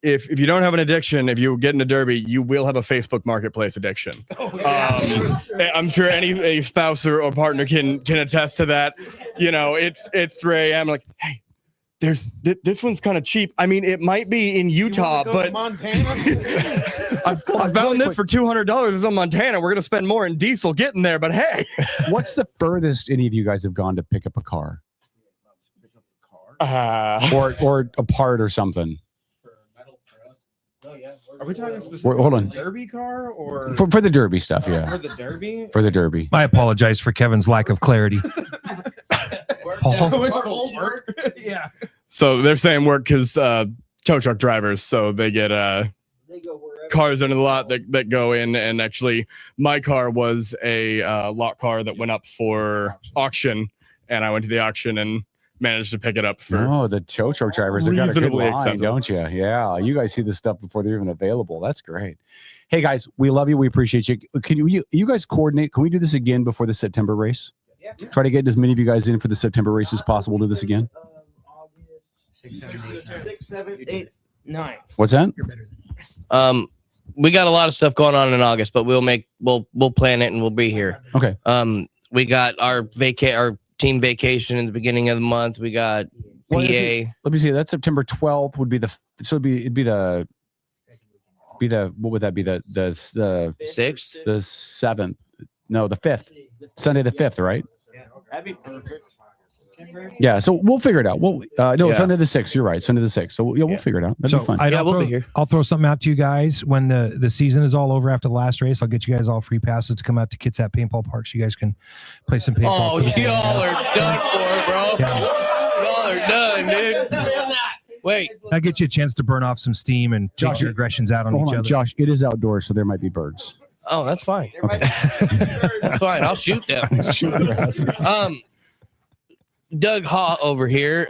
if you don't have an addiction, if you get in a derby, you will have a Facebook Marketplace addiction. I'm sure any spouse or partner can attest to that. You know, it's 3 a.m. Like, hey, this one's kind of cheap. I mean, it might be in Utah, but I found this for $200. It's in Montana. We're gonna spend more in diesel getting there, but hey, what's the furthest any of you guys have gone to pick up a car? Or a part or something. Are we talking specifically Hold on. derby car or For the derby stuff? Yeah. For the derby? For the derby. I apologize for Kevin's lack of clarity. Yeah. So they're saying work because tow truck drivers, so they get cars into the lot that go in. And actually, my car was a lot car that went up for auction, and I went to the auction and managed to pick it up for. The tow truck drivers have got a good reasonably line, acceptable. don't you? Yeah, you guys see this stuff before they're even available. That's great. Hey guys, we love you. We appreciate you. Can you guys coordinate? Can we do this again before the September race? Yeah. Try to get as many of you guys in for the September race as possible. Do this again. 6, 7, 8, 9. What's that? We got a lot of stuff going on in August, but we'll plan it and we'll be here. Okay. We got our team vacation in the beginning of the month. We got PA. Let me see. That's September 12th. Would be it'd be the what would that be? The 6th, the 7th. No, the 5th. Sunday the 5th, right? That'd be perfect. Yeah, so we'll figure it out. Yeah. Sunday the 6th. You're right. Sunday the 6th. So we'll figure it out. That'd be fun. I'll throw something out to you guys when the season is all over after the last race. I'll get you guys all free passes to come out to Kitsap Paintball Park so you guys can play some paintball. Oh, y'all are done for, bro. Y'all are done, dude. Wait. I'll get you a chance to burn off some steam and take your aggressions out on Hold each on, other. Josh, it is outdoors, so there might be birds. Oh, that's fine. Okay. That's fine. I'll shoot them. Shoot their asses. Doug Haw over here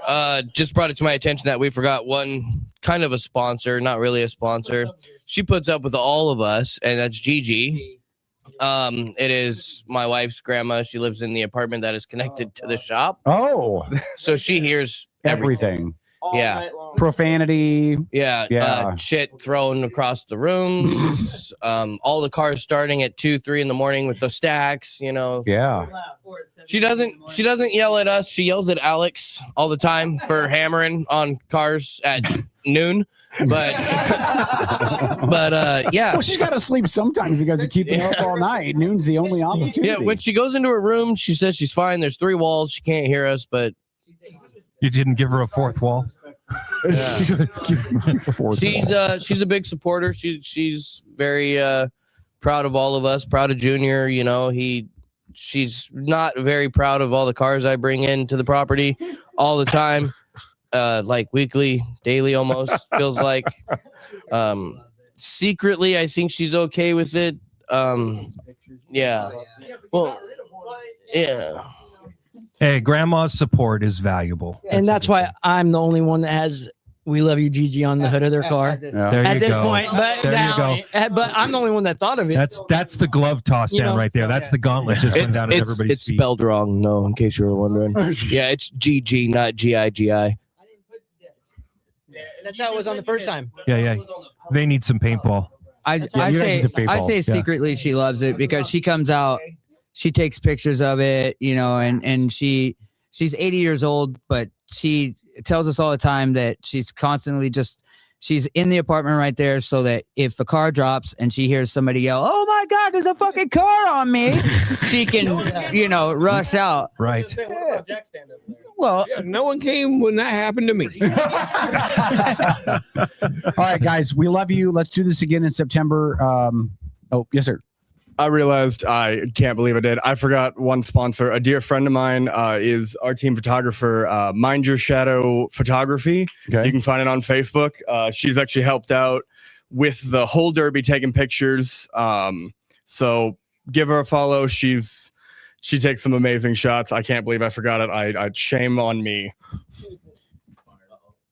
just brought it to my attention that we forgot one kind of a sponsor, not really a sponsor. She puts up with all of us, and that's Gigi. It is my wife's grandma. She lives in the apartment that is connected to the shop. Oh, so she hears everything. Yeah. Profanity. Yeah. Shit thrown across the rooms. All the cars starting at 2, 3 in the morning with the stacks, you know. Yeah. She doesn't yell at us. She yells at Alex all the time for hammering on cars at noon. But yeah. Well, she's got to sleep sometimes because you keep her up all night. Noon's the only opportunity. Yeah, when she goes into her room, she says she's fine. There's 3 walls. She can't hear us, but You didn't give her a fourth wall. Yeah. She's a big supporter. She's very proud of all of us. Proud of Junior. You know, she's not very proud of all the cars I bring into the property all the time, like weekly, daily, almost feels like. Secretly, I think she's okay with it. Yeah. Well, yeah. Hey, grandma's support is valuable. And that's why I'm the only one that has "We Love You, Gigi" on the hood of their car. There At you this go. point, but There you now, go. but I'm the only one that thought of it. That's the glove toss down right there. That's the gauntlet just went down at everybody's It's feet. spelled wrong, no, in case you were wondering. Yeah, it's GG, not GIGI. That's how it was on the first time. Yeah. They need some paintball. I say secretly she loves it because she comes out, she takes pictures of it, you know, and she's 80 years old, but she tells us all the time that she's constantly she's in the apartment right there so that if a car drops and she hears somebody yell, "Oh my God, there's a fucking car on me," she can, you know, rush out. Right. Well, no one came when that happened to me. All right, guys, we love you. Let's do this again in September. Oh, yes, sir. I realized I can't believe I did. I forgot one sponsor. A dear friend of mine is our team photographer, Mind Your Shadow Photography. Okay. You can find it on Facebook. She's actually helped out with the whole derby, taking pictures. So give her a follow. She takes some amazing shots. I can't believe I forgot it. I shame on me.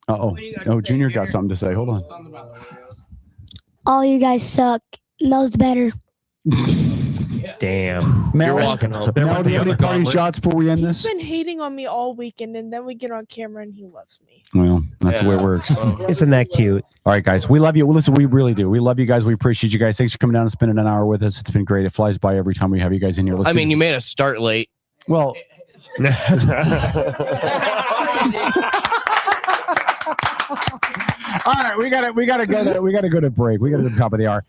Oh, Junior got something to say. Hold on. All you guys suck. Mel's better. Damn. You're walking home. Mel, do you have any parting shots before we end He's this? been hating on me all weekend, and then we get on camera and he loves me. Well, that's the way it works. Isn't that cute? All right, guys. We love you. Well, listen, we really do. We love you guys. We appreciate you guys. Thanks for coming down and spending an hour with us. It's been great. It flies by every time we have you guys in here. I mean, you made us start late. Well, all right, we gotta go to break. We gotta go to the top of the hour.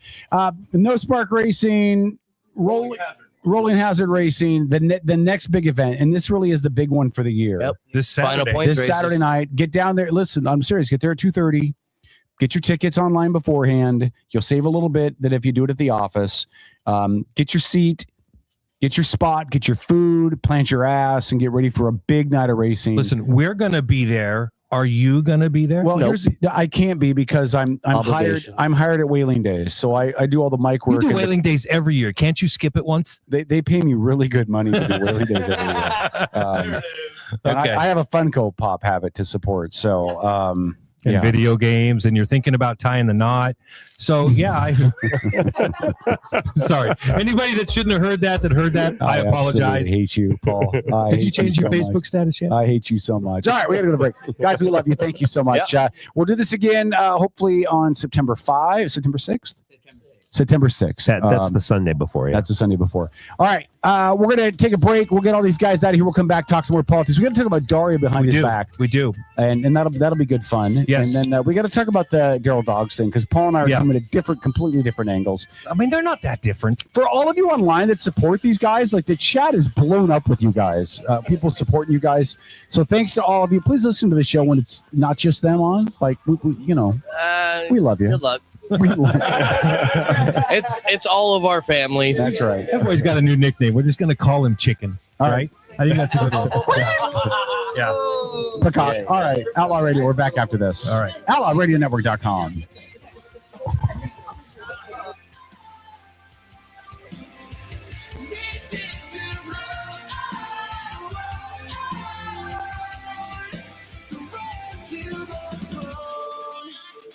No Spark Racing, Rolling Hazard Racing, the next big event, and this really is the big one for the year. Yep. This Saturday. This Saturday night. Get down there. Listen, I'm serious. Get there at 2:30. Get your tickets online beforehand. You'll save a little bit that if you do it at the office. Get your seat. Get your spot, get your food, plant your ass, and get ready for a big night of racing. Listen, we're going to be there. Are you going to be there? Well, I can't be because I'm hired. I'm hired at Whaling Days, so I do all the mic work. We do Whaling Days every year. Can't you skip it once? They pay me really good money to do Whaling Days every year. And Okay. I have a Funko Pop habit to support. So And video games, and you're thinking about tying the knot. So yeah, sorry. Anybody that shouldn't have heard that I apologize. I hate you, Paul. Did you change your Facebook status yet? I hate you so much. All right, we got to go to break. Guys, we love you. Thank you so much. We'll do this again hopefully on September 6th. September 6th. That's the Sunday before. Yeah. That's the Sunday before. All right. We're going to take a break. We'll get all these guys out of here. We'll come back, talk some more politics. We're going to talk about Daria behind his back. We do. And that'll be good fun. Yes. And then we got to talk about the Daryl Dogs thing because Paul and I are coming at completely different angles. I mean, they're not that different. For all of you online that support these guys, like the chat is blown up with you guys. People supporting you guys. So thanks to all of you. Please listen to the show when it's not just them on. Like, we we love you. Good luck. It's all of our families. That's right. Everybody's got a new nickname. We're just going to call him Chicken. All right. I think that's a good one. Yeah. Peacock. All right. Outlaw Radio. We're back after this. All right. OutlawRadioNetwork.com.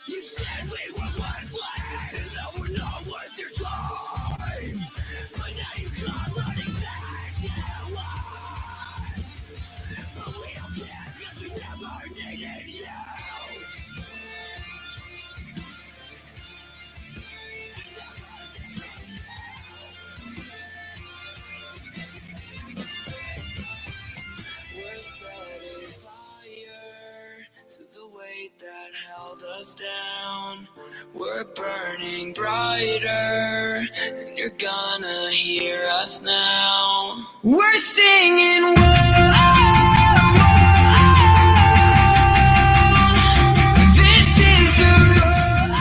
You said we were worthless, that we're not worth your time. But now you come running back to us. But we don't care, cause we never needed you. We're setting fire to the weight that held us down. We're burning brighter, and you're gonna hear us now. We're singing, this is the road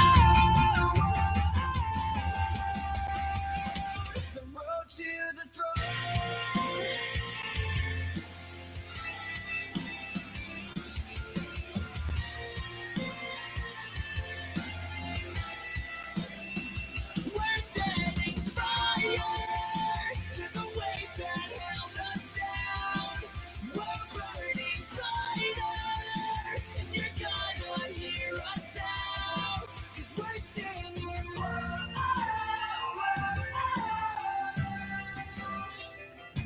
to the throne. We're setting fire to the weight that held us down. We're burning brighter, and you're gonna hear us now. 'Cause we're singing,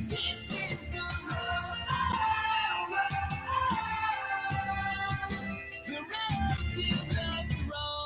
this is the road to the throne.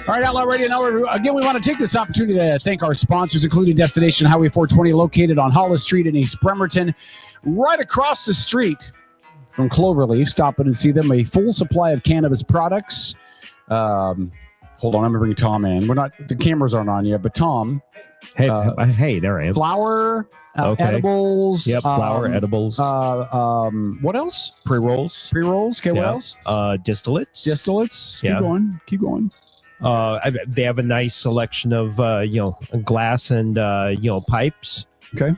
All right, Outlaw Radio Network. Again, we want to take this opportunity to thank our sponsors, including Destination Highway 420, located on Hollis Street in East Bremerton, right across the street from Cloverleaf. Stop in and see them. A full supply of cannabis products. Hold on, I'm gonna bring Tom in. The cameras aren't on yet, but Tom. Hey, there I am. Flour, Okay. edibles. Yep, flour, edibles. What else? Pre-rolls. Pre-rolls. Okay, what Yeah. else? Distillates. Distillates. Yeah. Keep going. They have a nice selection of glass and pipes. Okay.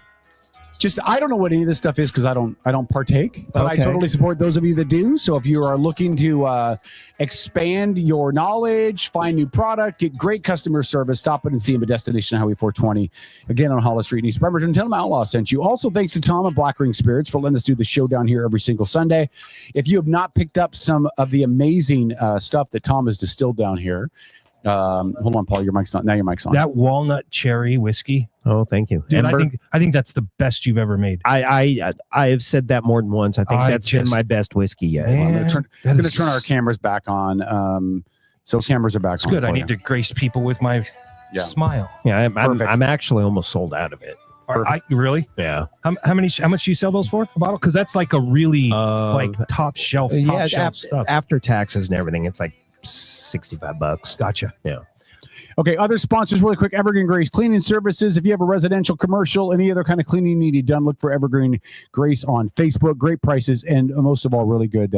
Just I don't know what any of this stuff is because I don't partake, but I Okay. totally support those of you that do. So if you are looking to expand your knowledge, find new product, get great customer service, stop in and see him at Destination Highway 420, again on Hollis Street in East Bremerton. Tell him Outlaw sent you. Also, thanks to Tom at Black Ring Spirits for letting us do the show down here every single Sunday. If you have not picked up some of the amazing stuff that Tom has distilled down here, hold on, Paul, your mic's on. Now your mic's on. That walnut cherry whiskey. Oh, thank you. Dude, Ember? I think that's the best you've ever made. I have said that more than once. I think that's been my best whiskey yet. I'm Man, going to turn our cameras back on. So cameras are back It's on. good. I for need you. to grace people with my smile. Yeah, I'm actually almost sold out of it. Really? Yeah. How much do you sell those for a bottle? Because that's like a really like top shelf stuff. After taxes and everything, it's like $65. Gotcha. Yeah. Okay, other sponsors really quick. Evergreen Grace Cleaning Services. If you have a residential, commercial, any other kind of cleaning needed done, look for Evergreen Grace on Facebook. Great prices and most of all, really good,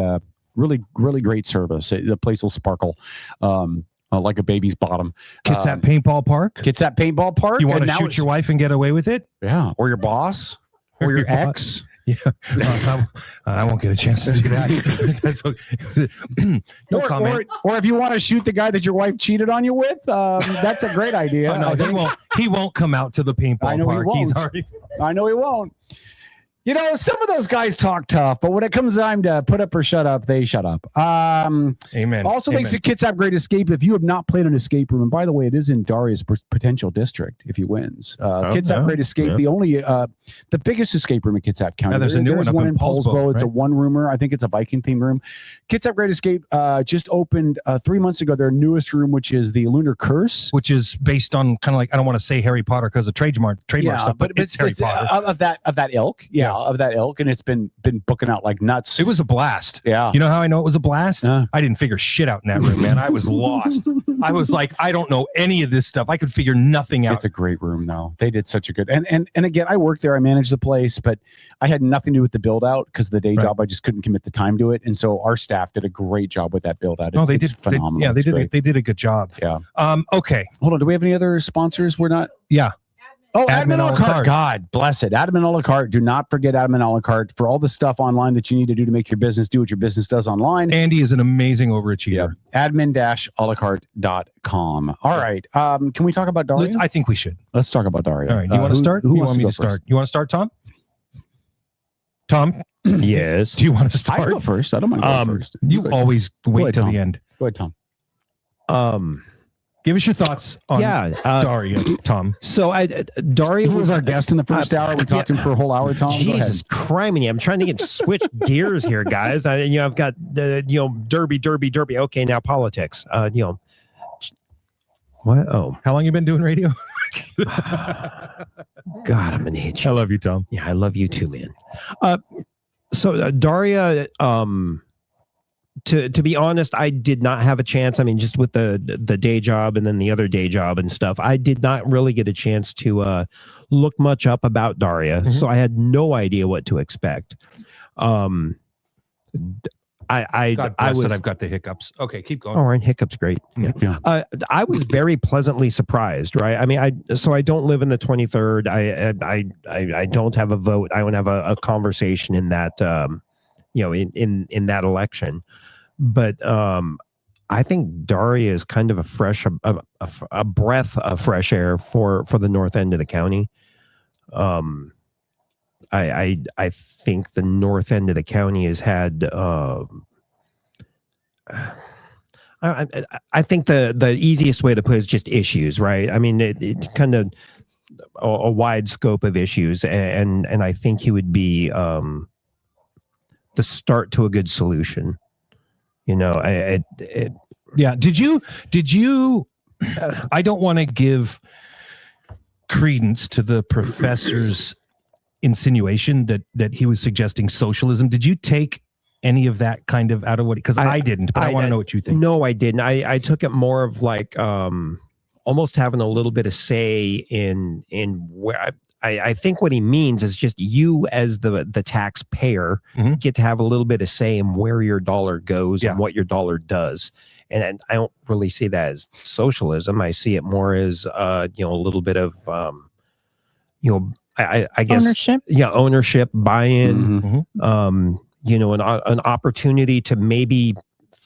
really great service. The place will sparkle like a baby's bottom. Kitsap Paintball Park. Kitsap Paintball Park. You want and to now shoot it's- your wife and get away with it? Yeah, or your boss, or your ex. Yeah, I won't get a chance to do that. That's okay. No comment. Or if you want to shoot the guy that your wife cheated on you with, that's a great idea. Oh, no, I think. he won't come out to the paintball I know park. he He's won't. already. I know he won't. You know, some of those guys talk tough, but when it comes time to put up or shut up, they shut up. Amen. Also, thanks to Kitsap Great Escape. If you have not played an escape room, and by the way, it is in Daria's potential district if he wins. Kitsap Great Escape, the only, the biggest escape room in Kitsap County. Yeah, there's a new one up in Paulsbo, It's a right? one-roomer. I think it's a Viking themed room. Kitsap Great Escape just opened 3 months ago. Their newest room, which is the Lunar Curse, Which is based on kind of like, I don't want to say Harry Potter because of trademark stuff, but it's Harry Potter. of that ilk. Yeah, of that ilk, and it's been booking out like nuts. It was a blast. Yeah. You know how I know it was a blast? I didn't figure shit out in that room, man. I was lost. I was like, I don't know any of this stuff. I could figure nothing out. It's a great room, though. They did such a good and again, I worked there. I managed the place, but I had nothing to do with the build out because of the day job. I just couldn't commit the time to it, and so our staff did a great job with that build out. No, they It's did phenomenal. They It's great. did a good job. Yeah. Okay. Hold on. Do we have any other sponsors? We're not. Yeah. Oh, Admin Admin a a la la carte. carte. God bless it. Admin a la carte. Do not forget Admin a la carte for all the stuff online that you need to do to make your business do what your business does online. Andy is an amazing overachiever. Admin-a-la-carte.com. All right. Can we talk about Daria? I think we should. Let's talk about Daria. All right. You want to start? Who you wants want me go to start? first? You want to start, Tom? Tom? Yes. Do you want to I start? go first. I don't mind going first. You go always Go wait ahead, till Tom. the end. Go ahead, Tom. Give us your thoughts on Daria, Tom. So Daria Who was our guest in the first hour? We talked to him for a whole hour, Tom. Go ahead. Jesus criminy! I'm trying to get switch gears here, guys. I've got the derby. Okay, now politics. What? Oh, how long you been doing radio? God, I'm an age. I love you, Tom. Yeah, I love you too, man. So Daria, to be honest, I did not have a chance. I mean, just with the day job and then the other day job and stuff, I did not really get a chance to look much up about Daria. Mm-hmm. So I had no idea what to expect. God bless was. it. I've got the hiccups. Okay, keep going. All right, hiccups, great. Yeah. I was very pleasantly surprised, right? I mean, I don't live in the 23rd. I don't have a vote. I don't have a conversation in that, in that election. But I think Daria is kind of a breath of fresh air for the north end of the county. I think the north end of the county has had. I think the easiest way to put it is just issues, right? I mean, it kind of a wide scope of issues, and I think he would be the start to a good solution. Yeah. Did you I don't want to give credence to the professor's insinuation that he was suggesting socialism. Did you take any of that kind of out of what? Because I didn't, but I want to know what you think. No, I didn't. I took it more of like almost having a little bit of say in where. I think what he means is just you as the taxpayer get to have a little bit of say in where your dollar goes and what your dollar does. And I don't really see that as socialism. I see it more as a little bit of I guess ownership. Yeah, ownership, buy-in. An opportunity to maybe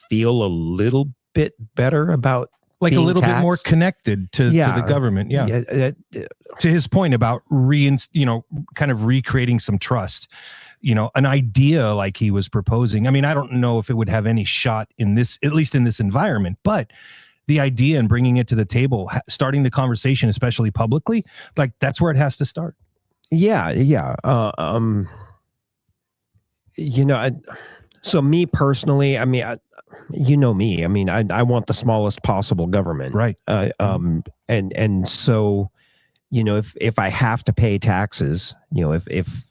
feel a little bit better about. Like a little bit more connected to the government. To his point about kind of recreating some trust, an idea like he was proposing. I mean, I don't know if it would have any shot in this, at least in this environment, but the idea and bringing it to the table, starting the conversation, especially publicly, like that's where it has to start. So me personally, I mean, me. I mean, I want the smallest possible government, right? And so, if I have to pay taxes, if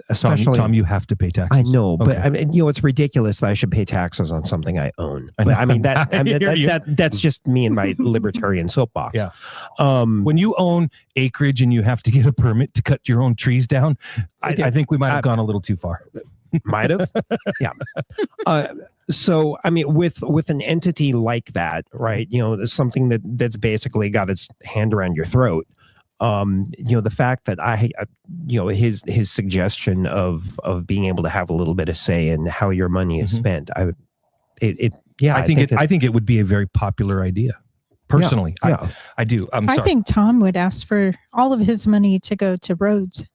especially Tom, you have to pay taxes. I know, but Okay. I mean, it's ridiculous that I should pay taxes on something I own. But I mean that's just me and my libertarian soapbox. Yeah. When you own acreage and you have to get a permit to cut your own trees down, I think we might have gone a little too far. Might have. Yeah. So I mean, with an entity like that, right? Something that's basically got its hand around your throat. The fact that his suggestion of being able to have a little bit of say in how your money is spent, I think it would be a very popular idea. Personally, I do. I'm sorry. I think Tom would ask for all of his money to go to roads.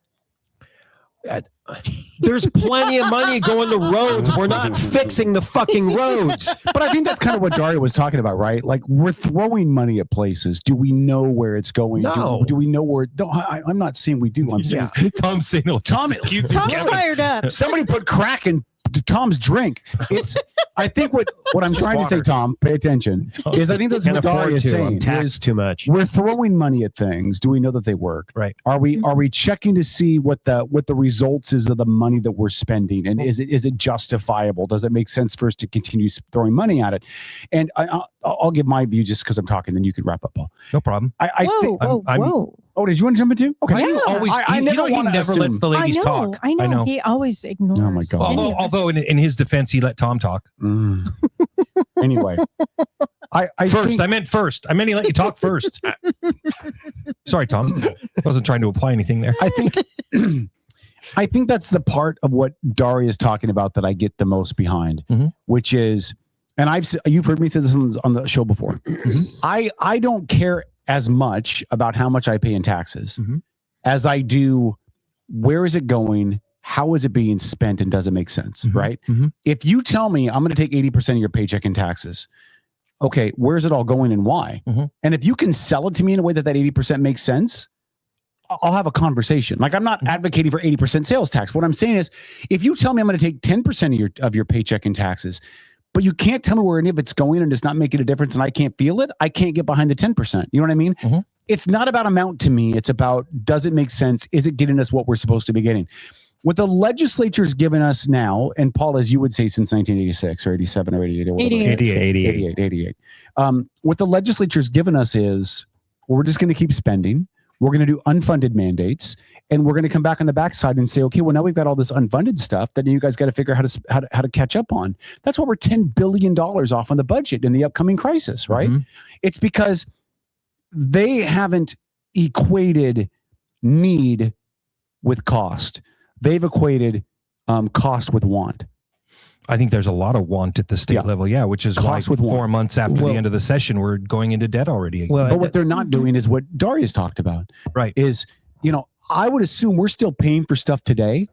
There's plenty of money going to roads. We're not fixing the fucking roads. But I think that's kind of what Daria was talking about, right? Like we're throwing money at places. Do we know where it's going? No. Do we know where? No, I'm not saying we do. I'm saying Tom's saying no. Tom's fired up. Somebody put crack in Tom's drink. I think what I'm trying to say, Tom, pay attention, is I think that's what Daria is saying. I'm taxed too much. We're throwing money at things. Do we know that they work? Right. Are we checking to see what the results is of the money that we're spending, and is it justifiable? Does it make sense for us to continue throwing money at it? And I'll give my view just because I'm talking. Then you can wrap up, Paul. No problem. Whoa. Oh, did you want to jump in too? Okay. Yeah. I never he never lets the ladies talk. I know. He always ignores. Oh my God. Although in his defense, he let Tom talk. Anyway, I meant first. I meant he let you talk first. Sorry, Tom. I wasn't trying to apply anything there. I think that's the part of what Daria is talking about that I get the most behind, which is, and you've heard me say this on the show before. I don't care as much about how much I pay in taxes as I do where is it going, how is it being spent, and does it make sense, right? If you tell me I'm going to take 80% of your paycheck in taxes, okay, where's it all going and why? And if you can sell it to me in a way that 80% makes sense, I'll have a conversation. Like I'm not advocating for 80% sales tax. What I'm saying is, if you tell me I'm going to take 10% of your paycheck in taxes, but you can't tell me where any of it's going and it's not making a difference and I can't feel it, I can't get behind the 10%. You know what I mean? It's not about amount to me. It's about, does it make sense? Is it getting us what we're supposed to be getting? What the legislature's given us now, and Paul, as you would say, since 1986 or 87 or 88 or whatever. 88. What the legislature's given us is, we're just going to keep spending. We're going to do unfunded mandates, and we're going to come back on the backside and say, okay, well, now we've got all this unfunded stuff that you guys got to figure out how to catch up on. That's why we're $10 billion off on the budget in the upcoming crisis, right? It's because they haven't equated need with cost. They've equated cost with want. I think there's a lot of want at the state level, which is Cost why with 4 want. months after the end of the session, we're going into debt already. But what they're not doing is what Daria's talked about. Right. Is, I would assume we're still paying for stuff today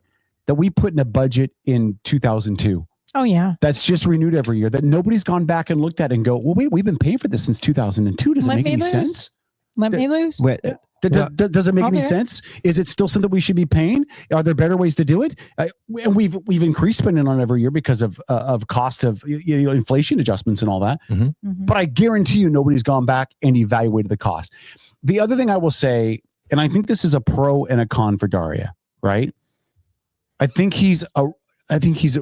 that we put in a budget in 2002. Oh, yeah. That's just renewed every year, that nobody's gone back and looked at and go, well, wait, we've been paying for this since 2002. Does it make any sense? Let me lose. Does it make any sense? Is it still something we should be paying? Are there better ways to do it? And we've increased spending on every year because of cost of inflation adjustments and all that. But I guarantee you, nobody's gone back and evaluated the cost. The other thing I will say, and I think this is a pro and a con for Daria, right? I think he's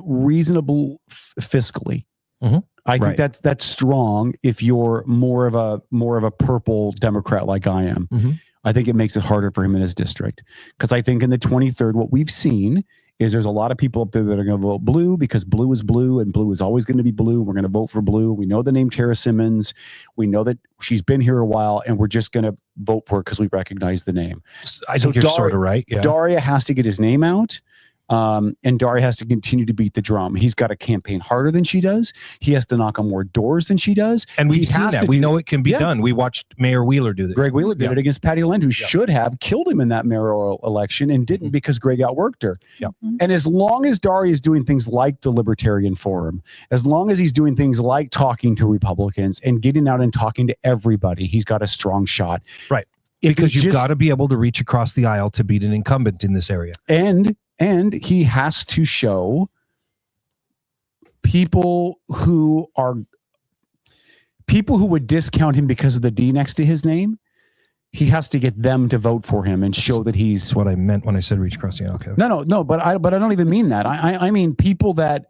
reasonable fiscally. I think that's strong if you're more of a purple Democrat like I am. I think it makes it harder for him in his district, because I think in the 23rd, what we've seen is there's a lot of people up there that are going to vote blue because blue is blue and blue is always going to be blue. We're going to vote for blue. We know the name Tara Simmons. We know that she's been here a while, and we're just going to vote for her because we recognize the name. I think you're sort of right. Yeah. Daria has to get his name out. And Daria has to continue to beat the drum. He's got to campaign harder than she does. He has to knock on more doors than she does. And we've seen that. We know it can be done. We watched Mayor Wheeler do that. Greg Wheeler did it against Patty Lind, who should have killed him in that mayoral election and didn't because Greg outworked her. And as long as Daria is doing things like the Libertarian Forum, as long as he's doing things like talking to Republicans and getting out and talking to everybody, he's got a strong shot. Right. Because you've got to be able to reach across the aisle to beat an incumbent in this area. And he has to show people who would discount him because of the D next to his name. He has to get them to vote for him and show that he's. That's what I meant when I said reach across the aisle. Okay. No, but I don't even mean that. I mean people that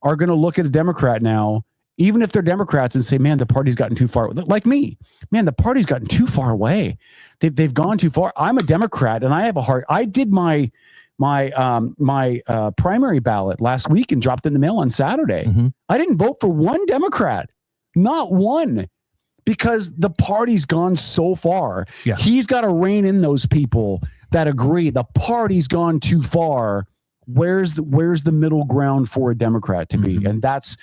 are going to look at a Democrat now, even if they're Democrats, and say, man, the party's gotten too far. Like me, man, the party's gotten too far away. They've gone too far. I'm a Democrat and I have a heart. I did my primary ballot last week and dropped it in the mail on Saturday. I didn't vote for one Democrat, not one, because the party's gone so far. He's got to rein in those people that agree the party's gone too far. Where's the middle ground for a Democrat to be? And that's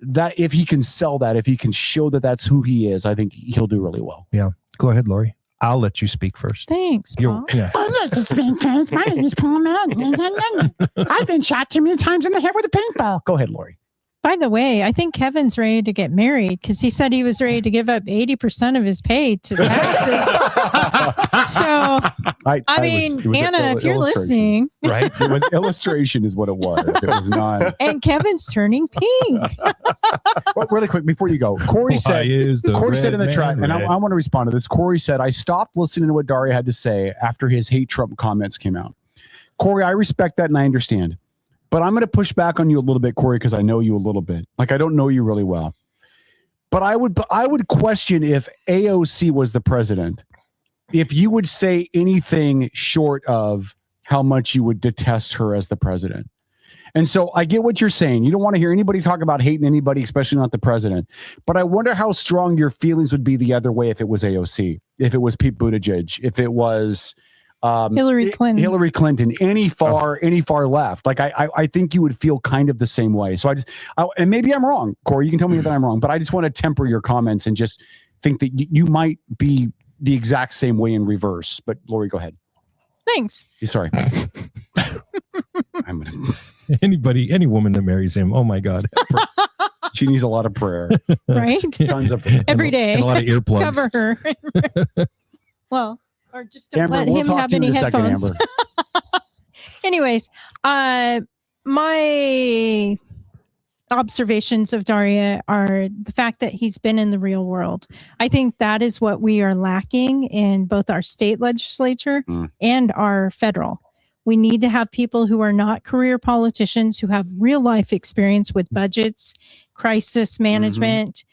if he can sell that, if he can show that that's who he is, I think he'll do really well. Yeah. Go ahead, Lori. I'll let you speak first. Thanks, Paul. I'd like to speak first. My name is Paul Madden. I've been shot too many times in the head with a paintball. Go ahead, Lori. By the way, I think Kevin's ready to get married because he said he was ready to give up 80% of his pay to taxes. So, I mean, Anna, if you're listening. Right? It was illustration is what it was. It was not. And Kevin's turning pink. Well, really quick, before you go, Corey said in the chat, and I want to respond to this. Corey said, I stopped listening to what Daria had to say after his hate Trump comments came out. Corey, I respect that and I understand. But I'm going to push back on you a little bit, Corey, because I know you a little bit. Like, I don't know you really well. But I would question if AOC was the president, if you would say anything short of how much you would detest her as the president. And so I get what you're saying. You don't want to hear anybody talk about hating anybody, especially not the president. But I wonder how strong your feelings would be the other way if it was AOC, if it was Pete Buttigieg, if it was Hillary Clinton, any far left. Like I think you would feel kind of the same way. So and maybe I'm wrong, Corey. You can tell me that I'm wrong, but I just want to temper your comments and just think that you might be the exact same way in reverse. But Lori, go ahead. Thanks. Sorry. Any woman that marries him, oh my God. She needs a lot of prayer. Right? Tons of prayer. Every day. And a lot of earplugs. Cover her. Well, or just don't Amber, let we'll him talk have to you any in a second, headphones. Amber. Anyways, my observations of Daria are the fact that he's been in the real world. I think that is what we are lacking in both our state legislature and our federal. We need to have people who are not career politicians, who have real life experience with budgets, crisis management,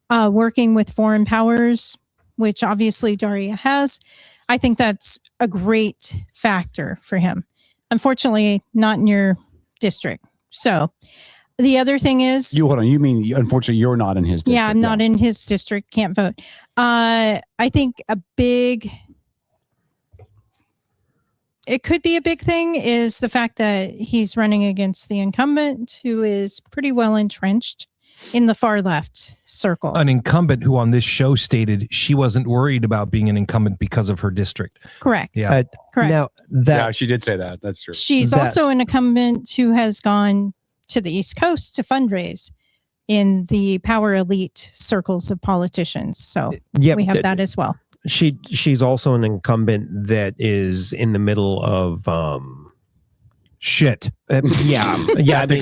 working with foreign powers, which obviously Daria has. I think that's a great factor for him. Unfortunately, not in your district. So the other thing is... Hold on. You mean, unfortunately, you're not in his district. Yeah, I'm not in his district. Can't vote. I think it could be a big thing is the fact that he's running against the incumbent, who is pretty well entrenched in the far left circle. An incumbent who on this show stated she wasn't worried about being an incumbent because of her district. Correct. Yeah. Correct. Yeah, she did say that. That's true. She's also an incumbent who has gone to the East Coast to fundraise in the power elite circles of politicians. So we have that as well. she's also an incumbent that is in the middle of shit. Yeah. I mean,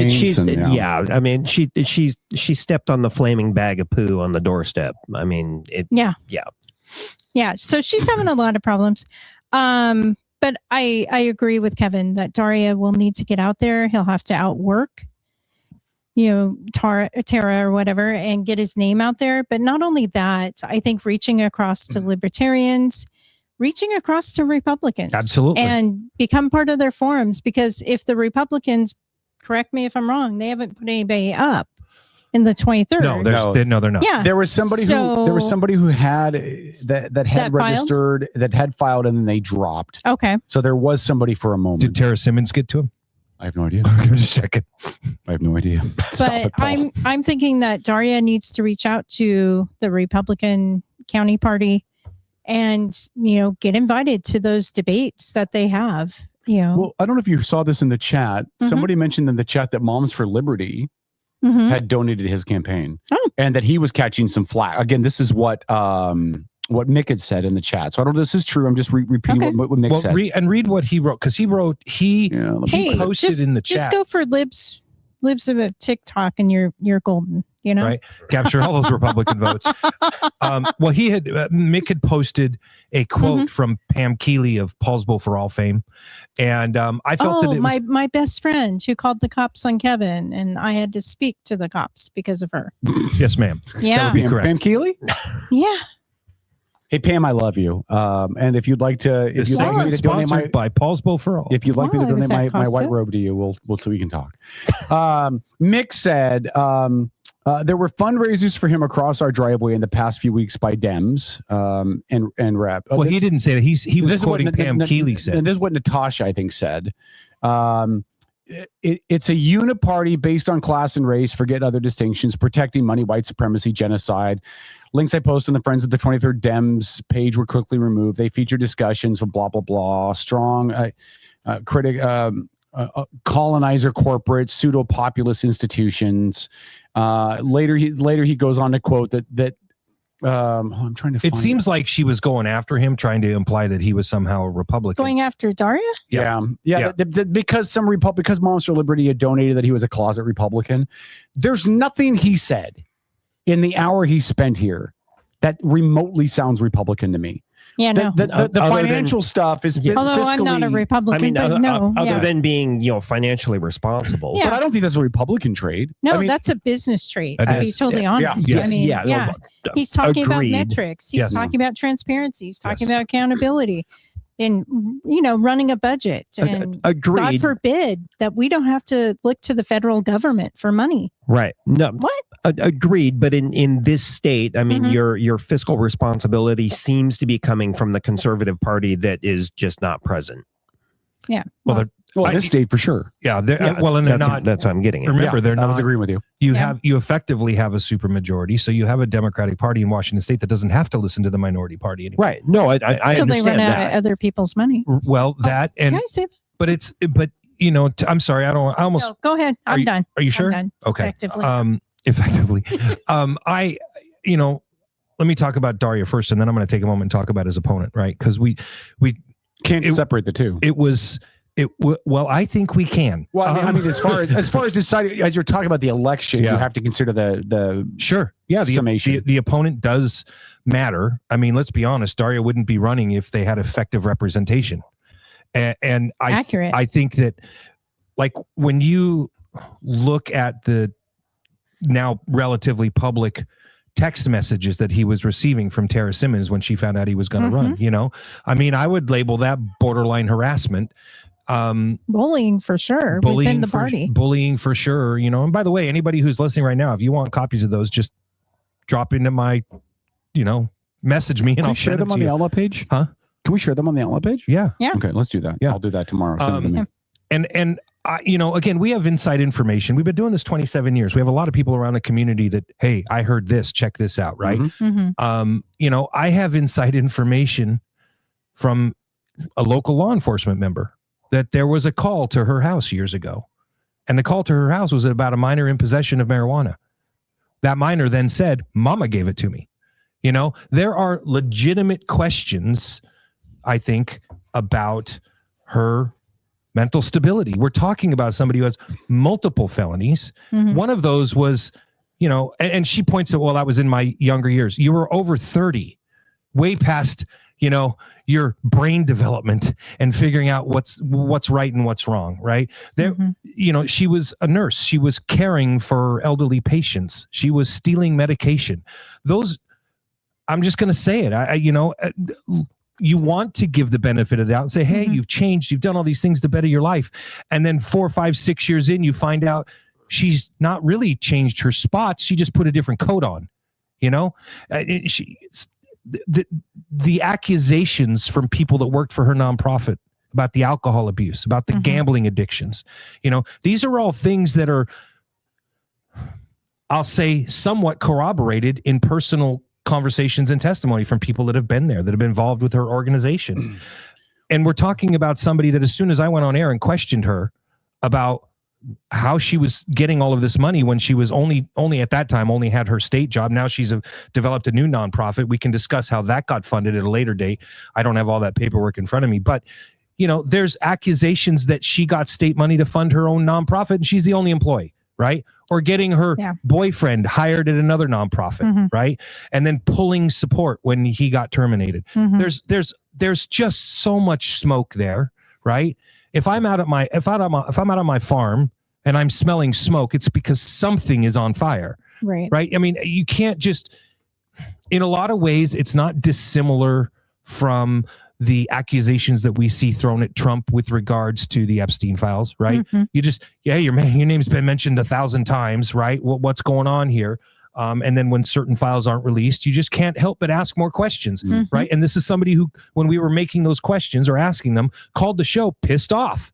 she's and, I mean, she stepped on the flaming bag of poo on the doorstep. I mean, Yeah. So she's having a lot of problems. But I agree with Kevin that Daria will need to get out there. He'll have to outwork, Tara or whatever, and get his name out there. But not only that, I think reaching across to libertarians, reaching across to Republicans. Absolutely. And become part of their forums, because if the Republicans, correct me if I'm wrong, they haven't put anybody up in the 23rd. No, they're not. Yeah. There was somebody who had that had registered, that had filed, and then they dropped. Okay. So there was somebody for a moment. Did Tara Simmons get to him? I have no idea. Just a second. I have no idea. But I'm thinking that Daria needs to reach out to the Republican County Party and, get invited to those debates that they have. Well, I don't know if you saw this in the chat. Somebody mentioned in the chat that Moms for Liberty had donated his campaign, and that he was catching some flack. Again, this is what Mick had said in the chat. So I don't know if this is true. I'm just repeating what Mick said. Read what he wrote, because he posted in the chat. Just go for libs of TikTok and you're golden. Right, capture all those Republican votes. Well, Mick had posted a quote from Pam Keeley of Paulsville for All fame, and I felt that it was my best friend who called the cops on Kevin, and I had to speak to the cops because of her. Yes, ma'am. Yeah, that would be correct. Pam Keeley. Yeah. Hey Pam, I love you. And if you'd like to, if you'd like me to donate by Paulsville for All. If you'd like me to donate my white robe to you, we can talk. Mick said. There were fundraisers for him across our driveway in the past few weeks by Dems and Rep. Well, he didn't say that. He was quoting Pam Keeley said. And this is what Natasha, I think, said. It's a uniparty based on class and race, forget other distinctions, protecting money, white supremacy, genocide. Links I post on the Friends of the 23rd Dems page were quickly removed. They feature discussions of blah, blah, blah, strong critic, colonizer corporate, pseudo-populist institutions. Later he goes on to quote that I'm trying to find it seems like she was going after him, trying to imply that he was somehow a Republican. Going after Daria? Yeah. Because because Moms for Liberty had donated that he was a closet Republican. There's nothing he said in the hour he spent here that remotely sounds Republican to me. Yeah, no. The financial stuff is although I'm not a Republican, other than being financially responsible. Yeah. But I don't think that's a Republican trade. No, that's a business trait, to be totally honest. Yeah. I mean, he's talking about Agreed. metrics. He's talking about transparency. He's talking about accountability and, running a budget. And Agreed. God forbid that we don't have to look to the federal government for money. Right. No. What? Agreed. But in this state, I mean, your fiscal responsibility seems to be coming from the conservative party that is just not present. Yeah. Well, this state for sure. Yeah. And they're not. That's what I'm getting at. Remember, they're not. I was agreeing with you. You effectively have a supermajority, so you have a Democratic Party in Washington State that doesn't have to listen to the minority party anymore. Right. No, I Until they run out of other people's money. Well, that and Can I say that? but I'm sorry. I almost. No, go ahead. I'm done. Are you sure? I'm done. Okay. Effectively. Let me talk about Daria first, and then I'm going to take a moment and talk about his opponent, right? Because we can't separate the two. Well, I think we can. Well, I mean, as far as deciding, as you're talking about the election, you have to consider the sure, summation. The opponent does matter. I mean, let's be honest. Daria wouldn't be running if they had effective representation, and accurate. I think that, like, when you look at the now relatively public text messages that he was receiving from Tara Simmons when she found out he was going to run, I mean, I would label that borderline harassment. Bullying for sure within the party. Bullying for sure, and by the way, anybody who's listening right now, if you want copies of those, just drop into my, message me and I'll share them on the Outlaw page. Huh? Can we share them on the Outlaw page? Yeah. Okay, let's do that. Yeah, I'll do that tomorrow. Send them to me. And again, we have inside information. We've been doing this 27 years. We have a lot of people around the community that, hey, I heard this, check this out, right? I have inside information from a local law enforcement member that there was a call to her house years ago. And the call to her house was about a minor in possession of marijuana. That minor then said, Mama gave it to me. You know, there are legitimate questions, I think, about her mental stability. We're talking about somebody who has multiple felonies. One of those was, you know, and she points out, well, that was in my younger years. You were over 30, way past, you know, your brain development and figuring out what's right and what's wrong, right? There, you know, she was a nurse. She was caring for elderly patients. She was stealing medication. Those, I'm just going to say it. You know, you want to give the benefit of the doubt and say, hey, you've changed. You've done all these things to better your life. And then 4, 5, 6 years in, you find out she's not really changed her spots. She just put a different coat on, you know? The accusations from people that worked for her nonprofit about the alcohol abuse, about the gambling addictions, you know, these are all things that are, I'll say, somewhat corroborated in personal conversations and testimony from people that have been there, that have been involved with her organization. And we're talking about somebody that as soon as I went on air and questioned her about how she was getting all of this money when she was only at that time only had her state job. Now she's developed a new nonprofit. We can discuss how that got funded at a later date. I don't have all that paperwork in front of me, but you know, there's accusations that she got state money to fund her own nonprofit and she's the only employee, right? Or getting her boyfriend hired at another nonprofit, right? And then pulling support when he got terminated. There's just so much smoke there, right? If I'm out at my farm and I'm smelling smoke, it's because something is on fire. Right. I mean, you can't just, in a lot of ways, it's not dissimilar from the accusations that we see thrown at Trump with regards to the Epstein files, right? You just, your name's been mentioned 1,000 times, right? What's going on here? And then when certain files aren't released, you just can't help but ask more questions, right? And this is somebody who, when we were making those questions or asking them, called the show pissed off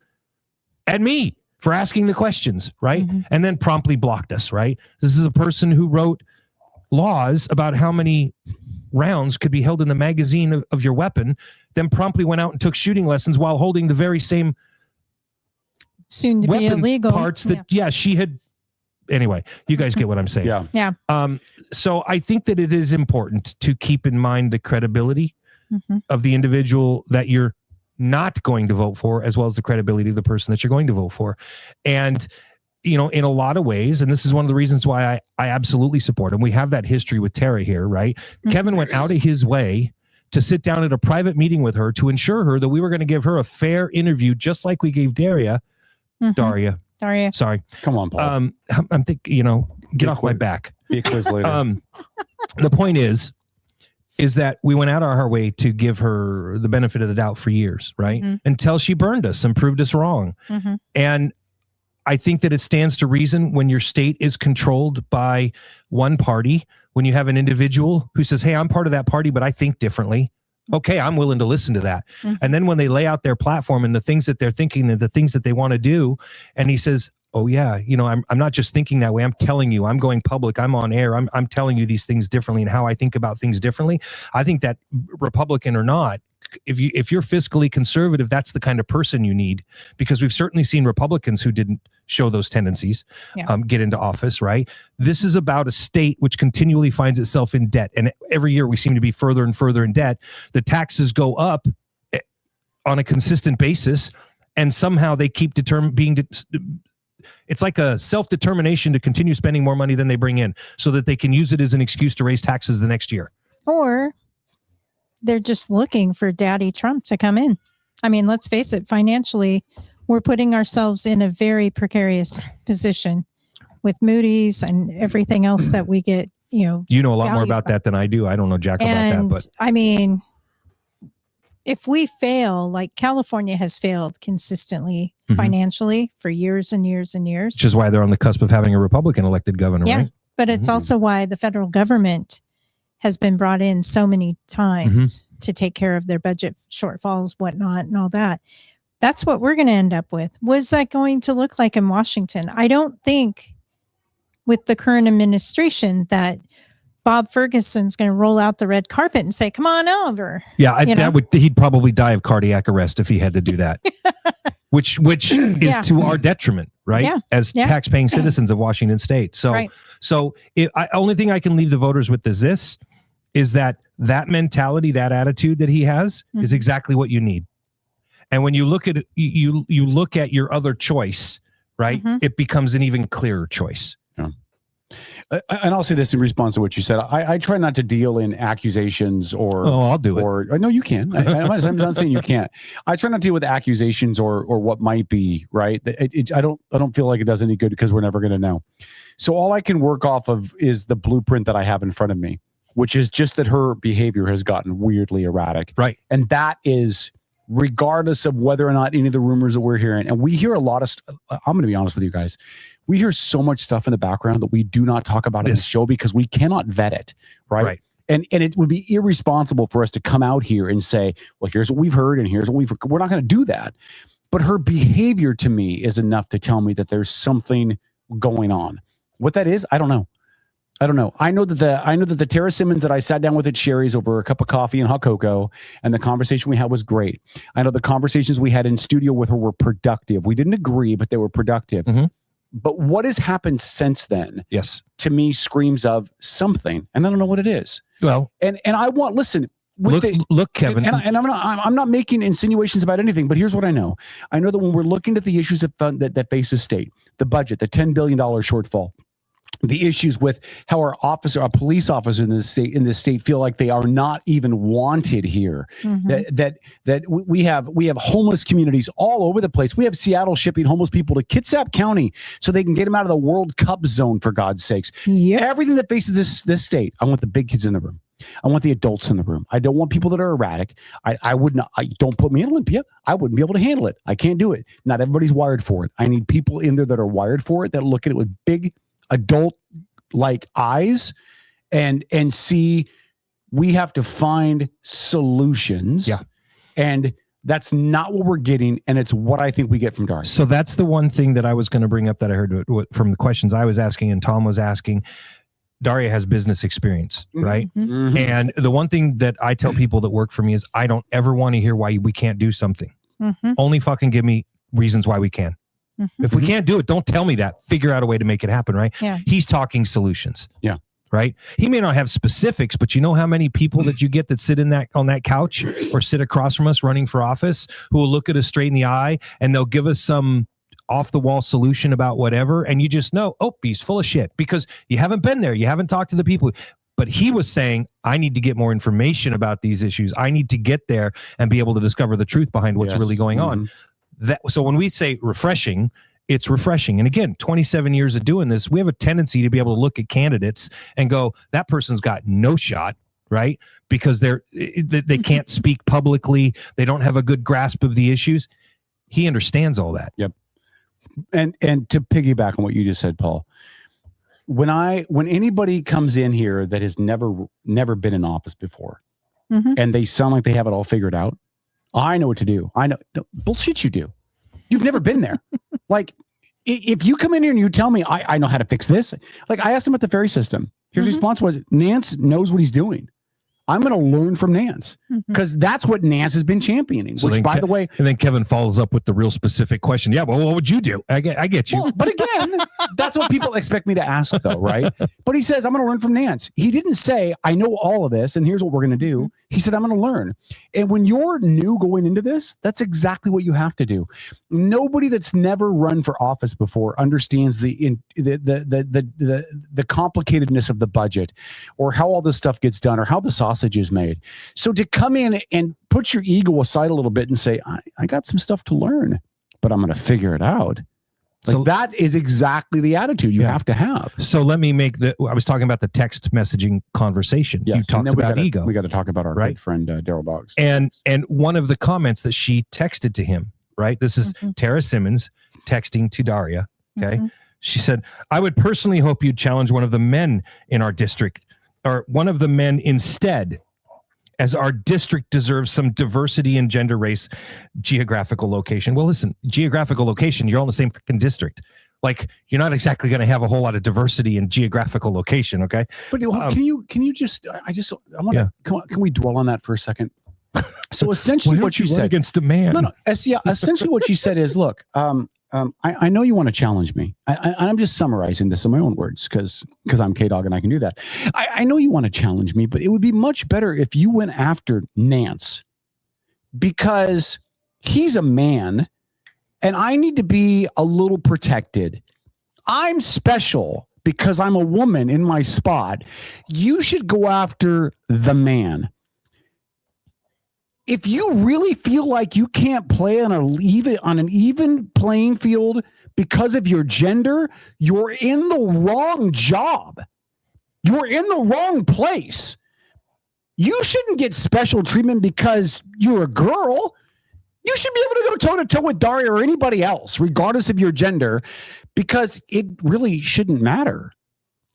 at me for asking the questions, right? And then promptly blocked us, right? This is a person who wrote laws about how many rounds could be held in the magazine of your weapon, then promptly went out and took shooting lessons while holding the very same soon to be illegal parts that, she had. Anyway, you guys get what I'm saying. Yeah. So I think that it is important to keep in mind the credibility of the individual that you're not going to vote for, as well as the credibility of the person that you're going to vote for. And, you know, in a lot of ways, and this is one of the reasons why I absolutely support him. We have that history with Tara here, right? Kevin went out of his way to sit down at a private meeting with her to ensure her that we were going to give her a fair interview, just like we gave Daria. Sorry. Come on, Paul. I'm thinking, you know, get off my back. Be a quiz later. The point is that we went out of our way to give her the benefit of the doubt for years, right? Until she burned us and proved us wrong. And I think that it stands to reason when your state is controlled by one party, when you have an individual who says, hey, I'm part of that party, but I think differently. Okay, I'm willing to listen to that. And then when they lay out their platform and the things that they're thinking and the things that they want to do, and he says, oh yeah, you know, I'm not just thinking that way. I'm telling you, I'm going public. I'm on air. I'm telling you these things differently and how I think about things differently. I think that Republican or not, if you're fiscally conservative, that's the kind of person you need, because we've certainly seen Republicans who didn't show those tendencies get into office, right? This is about a state which continually finds itself in debt. And every year we seem to be further and further in debt. The taxes go up on a consistent basis, and somehow they keep it's like a self-determination to continue spending more money than they bring in so that they can use it as an excuse to raise taxes the next year. Or they're just looking for Daddy Trump to come in. I mean, let's face it, financially, we're putting ourselves in a very precarious position with Moody's and everything else that we get, you know. You know a lot more about that than I do. I don't know jack about that, but I mean, if we fail, like California has failed consistently financially for years and years and years. Which is why they're on the cusp of having a Republican elected governor, right? But it's also why the federal government has been brought in so many times to take care of their budget shortfalls, whatnot, and all that. That's what we're going to end up with. What is that going to look like in Washington? I don't think with the current administration that Bob Ferguson's going to roll out the red carpet and say, come on over. Yeah, he'd probably die of cardiac arrest if he had to do that, which is to our detriment, right? As tax-paying citizens of Washington State. So, only thing I can leave the voters with is this. is that mentality, that attitude that he has is exactly what you need. And when you look at you look at your other choice, right? It becomes an even clearer choice. And I'll say this in response to what you said. I try not to deal in accusations or. Oh, I'll do it. Or no, you can. I'm not saying you can't. I try not to deal with accusations or what might be right. I don't feel like it does any good because we're never going to know. So all I can work off of is the blueprint that I have in front of me, which is just that her behavior has gotten weirdly erratic. Right. And that is regardless of whether or not any of the rumors that we're hearing. And we hear a lot of I'm going to be honest with you guys. We hear so much stuff in the background that we do not talk about in the show because we cannot vet it. Right. And it would be irresponsible for us to come out here and say, well, here's what we've heard and here's what we're not going to do that. But her behavior to me is enough to tell me that there's something going on. What that is, I don't know. I know that the Tara Simmons that I sat down with at Sherry's over a cup of coffee and hot cocoa, and the conversation we had was great. I know the conversations we had in studio with her were productive. We didn't agree, but they were productive. But what has happened since then? Yes, to me screams of something, and I don't know what it is. Well, and I want look, Kevin, and I'm not making insinuations about anything, but here's what I know. I know that when we're looking at the issues that face the state, the budget, the $10 billion shortfall, the issues with how our police officers in this state feel like they are not even wanted here. That we have homeless communities all over the place. We have Seattle shipping homeless people to Kitsap County so they can get them out of the World Cup zone, for God's sakes. Everything that faces this state, I want the big kids in the room. I want the adults in the room. I don't want people that are erratic. I would not. Don't put me in Olympia. I wouldn't be able to handle it. I can't do it. Not everybody's wired for it. I need people in there that are wired for it, that look at it with big adult like eyes and see we have to find solutions. And that's not what we're getting, and it's what I think we get from Darcy. So that's the one thing that I was going to bring up that I heard from the questions I was asking and Tom was asking. Daria has business experience, right? And the one thing that I tell people that work for me is I don't ever want to hear why we can't do something. Only fucking give me reasons why we can. If we can't do it, don't tell me that. Figure out a way to make it happen, right? He's talking solutions. Right? He may not have specifics, but you know how many people that you get that sit on that couch or sit across from us running for office who will look at us straight in the eye and they'll give us some off the wall solution about whatever, and you just know, oh, he's full of shit because you haven't been there, you haven't talked to the people. But he was saying, I need to get more information about these issues. I need to get there and be able to discover the truth behind what's really going on. So when we say refreshing, it's refreshing. And again, 27 years of doing this, we have a tendency to be able to look at candidates and go, that person's got no shot, right? Because they can't speak publicly. They don't have a good grasp of the issues. He understands all that. And to piggyback on what you just said, Paul, when anybody comes in here that has never been in office before, and they sound like they have it all figured out, I know what to do. I know bullshit you do. You've never been there. Like if you come in here and you tell me I know how to fix this, like I asked him at the ferry system. His response was, Nance knows what he's doing. I'm going to learn from Nance because that's what Nance has been championing. So which, by the way, and then Kevin follows up with the real specific question. Yeah, well, what would you do? I get you. Well, but again, that's what people expect me to ask, though, right? But he says I'm going to learn from Nance. He didn't say I know all of this and here's what we're going to do. He said I'm going to learn. And when you're new going into this, that's exactly what you have to do. Nobody that's never run for office before understands the complicatedness of the budget, or how all this stuff gets done, or how the sausage is made. So to come in and put your ego aside a little bit and say, I got some stuff to learn, but I'm going to figure it out. So that is exactly the attitude you have to have. So let me make I was talking about the text messaging conversation. You talked about ego. We got to talk about our good friend, Daryl Boggs. And one of the comments that she texted to him, right? This is Tara Simmons texting to Daria. Okay. She said, I would personally hope you'd challenge one of the men in our district, or one of the men instead, as our district deserves some diversity in gender, race, geographical location. Well, listen, geographical location, you're all in the same freaking district. Like, you're not exactly going to have a whole lot of diversity in geographical location, okay? But can you just, I want to, can we dwell on that for a second? So essentially what you said against a man. No, essentially what she said is, look, I know you want to challenge me. I'm just summarizing this in my own words because I'm K-Dog and I can do that. I know you want to challenge me, but it would be much better if you went after Nance because he's a man and I need to be a little protected. I'm special because I'm a woman in my spot. You should go after the man. If you really feel like you can't play on an even playing field because of your gender, you're in the wrong job. You're in the wrong place. You shouldn't get special treatment because you're a girl. You should be able to go toe-to-toe with Daria or anybody else, regardless of your gender, because it really shouldn't matter.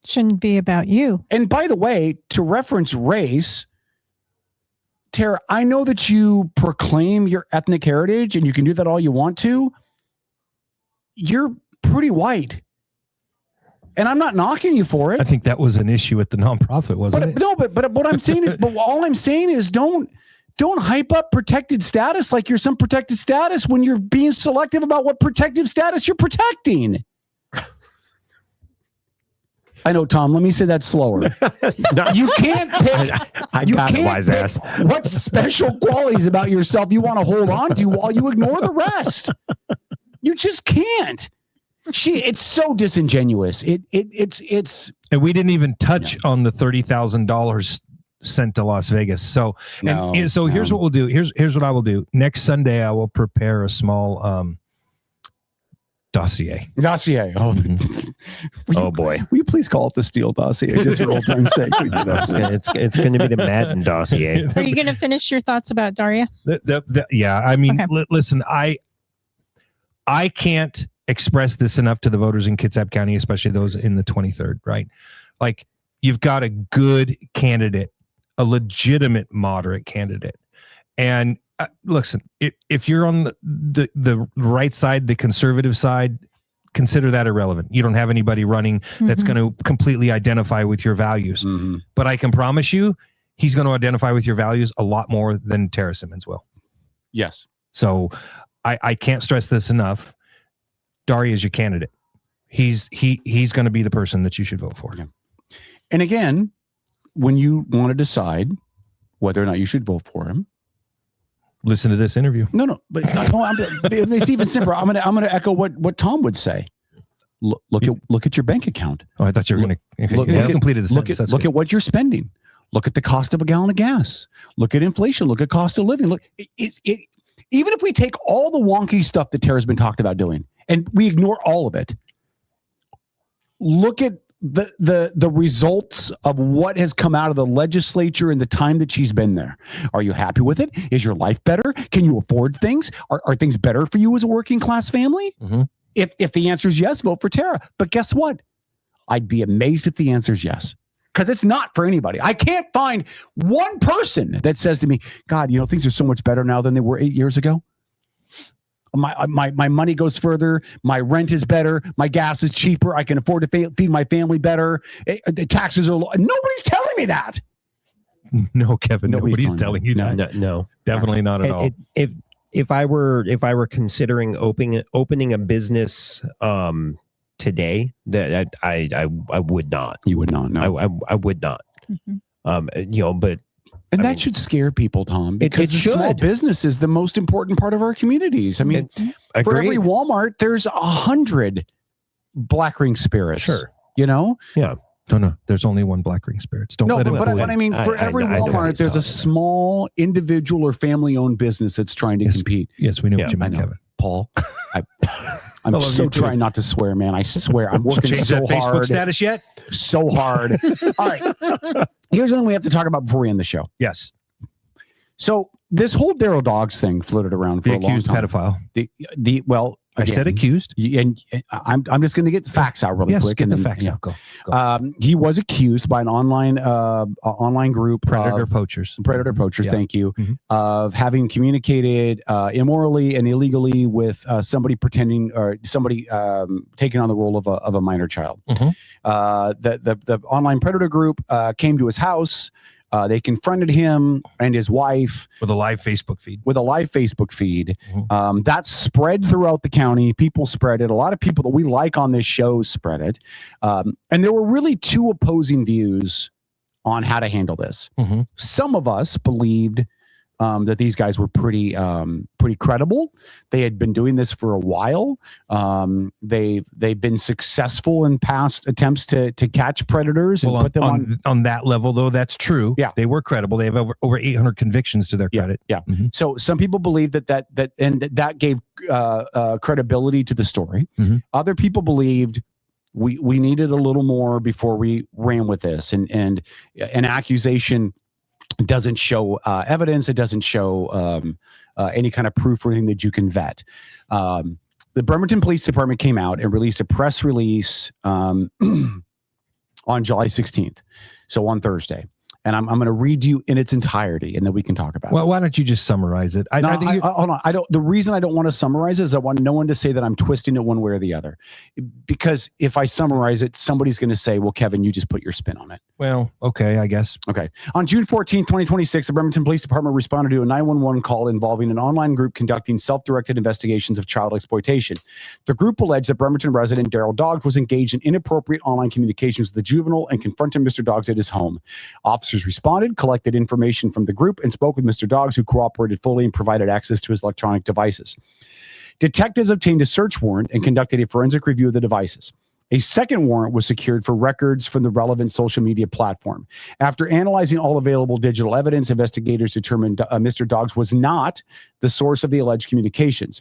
Shouldn't be about you. And by the way, to reference race, Tara, I know that you proclaim your ethnic heritage and you can do that all you want to. You're pretty white. And I'm not knocking you for it. I think that was an issue at the nonprofit, wasn't it? No, but what I'm saying is, but all I'm saying is don't hype up protected status like you're some protected status when you're being selective about what protective status you're protecting. I know, Tom. Let me say that slower. You can't pick. I you got it, can't wise pick ass. what special qualities about yourself you want to hold on to while you ignore the rest. You just can't. It's so disingenuous. It's. And we didn't even touch on the $30,000 sent to Las Vegas. So here's what we'll do. Here's what I will do. Next Sunday, I will prepare a small dossier. Oh, oh boy! Will you please call it the Steele dossier just for old time's sake? It's going to be the Madden dossier. Are you going to finish your thoughts about Daria? Yeah, I mean, listen, I can't express this enough to the voters in Kitsap County, especially those in the 23rd. Right, like you've got a good candidate, a legitimate moderate candidate, and. Listen, if you're on the right side, the conservative side, consider that irrelevant. You don't have anybody running that's going to completely identify with your values. But I can promise you, he's going to identify with your values a lot more than Tara Simmons will. Yes. So I can't stress this enough. Daria is your candidate. He's going to be the person that you should vote for. Yeah. And again, when you want to decide whether or not you should vote for him, listen to this interview. No, but it's even simpler. I'm gonna echo what Tom would say. Look at your bank account. Oh, I thought you were completed the sentence. Look at what you're spending. Look at the cost of a gallon of gas. Look at inflation. Look at cost of living. Look, even if we take all the wonky stuff that Tara's been talked about doing and we ignore all of it, look at the results of what has come out of the legislature in the time that she's been there. Are you happy with it? Is your life better? Can you afford things? Are things better for you as a working class family? If the answer is yes, vote for Tara. But guess what? I'd be amazed if the answer is yes. Because it's not for anybody. I can't find one person that says to me, God, things are so much better now than they were 8 years ago. My money goes further. My rent is better. My gas is cheaper. I can afford to feed my family better. The taxes are low. Nobody's telling me that. No, Kevin. Nobody's telling you that. No, definitely not at all. If I were considering opening a business today, that I would not. You would not. No, I would not. But. And that should scare people, Tom, because the small business is the most important part of our communities. I mean, for every Walmart, there's 100 Black Ring Spirits. Sure. Yeah. No. There's only one Black Ring Spirits. Don't let him fool you. But I mean, for every Walmart, there's a small individual or family-owned business that's trying to compete. Yes, we know what you mean, Kevin. Paul, I'm so trying not to swear, man. I swear, I'm working change so that Facebook hard. status yet? So hard. All right. Here's the thing we have to talk about before we end the show. Yes. So this whole Daryl Dogs thing floated around for a long time. Pedophile. I said accused. And I'm just going to get the facts out really quick. Get the facts out. Go. He was accused by an online group, Predator Poachers. Yeah. Thank you, of having communicated immorally and illegally with somebody taking on the role of a minor child. The online Predator group came to his house. They confronted him and his wife with a live Facebook feed. That spread throughout the county. People spread it. A lot of people that we like on this show spread it. And there were really two opposing views on how to handle this. Some of us believed that these guys were pretty credible. They had been doing this for a while. They've been successful in past attempts to catch predators and put them on that level, though. That's true. Yeah, they were credible. They have over 800 convictions to their credit. Yeah. So some people believe that gave credibility to the story. Other people believed we needed a little more before we ran with this, and an accusation doesn't show evidence. It doesn't show any kind of proof or anything that you can vet. The Bremerton Police Department came out and released a press release on July 16th, so on Thursday. And I'm going to read you in its entirety, and then we can talk about it. Well, why don't you just summarize it? Hold on. The reason I don't want to summarize it is I want no one to say that I'm twisting it one way or the other. Because if I summarize it, somebody's going to say, well, Kevin, you just put your spin on it. Well, okay, I guess. Okay. On June 14th, 2026, the Bremerton Police Department responded to a 911 call involving an online group conducting self-directed investigations of child exploitation. The group alleged that Bremerton resident Daryl Doggs was engaged in inappropriate online communications with the juvenile and confronted Mr. Doggs at his home. Officers responded, collected information from the group, and spoke with Mr. Doggs, who cooperated fully and provided access to his electronic devices. Detectives obtained a search warrant and conducted a forensic review of the devices. A second warrant was secured for records from the relevant social media platform. After analyzing all available digital evidence, investigators determined Mr. Doggs was not the source of the alleged communications.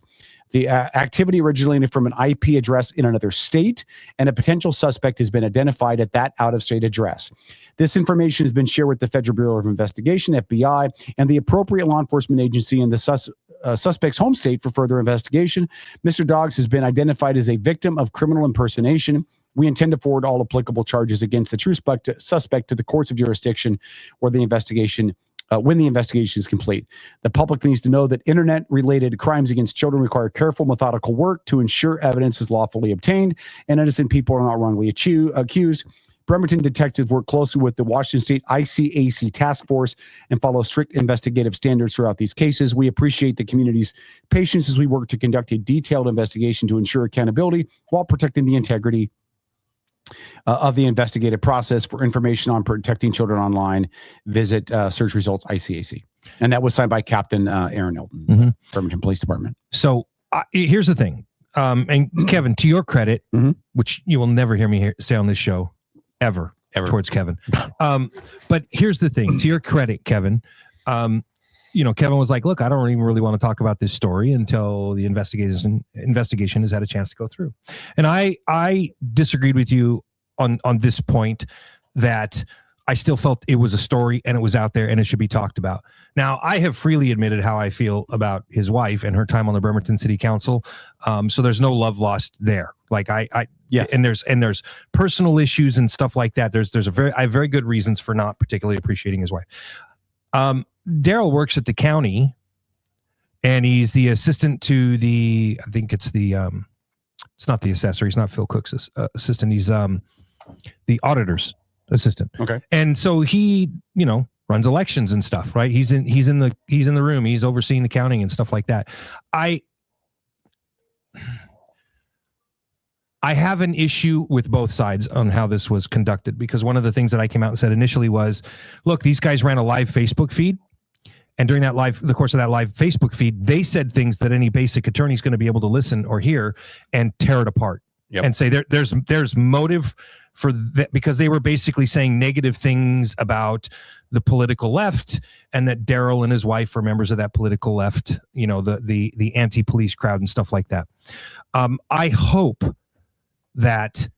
The activity originated from an IP address in another state, and a potential suspect has been identified at that out-of-state address. This information has been shared with the Federal Bureau of Investigation, FBI, and the appropriate law enforcement agency in the suspect's home state for further investigation. Mr. Doggs has been identified as a victim of criminal impersonation. We intend to forward all applicable charges against the true suspect to the courts of jurisdiction where the investigation when the investigation is complete. The public needs to know that internet-related crimes against children require careful, methodical work to ensure evidence is lawfully obtained and innocent people are not wrongly accused. Bremerton detectives work closely with the Washington State ICAC task force and follow strict investigative standards throughout these cases. We appreciate the community's patience as we work to conduct a detailed investigation to ensure accountability while protecting the integrity of the investigative process. For information on protecting children online, visit search results ICAC. And that was signed by Captain Aaron Elton, Bremerton Police Department. So here's the thing. And Kevin, to your credit, which you will never hear me say on this show ever towards Kevin. But here's the thing. To your credit, Kevin, Kevin was like, look, I don't even really want to talk about this story until the investigation has had a chance to go through. And I disagreed with you on this point, that I still felt it was a story and it was out there and it should be talked about. Now, I have freely admitted how I feel about his wife and her time on the Bremerton City Council. So there's no love lost there. Like and there's personal issues and stuff like that. I have very good reasons for not particularly appreciating his wife. Daryl works at the county, and he's the assistant to I think it's it's not the assessor. He's not Phil Cook's assistant. He's the auditor's assistant. Okay. And so he, runs elections and stuff, right? He's in the room. He's overseeing the counting and stuff like that. I have an issue with both sides on how this was conducted, because one of the things that I came out and said initially was, look, these guys ran a live Facebook feed. And during the course of that live Facebook feed, they said things that any basic attorney is going to be able to listen or hear and tear it apart and say there's motive for that, because they were basically saying negative things about the political left, and that Daryl and his wife are members of that political left, the anti-police crowd and stuff like that. I hope that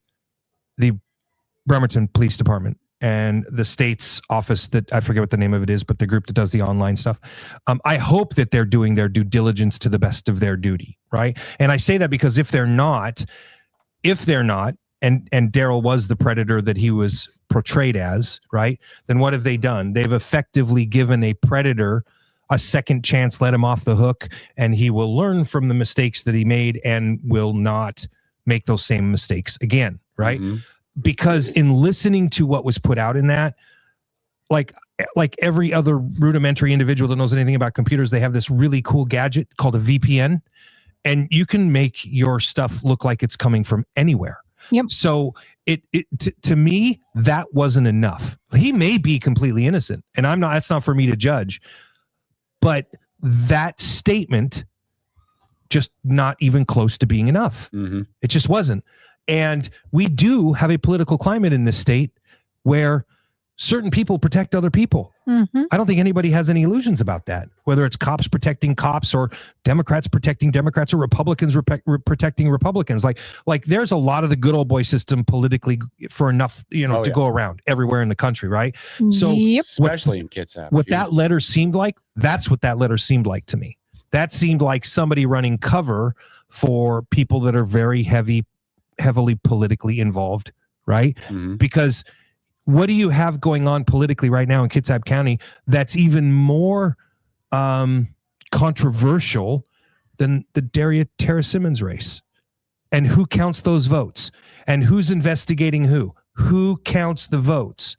the Bremerton Police Department and the state's office, that I forget what the name of it is, but the group that does the online stuff, I hope that they're doing their due diligence to the best of their duty, right? And I say that because if they're not, and Daryl was the predator that he was portrayed as, right? Then what have they done? They've effectively given a predator a second chance, let him off the hook, and he will learn from the mistakes that he made and will not make those same mistakes again, right? Because in listening to what was put out in that, like, like every other rudimentary individual that knows anything about computers, they have this really cool gadget called a VPN, and you can make your stuff look like it's coming from anywhere. Yep. So to me, that wasn't enough. He may be completely innocent, and that's not for me to judge, but that statement just not even close to being enough. It just wasn't. And we do have a political climate in this state where certain people protect other people. I don't think anybody has any illusions about that, whether it's cops protecting cops or Democrats protecting Democrats or Republicans protecting Republicans. Like there's a lot of the good old boy system politically for enough, to go around everywhere in the country. Right. So especially in Kitsap. What that letter seemed like, that's what that letter seemed like to me. That seemed like somebody running cover for people that are very heavily politically involved. Right. Because what do you have going on politically right now in Kitsap County that's even more controversial than the Daria Tara Simmons race? And who counts those votes? And who's investigating who? Who counts the votes?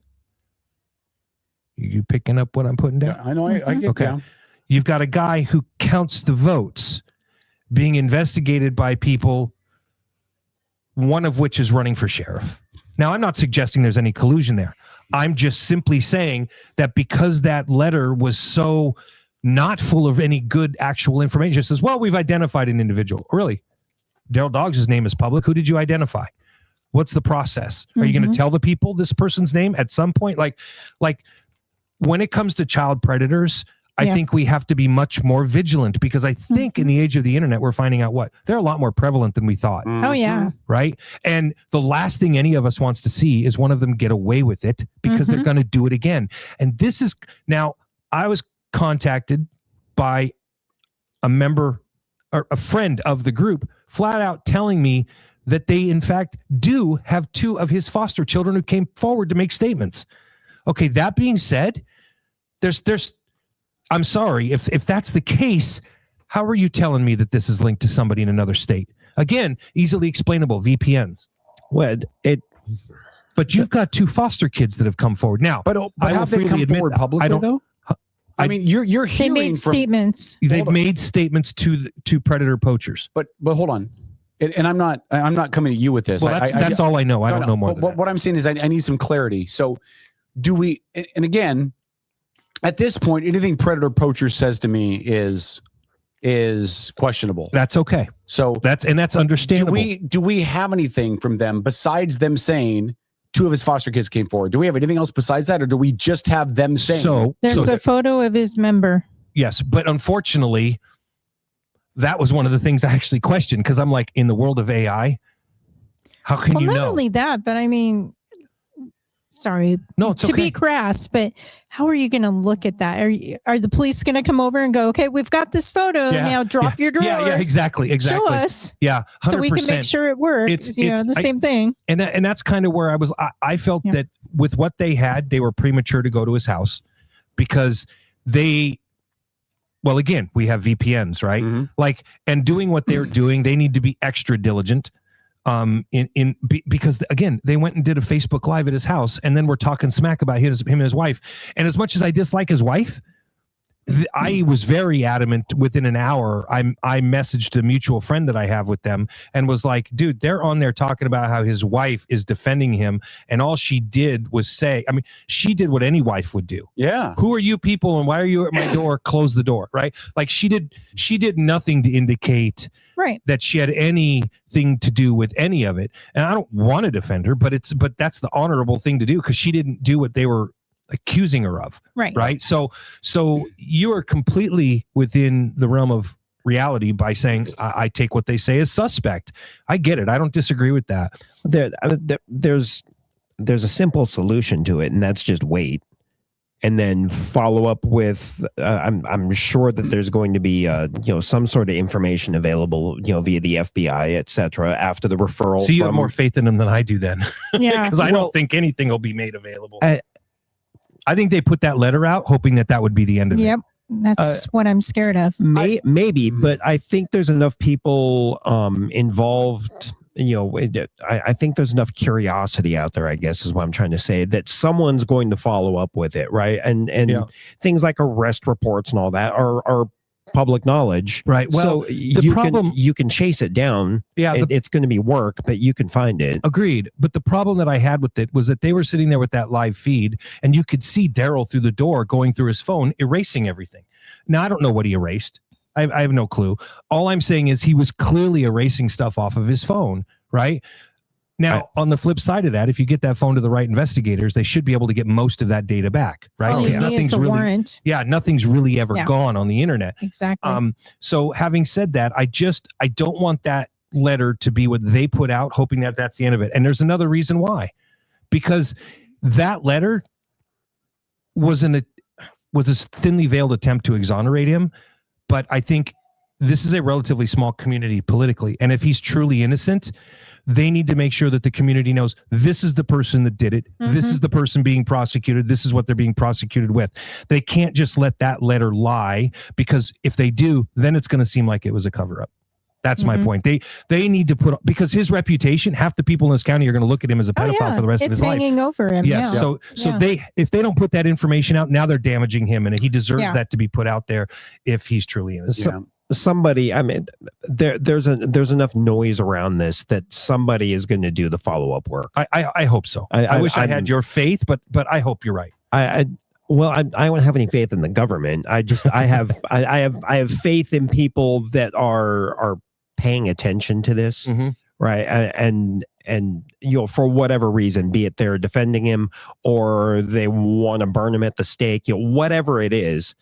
You picking up what I'm putting down? Yeah, I know. I get down. You've got a guy who counts the votes being investigated by people, one of which is running for sheriff. Now, I'm not suggesting there's any collusion there. I'm just simply saying that because that letter was so not full of any good actual information, it says, well, we've identified an individual. Really? Daryl Doggs' name is public. Who did you identify? What's the process? Are you going to tell the people this person's name at some point? Like when it comes to child predators, I think we have to be much more vigilant, because I think in the age of the internet, we're finding out they're a lot more prevalent than we thought. Oh, yeah. Right. And the last thing any of us wants to see is one of them get away with it, because they're going to do it again. And this is now, I was contacted by a member or a friend of the group flat out telling me that they, in fact, do have 2 of his foster children who came forward to make statements. Okay. That being said, I'm sorry, if that's the case, how are you telling me that this is linked to somebody in another state? Again, easily explainable, VPNs. But you've got 2 foster kids that have come forward. Now, but have they come forward publicly though? I mean, you're hearing they made statements. They've made statements to predator poachers. But hold on. And I'm not coming to you with this. Well, that's all I know. I don't know more. What I'm saying is I need some clarity. So do we, and again, at this point, anything predator poacher says to me is questionable. That's okay. So that's understandable. Do we have anything from them besides them saying 2 of his foster kids came forward? Do we have anything else besides that, or do we just have them saying? There's a photo of his member. Yes, but unfortunately, that was one of the things I actually questioned, because I'm like, in the world of AI, how can you know? Not only that, but I mean, sorry, no, it's to okay. be crass, but how are you going to look at that? Are the police going to come over and go, okay, we've got this photo, now drop your drawers. Yeah, exactly. Show us. Yeah, 100%. So we can make sure it works. The same thing. And that's kind of where I felt that with what they had, they were premature to go to his house, because we have VPNs, right? And doing what they're doing, they need to be extra diligent. Because again, they went and did a Facebook Live at his house, and then we're talking smack about him and his wife. And as much as I dislike his wife, I was very adamant. Within an hour, I messaged a mutual friend that I have with them and was like, dude, they're on there talking about how his wife is defending him, and all she did was say, I mean, she did what any wife would do. Yeah. Who are you people, and why are you at my door? Close the door, right? Like she did nothing to indicate that she had anything to do with any of it. And I don't want to defend her, but that's the honorable thing to do, because she didn't do what they were accusing her of. Right. So you are completely within the realm of reality by saying, I take what they say as suspect. I get it. I don't disagree with that. There's a simple solution to it, and that's just wait. And then follow up with, I'm sure that there's going to be, some sort of information available, via the FBI, et cetera, after the referral. So you have more faith in them than I do then. Yeah. Because I don't think anything will be made available. I think they put that letter out hoping that would be the end of it. Yep. That's what I'm scared of. Maybe, but I think there's enough people involved I think there's enough curiosity out there, I guess is what I'm trying to say, that someone's going to follow up with it, right? And things like arrest reports and all that are public knowledge, right? Well, so you can chase it down. It's going to be work, but you can find it. Agreed. But the problem that I had with it was that they were sitting there with that live feed, and you could see Daryl through the door going through his phone, erasing everything. Now I don't know what he erased. I have no clue. All I'm saying is he was clearly erasing stuff off of his phone, right? Now, on the flip side of that, if you get that phone to the right investigators, they should be able to get most of that data back, right? All you need is a warrant. Yeah, nothing's really ever gone on the internet. Exactly. So having said that, I don't want that letter to be what they put out, hoping that that's the end of it. And there's another reason why. Because that letter was a thinly veiled attempt to exonerate him. But I think this is a relatively small community politically. And if he's truly innocent, they need to make sure that the community knows this is the person that did it. This is the person being prosecuted. This is what they're being prosecuted with. They can't just let that letter lie, because if they do, then it's going to seem like it was a cover up. That's my point. They need to put, because his reputation, half the people in this county are going to look at him as a pedophile for the rest of his life. It's hanging over him. Yes. Yeah. So if they don't put that information out, now they're damaging him, and he deserves that to be put out there if he's truly innocent. Somebody, I mean, there's enough noise around this that somebody is going to do the follow-up work. I hope so. I wish I had your faith, but I hope you're right. Well, I don't have any faith in the government. I have faith in people that are paying attention to this, right? And for whatever reason, be it they're defending him or they want to burn him at the stake, whatever it is,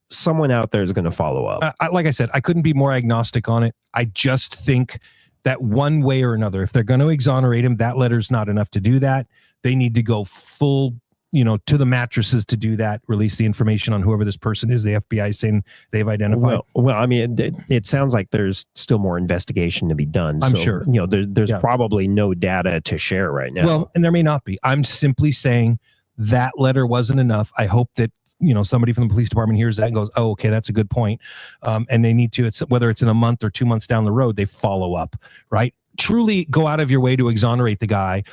someone out there is going to follow up. Like I said, I couldn't be more agnostic on it. I just think that one way or another, if they're going to exonerate him, that letter's not enough to do that. They need to go full, to the mattresses to do that, release the information on whoever this person is. The FBI is saying they've identified. Well, I mean, it sounds like there's still more investigation to be done. I'm sure. There's probably no data to share right now. Well, and there may not be. I'm simply saying that letter wasn't enough. I hope that somebody from the police department hears that and goes, oh, okay, that's a good point. And they need to, whether it's in a month or 2 months down the road, they follow up, right? Truly go out of your way to exonerate the guy.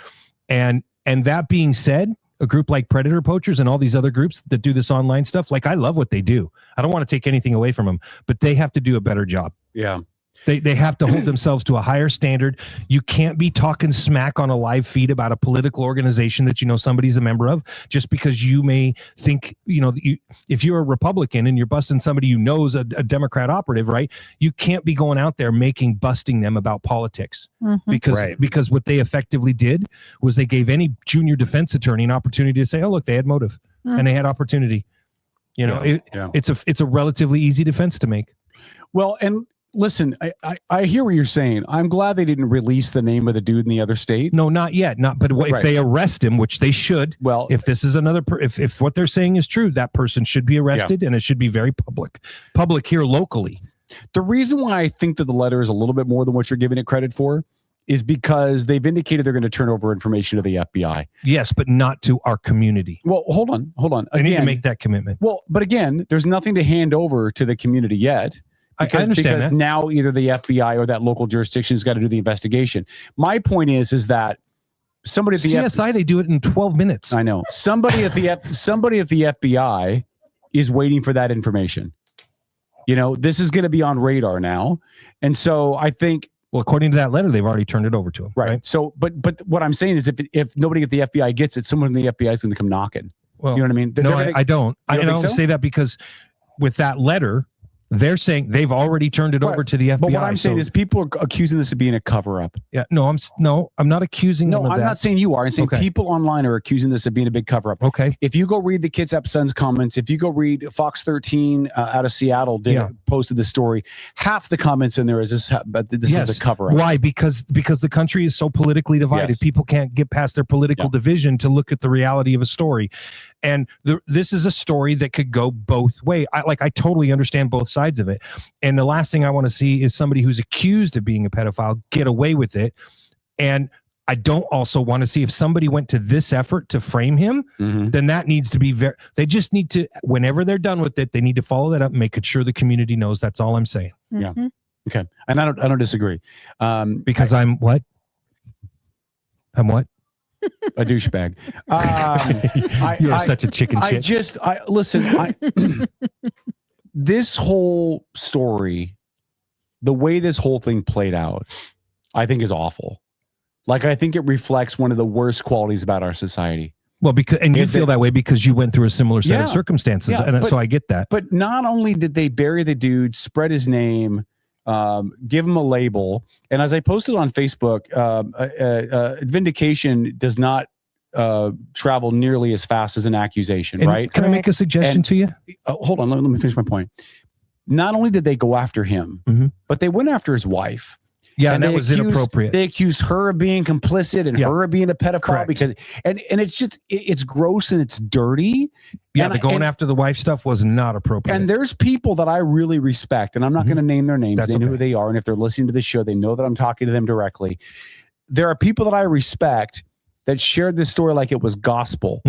And that being said, a group like Predator Poachers and all these other groups that do this online stuff, like, I love what they do. I don't want to take anything away from them, but they have to do a better job. Yeah. They have to hold themselves to a higher standard. You can't be talking smack on a live feed about a political organization that somebody's a member of, just because you may think, if you're a Republican and you're busting somebody is a Democrat operative, right? You can't be going out there busting them about politics, because what they effectively did was they gave any junior defense attorney an opportunity to say, oh, look, they had motive and they had opportunity. It's a relatively easy defense to make. Well, and listen, I hear what you're saying. I'm glad they didn't release the name of the dude in the other state. No, not yet. But if they arrest him, which they should, well, if this is another, if what they're saying is true, that person should be arrested, and it should be very public here locally. The reason why I think that the letter is a little bit more than what you're giving it credit for is because they've indicated they're going to turn over information to the FBI. Yes, but not to our community. Well, hold on. They need to make that commitment. Well, but again, there's nothing to hand over to the community yet. I understand because that. Now either the FBI or that local jurisdiction has got to do the investigation. My point is that somebody at the CSI they do it in 12 minutes. I know. Somebody at the FBI is waiting for that information. This is going to be on radar now, and so I think. Well, according to that letter, they've already turned it over to him. Right. So, but what I'm saying is, if nobody at the FBI gets it, someone in the FBI is going to come knocking. Well, you know what I mean? No, I don't. I don't say that because with that letter, they're saying they've already turned it over to the FBI. But what I'm saying is people are accusing this of being a cover-up. Yeah, I'm not accusing them of that. I'm not saying you are. I'm saying people online are accusing this of being a big cover-up. Okay. If you go read the Kitsap Sun's comments, if you go read Fox 13 out of Seattle posted the story, half the comments in there is this is a cover-up. Why? Because the country is so politically divided. Yes. People can't get past their political division to look at the reality of a story. And this is a story that could go both ways. I totally understand both sides of it. And the last thing I want to see is somebody who's accused of being a pedophile get away with it. And I don't also want to see, if somebody went to this effort to frame him, then that needs to be they just need to, whenever they're done with it, they need to follow that up and make sure the community knows. That's all I'm saying. Yeah. Okay. And I don't disagree. Because I'm what? I'm what? A douchebag. You are such a chicken shit. Listen. This whole story, the way this whole thing played out, I think is awful. Like, I think it reflects one of the worst qualities about our society. Well, you feel that way because you went through a similar set of circumstances, so I get that. But not only did they bury the dude, spread his name, give him a label, and as I posted on Facebook, vindication does not travel nearly as fast as an accusation, And right? Can I make a suggestion to you? Hold on, let me finish my point. Not only did they go after him, but they went after his wife. Yeah, and that was inappropriate. They accused her of being complicit and her of being a pedophile. Correct. Because and it's just it's gross and it's dirty. Yeah, and the going after the wife stuff was not appropriate. And there's people that I really respect, and I'm not going to name their names. That's They know okay. who they are, and if they're listening to the show, they know that I'm talking to them directly. There are people that I respect that shared this story like it was gospel.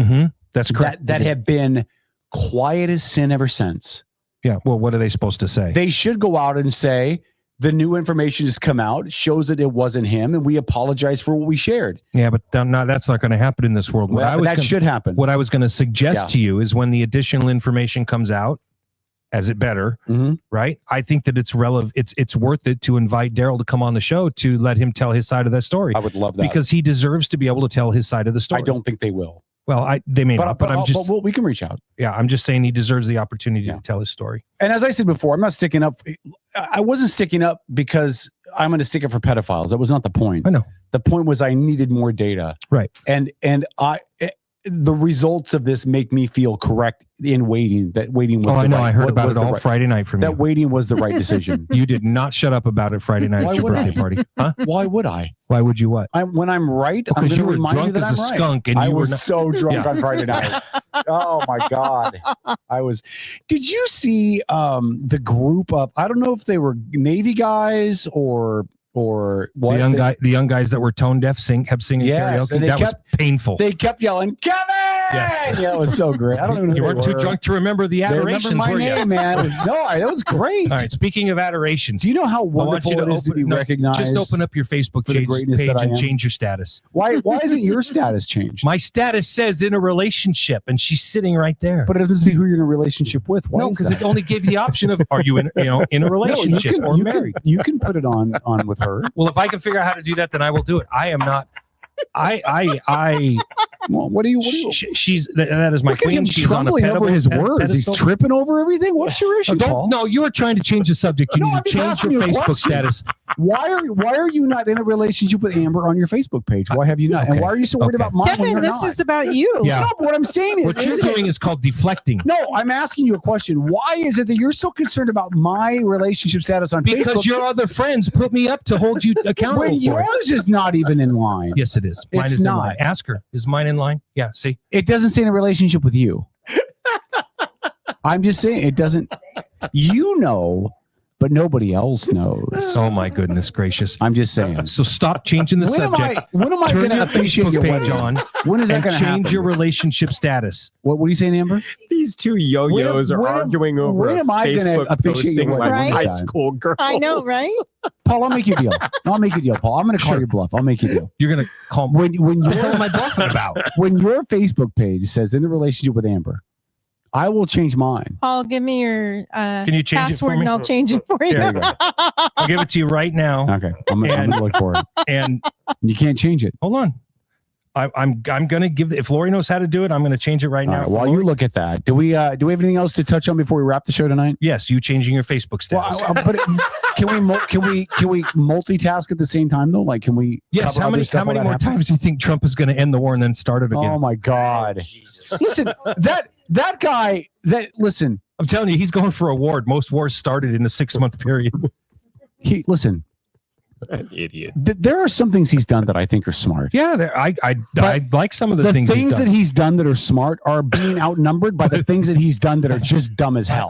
That's correct. That have been quiet as sin ever since. Yeah. Well, what are they supposed to say? They should go out and say, the new information has come out, shows that it wasn't him, and we apologize for what we shared. Yeah, but that's not going to happen in this world. Should happen. What I was going to suggest to you is when the additional information comes out, as it better, right? I think that it's relevant. It's worth it to invite Daryl to come on the show to let him tell his side of that story. I would love that because he deserves to be able to tell his side of the story. I don't think they will. Well, they may not, but I'm just. We can reach out. Yeah, I'm just saying he deserves the opportunity to tell his story. And as I said before, I'm not sticking up. I wasn't sticking up because I'm going to stick up for pedophiles. That was not the point. I know. The point was I needed more data. Right. And the results of this make me feel correct in waiting. That waiting was. I know. I heard about it all Friday night from you. That waiting was the right decision. You did not shut up about it Friday night at your birthday party. Huh? Why would I? Why would you what? When I'm right, I'm Because going you to were remind you drunk that as I'm a right. skunk, and I you were was so drunk on Friday night. Oh my God. I was. Did you see the group of, I don't know if they were Navy guys or what? The young guys that were tone deaf kept singing karaoke. That was painful. They kept yelling, Kevin! Yes. Yeah, it was so great. I don't even know. You weren't too drunk to remember the adorations, my were you? name, man. That was great. All right. Speaking of adorations, do you know how wonderful it is to be recognized? Just open up your Facebook for the page greatness that I and am? change your status. Why isn't your status changed? My status says in a relationship, and she's sitting right there. But it doesn't see who you're in a relationship with. Why No, is because that? it only gave you the option of are you in a relationship or married. You can put it on with her. Well, if I can figure out how to do that, then I will do it. I am not. Well, what do you? She's that is my Look at queen. him She's on a trembling over his words. pedestal. He's tripping over everything. What's your issue, Paul? No, you are trying to change the subject. You No, need I'm to just change your asking you a Facebook question. status. Why are you not in a relationship with Amber on your Facebook page? Why have you not? And Okay. why are you so worried Okay. about mine when Kevin, you're this not? is about you. Yeah. No, but what I'm saying is, What you're doing is called deflecting. No, I'm asking you a question. Why is it that you're so concerned about my relationship status on Facebook? Because your other friends put me up to hold you accountable. when for yours it. is not even in line. Yes, it is. Mine It's is in not. line. Ask her. Is mine in line? Yeah. See. It doesn't say in a relationship with you. I'm just saying it doesn't. You know, but nobody else knows. Oh my goodness gracious! I'm just saying. So stop changing the When am subject. when am I Turn going to your appreciate Facebook your page wedding? on? When is that and going to change happen? your relationship status? What are you saying, Amber? These two yo-yos are arguing over when a am I gonna Facebook appreciate your posting like wedding? high Right? school girls. I know, right? Paul, I'll make you a deal. I'll make you a deal, Paul. I'm going to call your bluff. I'll make you a deal. You're going to call When What the hell you're am I bluffing about? when your Facebook page says in a relationship with Amber, I will change mine. Paul, give me your Can you change it for password me? and I'll change it for you. There you go. I'll give it to you right now. Okay, I'm going to look for it. And You can't change it. hold on. I'm going to give. If Lori knows how to do it, I'm going to change it right All now. right, for while Lori. you look at that, do we have anything else to touch on before we wrap the show tonight? Yes, you changing your Facebook status. Well, but can we multitask at the same time though? Like, can we? Yes. cover How other many stuff while that more happens? times do you think Trump is going to end the war and then start it again? Oh my God! Listen, that guy. Listen. I'm telling you, he's going for a war. Most wars started in a 6-month period. Listen. An idiot. There are some things he's done that I think are smart. Yeah, I like some of the things that he's done that are smart are being outnumbered by the things that he's done that are just dumb as hell.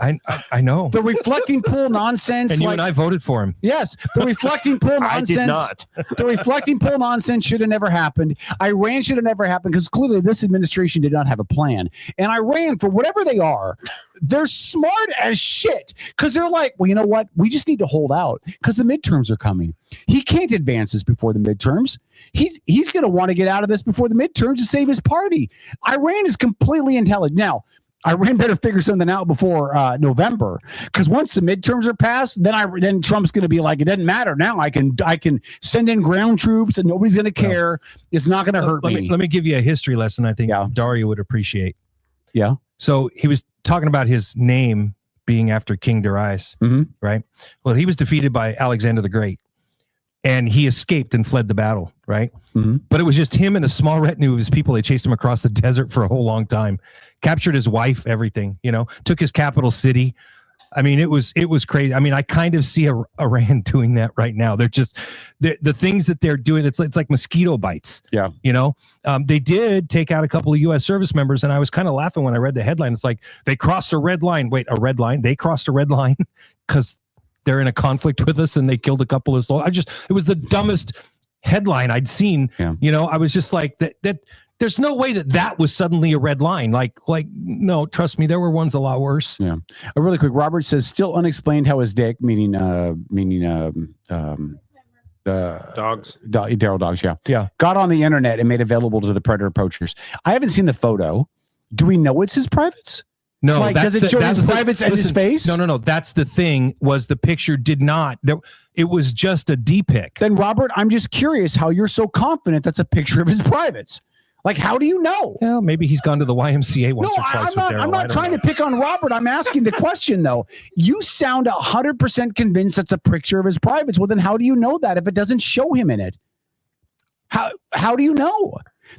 I know. The reflecting pool nonsense. And you and I voted for him. Yes, the reflecting pool nonsense. I did not. The reflecting pool nonsense should have never happened. Iran should have never happened because clearly this administration did not have a plan. And Iran, for whatever they are, they're smart as shit because they're like, well, you know what? We just need to hold out because the midterms are coming. He can't advance this before the midterms. He's going to want to get out of this before the midterms to save his party. Iran is completely intelligent. Now, Iran better figure something out before November, because once the midterms are passed, then Trump's going to be like, it doesn't matter now. I can send in ground troops and nobody's going to care. It's not going to hurt me. Let me give you a history lesson. I think Daria would appreciate. Yeah. So he was talking about his name being after King Darius, right? Well, he was defeated by Alexander the Great, and he escaped and fled the battle, right? But it was just him and a small retinue of his people. They chased him across the desert for a whole long time, captured his wife, everything, took his capital city. I mean, it was crazy. I mean, I kind of see Iran doing that right now. They're just the things that they're doing. It's like mosquito bites. Yeah. They did take out a couple of U.S. service members, and I was kind of laughing when I read the headline. It's like they crossed a red line. Wait, a red line? They crossed a red line because they're in a conflict with us, and they killed a couple of soldiers. It was the dumbest headline I'd seen. I was just like that. There's no way that was suddenly a red line. Like no, trust me, there were ones a lot worse. Yeah. Really quick, Robert says still unexplained how his dick, meaning dogs, Daryl Dogs, got on the internet and made available to the predator poachers. I haven't seen the photo. Do we know it's his privates? No, does it show his privates and his face? No. That's the thing. Was the picture did not? It was just a D-pic. Then Robert, I'm just curious how you're so confident that's a picture of his privates. Like, how do you know? Well, maybe he's gone to the YMCA once or twice. I'm not trying to pick on Robert. I'm asking the question, though. You sound 100% convinced that's a picture of his privates. Well, then how do you know that if it doesn't show him in it? How do you know?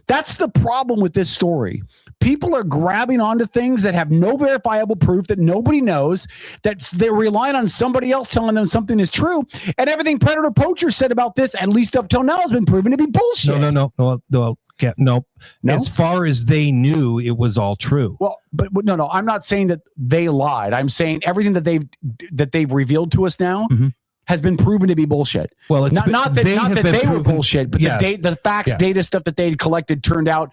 That's the problem with this story. People are grabbing onto things that have no verifiable proof, that nobody knows, that they're relying on somebody else telling them something is true. And everything Predator Poacher said about this, at least up till now, has been proven to be bullshit. No. As far as they knew, it was all true. Well, but no. I'm not saying that they lied. I'm saying everything that they've revealed to us now has been proven to be bullshit. Well, it's not that they were bullshit, but the facts, data stuff that they collected turned out.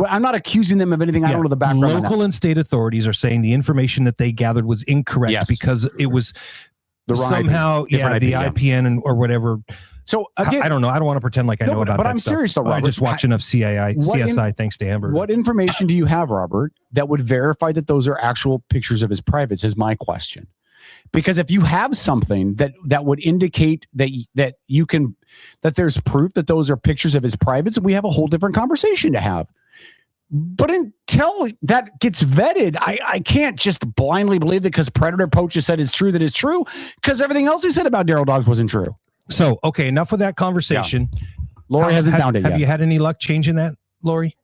I'm not accusing them of anything. I don't know the background. Local and state authorities are saying the information that they gathered was incorrect because it was the wrong somehow IP, the IPN or whatever. So again, I don't know. I don't want to pretend like I know about that. But I'm serious, though, Robert. I just watch enough CSI thanks to Amber. What information do you have, Robert, that would verify that those are actual pictures of his privates? Is my question. Because if you have something that would indicate that there's proof that those are pictures of his privates, we have a whole different conversation to have. But until that gets vetted, I can't just blindly believe that because Predator Poacher said it's true that it's true, because everything else he said about Daryl Dogs wasn't true. So, okay, enough of that conversation. Yeah. Lori hasn't found it yet. Have you had any luck changing that, Lori?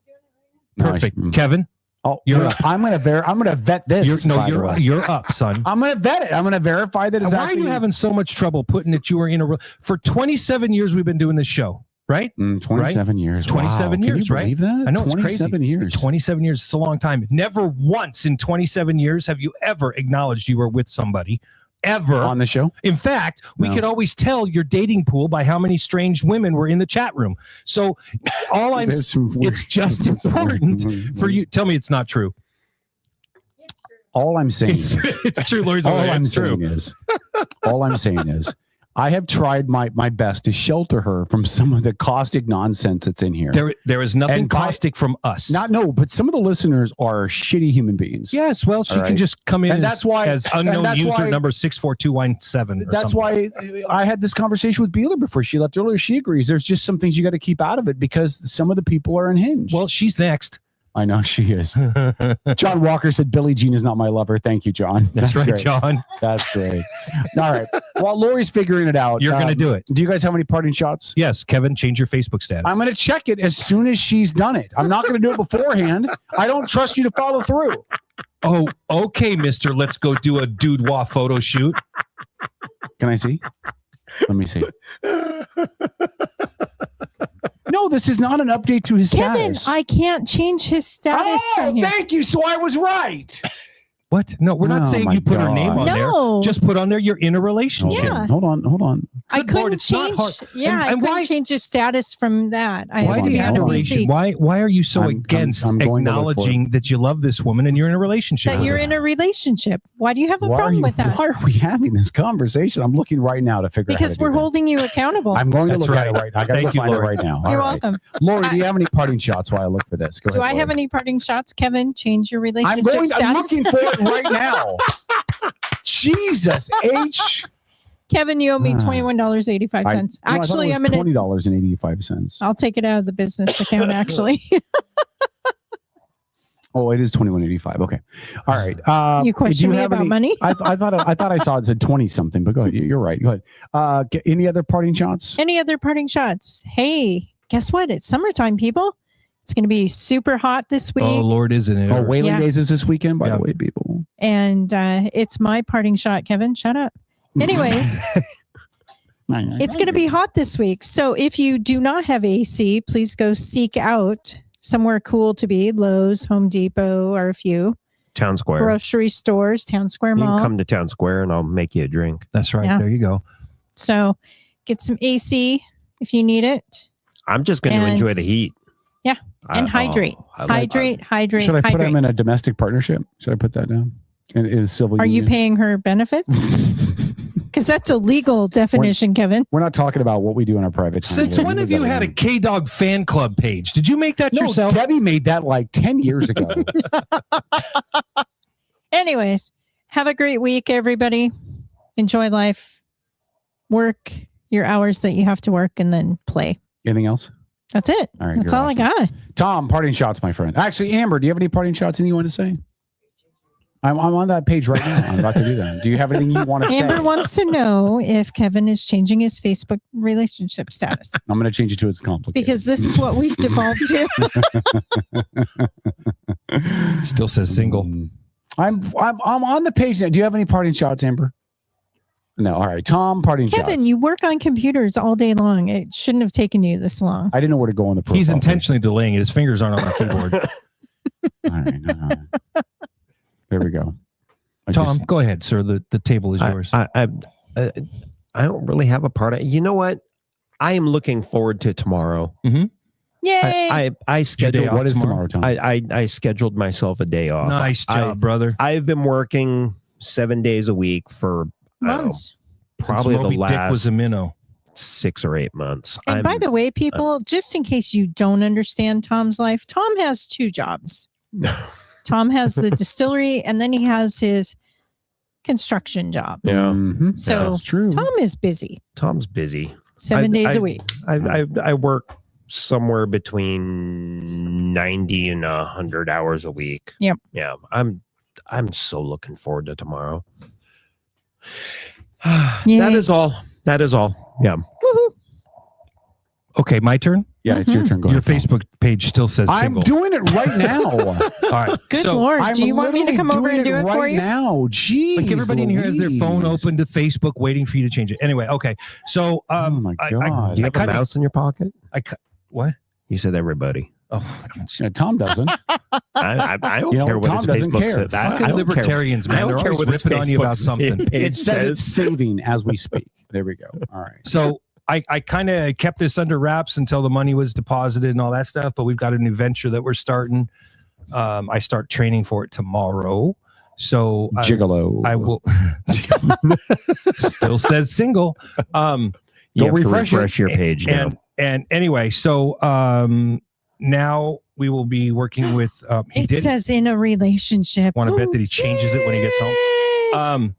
Perfect. Kevin? Oh, I'm gonna vet this. You're up, son. I'm gonna vet it. I'm gonna verify that it's Why are you having so much trouble putting that you were in for 27 years we've been doing this show, right? 27 years. 27 wow. years, Can you believe that? I know it's 27 crazy. years. 27 years is a long time. Never once in 27 years have you ever acknowledged you were with somebody. Ever on the show. In fact, we could always tell your dating pool by how many strange women were in the chat room. So it's just important for you. Tell me it's not true. All I'm saying is it's true. Lori's all I'm saying is I have tried my best to shelter her from some of the caustic nonsense that's in here. There is nothing caustic from us. But some of the listeners are shitty human beings. Yes, well, she can just come in and that's why, as unknown user number 64217. That's why I had this conversation with Beeler before she left earlier. She agrees. There's just some things you got to keep out of it because some of the people are unhinged. Well, she's next. I know she is. John Walker said, Billie Jean is not my lover. Thank you, John. That's right, great. John. That's great. All right. While Lori's figuring it out, you're going to do it. Do you guys have any parting shots? Yes. Kevin, change your Facebook status. I'm going to check it as soon as she's done it. I'm not going to do it beforehand. I don't trust you to follow through. Oh, okay, mister. Let's go do a dude-wah photo shoot. Can I see? Let me see. No, this is not an update to his Kevin, status. I can't change his status. Oh, thank you. So I was right. What? No, we're not saying you put her name on there. Just put on there you're in a relationship. Yeah. Hold on. I Good Lord, couldn't it's not change. hard. Yeah, I And couldn't why? change his status from that. Why do you have a relation? Why are you so I'm against going to look for it. acknowledging that you love this woman and you're in a relationship? That with you're her? in a relationship? Why do you have a problem with that? Why are we having this conversation? I'm looking right now to figure out. Because we're holding you accountable. I'm going to That's look at it right. right now. I got to Thank you, find it Lori. right now. You're All right. welcome. Lori, do you have any parting shots while I look for this? Go Do ahead, I have Lori. any parting shots, Kevin? Change your relationship I'm status. looking for it right now. Jesus H. Kevin, you owe me $21.85. Actually, I'm gonna. $20.85. I'll take it out of the business account. Actually, Oh, it is $21.85. Okay, all right. You question do me have about money? I thought I saw it said 20 something, but go ahead. You're right. Go ahead. Any other parting shots? any other parting shots? Hey, guess what? It's summertime, people. It's going to be super hot this week. Oh Lord, isn't it? Oh, Whaling Yeah. Days is this weekend, by Yeah. the way, people. And it's my parting shot, Kevin. Shut up. Anyways, it's going to be hot this week. So if you do not have AC, please go seek out somewhere cool to be. Lowe's, Home Depot, or a few Town Square. grocery stores, Town Square You Mall. can come to Town Square and I'll make you a drink. That's right. Yeah. There you go. So get some AC if you need it. I'm just going to And- enjoy the heat. Yeah. And hydrate. Hydrate. Should I put hydrate. him in a domestic partnership? Should I put that down? In a civil Are you union? paying her benefits? Because that's a legal definition, Kevin. We're not talking about what we do in our private time. Since when have you had a K-Dog fan club page? Did you make that No, yourself? Debbie made that like 10 years ago. Anyways, have a great week, everybody. Enjoy life. Work your hours that you have to work and then play. Anything else? That's it. All right, That's you're all awesome. I got. Tom, parting shots, my friend. Actually, Amber, do you have any parting shots? Anything you want to say? I'm on that page right now. I'm about to do that. Do you have anything you want to say? Amber wants to know if Kevin is changing his Facebook relationship status I'm going to change it to it's complicated. because this is what we've devolved to. Still says single. I'm on the page now. Do you have any parting shots, Amber? No. All right, Tom, parting Kevin, shots. you work on computers all day long. It shouldn't have taken you this long. I didn't know where to go on the profile. He's intentionally delaying it. His fingers aren't on the keyboard. All right, all right. There we go. Tom, go ahead, sir. The table is yours. I don't really have a part of. You know what? I am looking forward to tomorrow. Mm-hmm. Yay! I scheduled. What is tomorrow, Tom? I scheduled myself a day off. Nice job, brother. I've been working 7 days a week for Months. probably Since the Moby Dick was last a minnow. 6 or 8 months. And by the way, people, just in case you don't understand Tom's life, Tom has 2 jobs. Tom has the distillery and then he has his construction job. Yeah. So That's true. Tom is busy Tom's busy. 7 days a week. I work somewhere between 90 and 100 hours a week. Yep. Yeah. I'm so looking forward to tomorrow. Yay. That is all. That is all. Yeah. Woohoo. Okay, my turn. Yeah, it's your turn. Go Your ahead, Tom. Facebook page still says I'm single. doing it right now. All right. Good so, Lord. I'm Do you want me to literally come over and do doing it for right you? now. Jeez, Like everybody in here has their phone Louise. open to Facebook, waiting for you to change it. Anyway, okay. So, Oh my God. Do you have a kinda- mouse in your pocket? What? You said everybody. Oh, Yeah, Tom doesn't. I don't You know, care what Tom his doesn't Facebook care. says. I fucking don't libertarians, care. man. I They're don't care always what his ripping on you Facebook about something. page It says it's says. saving as we speak. There we go. All right. So I kind of kept this under wraps until the money was deposited and all that stuff. But we've got a new venture that we're starting. I start training for it tomorrow. So Gigolo. I will. Still says single. You Go have to refresh it. refresh your page now. And anyway, so now we will be working with. He It did says in a relationship. want to bet that he changes it when he gets home.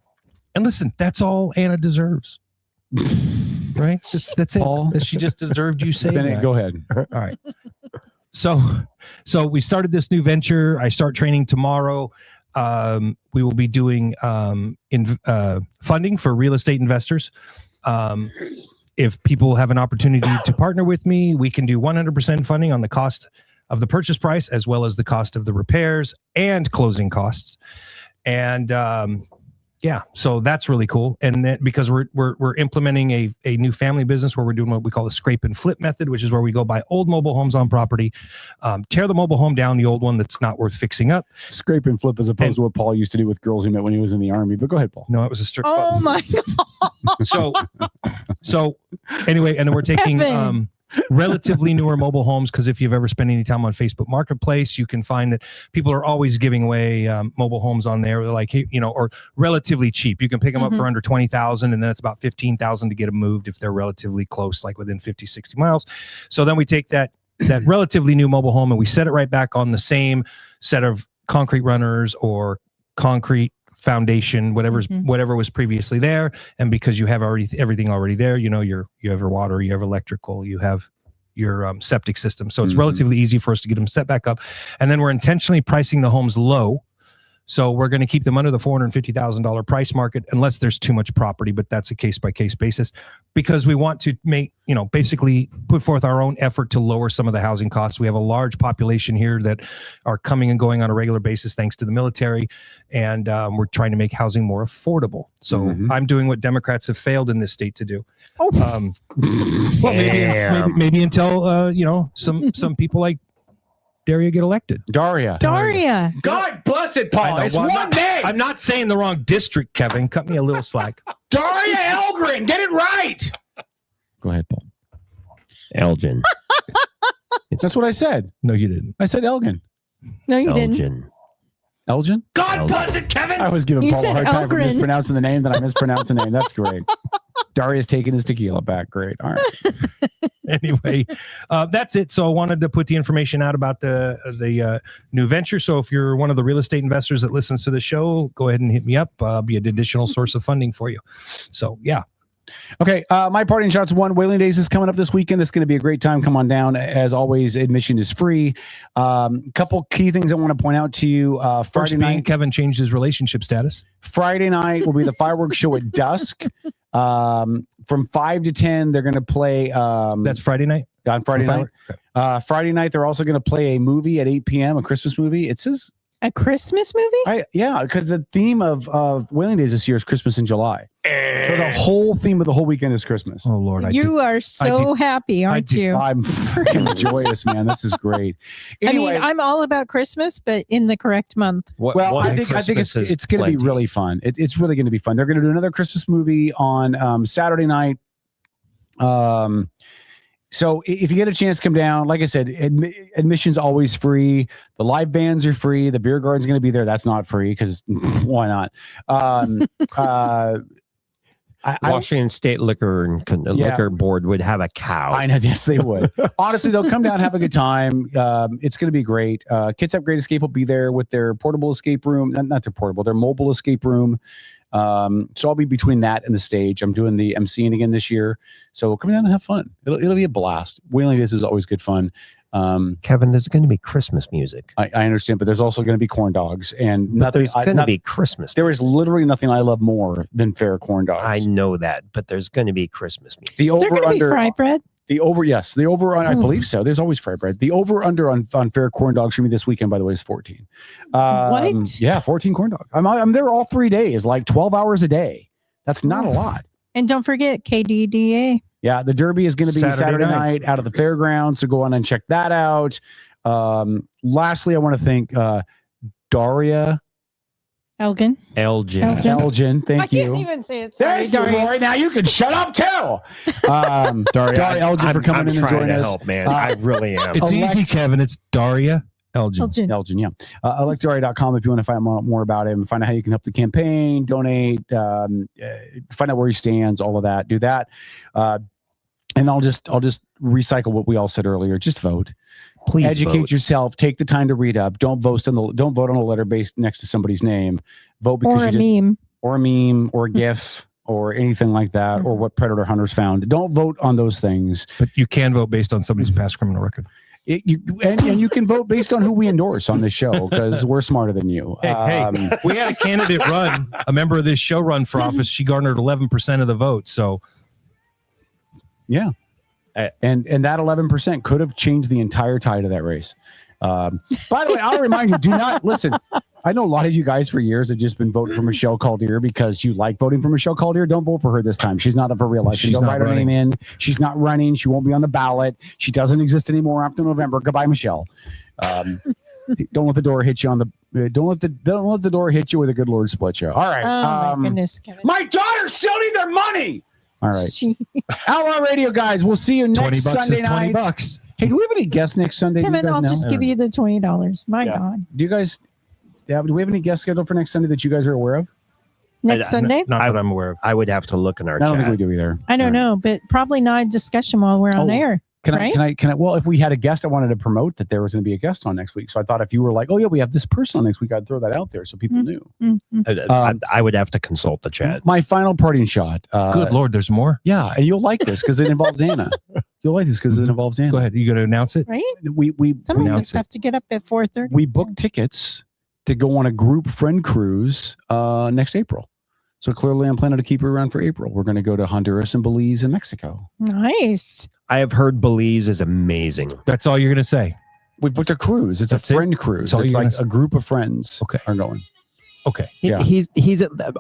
And listen, that's all Anna deserves. Right? That's it. Paul. She just deserved you saying Bennett, that. go ahead. All right. So we started this new venture. I start training tomorrow. We will be doing funding for real estate investors. If people have an opportunity to partner with me, we can do 100% funding on the cost of the purchase price, as well as the cost of the repairs and closing costs. And Yeah, so that's really cool, and that because we're implementing a new family business where we're doing what we call the scrape and flip method, which is where we go buy old mobile homes on property, tear the mobile home down, the old one that's not worth fixing up. Scrape and flip as opposed to what Paul used to do with girls he met when he was in the army. But go ahead, Paul. No, it was a strip Oh club. my God. So anyway, and then we're taking Kevin. relatively newer mobile homes, because if you've ever spent any time on Facebook Marketplace, you can find that people are always giving away mobile homes on there. They're like, or relatively cheap. You can pick them up for under 20,000, and then it's about 15,000 to get them moved if they're relatively close, like within 50, 60 miles. So then we take that relatively new mobile home and we set it right back on the same set of concrete runners or concrete foundation, whatever was previously there. And because you have everything already there, you have your water, you have electrical, you have your septic system. So it's relatively easy for us to get them set back up. And then we're intentionally pricing the homes low. So we're going to keep them under the $450,000 price market unless there's too much property, but that's a case-by-case basis, because we want to basically put forth our own effort to lower some of the housing costs. We have a large population here that are coming and going on a regular basis thanks to the military, and we're trying to make housing more affordable. So I'm doing what Democrats have failed in this state to do. Well, maybe until some people like Daria get elected. Daria. God bless it, Paul. It's one name. I'm not saying the wrong district, Kevin. Cut me a little slack. Daria Elgren. Get it right. Go ahead, Paul. Elgin. That's what I said. No, you didn't. I said Elgin. No, you didn't. Elgin? God bless it, Kevin. I was giving You Paul a said hard time for Elgren. mispronouncing the name, then I mispronounced the name. That's great. Daria's taking his tequila back. Great. All right. Anyway, that's it. So I wanted to put the information out about the new venture. So if you're one of the real estate investors that listens to the show, go ahead and hit me up. I'll be an additional source of funding for you. So yeah. Okay, my parting shots one. Whaling Days is coming up this weekend. It's going to be a great time. Come on down. As always, admission is free. Couple key things I want to point out to you. Friday night, Kevin changed his relationship status. Friday night will be the fireworks show at dusk. From 5 to 10, they're going to play. That's Friday night? On Friday night. Okay. Friday night, they're also going to play a movie at 8 p.m., a Christmas movie. It says... A Christmas movie? Yeah, because the theme of Whaling Days this year is Christmas in July. So the whole theme of the whole weekend is Christmas. Oh, Lord. You are so happy, aren't you? I'm freaking joyous, man. This is great. Anyway, I mean, I'm all about Christmas, but in the correct month. I think it's going to be really fun. It's really going to be fun. They're going to do another Christmas movie on Saturday night. So if you get a chance to come down, like I said, admission's always free. The live bands are free. The beer garden's going to be there. That's not free because why not? Washington State Liquor Board would have a cow. I know. Yes, they would. Honestly, they'll come down, have a good time. It's going to be great. Kids Have Great Escape will be there with their portable escape room. Not their portable, their mobile escape room. So I'll be between that and the stage. I'm doing the emceeing again this year. So come down and have fun. It'll be a blast. Whaling Days is always good fun. Kevin, there's going to be Christmas music. I understand, but there's also going to be corn dogs and there's going to be Christmas. There is literally nothing I love more than fair corn dogs. I know that, but there's going to be Christmas music. Is there going to be fry bread? The over, I believe so. There's always fry bread. The over under on fair corn dogs for me this weekend, by the way, is 14. What? Yeah, 14 corn dogs. I'm there all 3 days, like 12 hours a day. That's not a lot. And don't forget KDDA. Yeah, the Derby is going to be Saturday night out of the fairgrounds. So go on and check that out. Lastly, I want to thank Daria. Elgin. Thank you. I can't even say it. Sorry, Thank you, Daria. Lori. Now you can shut up too. Daria Elgin for coming in and joining us. Help, man. I really am. It's easy, Kevin. It's Daria Elgin. Elgin, yeah. Electdaria.com if you want to find out more about him, find out how you can help the campaign, donate, find out where he stands, all of that. Do that. And I'll just recycle what we all said earlier. Just vote. Please educate vote. yourself. Take the time to read up. Don't vote on a letter based next to somebody's name. Vote because Or a meme. or a meme or a GIF or anything like that, or what predator hunters found. Don't vote on those things. But you can vote based on somebody's past criminal record. And you can vote based on who we endorse on this show because we're smarter than you. Hey, we had a candidate run, a member of this show run for office. She garnered 11% of the vote. So, yeah. And that 11% could have changed the entire tide of that race. By the way, I'll remind you, do not listen. I know a lot of you guys for years have just been voting for Michelle Caldier because you like voting for Michelle Caldier. Don't vote for her this time. She's not up for reelection. She's Don't not write her name in. She's not running. She won't be on the ballot. She doesn't exist anymore after November. Goodbye, Michelle. Don't let the door hit you on the. Don't let the door hit you with a good Lord split you. All right. Oh my goodness, Kevin. My daughters still need their money. All right. Outlaw Radio guys, we'll see you next Sunday night. $20. Hey, do we have any guests next Sunday? Do you Kevin, guys I'll know? just give you the $20. My God. Do you guys? Yeah. Do we have any guests scheduled for next Sunday that you guys are aware of? Next Sunday? Not that I'm aware of. I would have to look in our I don't chat. think we do either. I don't know, but probably not a discussion while we're on air. Can I? Well, if we had a guest, I wanted to promote that there was going to be a guest on next week. So I thought if you were like, oh yeah, we have this person on next week, I'd throw that out there so people knew. I would have to consult the chat. My final parting shot. Good Lord, there's more. Yeah, and you'll like this because it involves Anna. You'll like this because it involves Anna. Go ahead. You going to announce it? Right? We Some of announce us have to get up at 4:30. We booked tickets to go on a group friend cruise next April. So clearly, I'm planning to keep her around for April. We're going to go to Honduras and Belize and Mexico. Nice. I have heard Belize is amazing. That's all you're going to say. We booked a cruise. It's a friend cruise. all It's you're like gonna a group of friends are going. Okay. Yeah. He's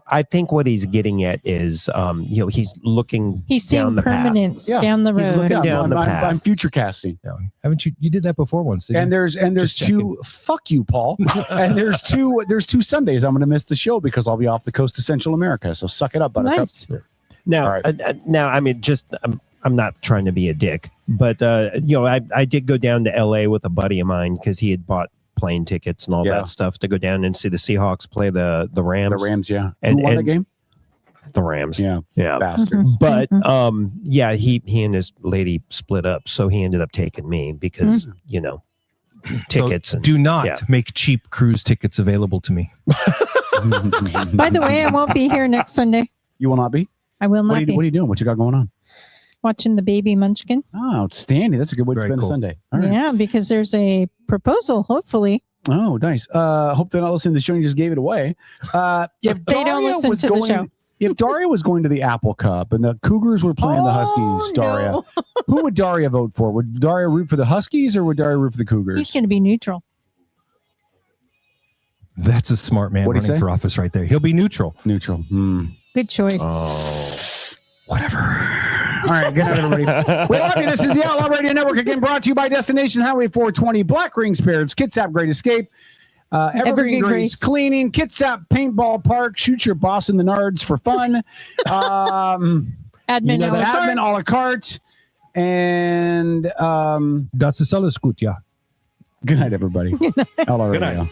I think what he's getting at is he's looking He's down seeing the path. permanence Yeah. down the He's road. looking down the path. I'm future casting. Haven't you did that before once? didn't And you? there's Just two. Fuck you, Paul. And there's two Sundays I'm going to miss the show because I'll be off the coast of Central America. So suck it up, Buttercup. Nice. Now, now, I mean, just I'm not trying to be a dick, but I did go down to L.A. with a buddy of mine because he had bought plane tickets and all that stuff to go down and see the Seahawks play the Rams. The Rams, yeah. And, Who won the and game? The Rams. Yeah, yeah. bastards. But he and his lady split up, so he ended up taking me because tickets. So and, do not yeah. make cheap cruise tickets available to me. By the way, I won't be here next Sunday. You will not be? I will not What are be. you doing? What you got going on? Watching the baby Munchkin. Oh, outstanding. That's a good way to Very spend cool. a Sunday. All right. Yeah, because there's a proposal, hopefully. Oh, nice. Hope they're not listening to the show and you just gave it away. If They don't Daria listen was to the going, show. If Daria was going to the Apple Cup and the Cougars were playing the Huskies, Daria, no. who would Daria vote for? Would Daria root for the Huskies or would Daria root for the Cougars? He's going to be neutral. That's a smart man What'd he running say? for office right there. He'll be neutral. Neutral. Good choice. Whatever. All right, good night, everybody. We love you. This is the Outlaw Radio Network, again brought to you by Destination Highway 420, Black Ring Spirits, Kitsap Great Escape, Evergreen Grace Cleaning, Kitsap Paintball Park, shoot your boss in the nards for fun, Admin a la carte. Admin a la carte, and Das ist alles gut, ja. good night, everybody. Outlaw Good Radio. night.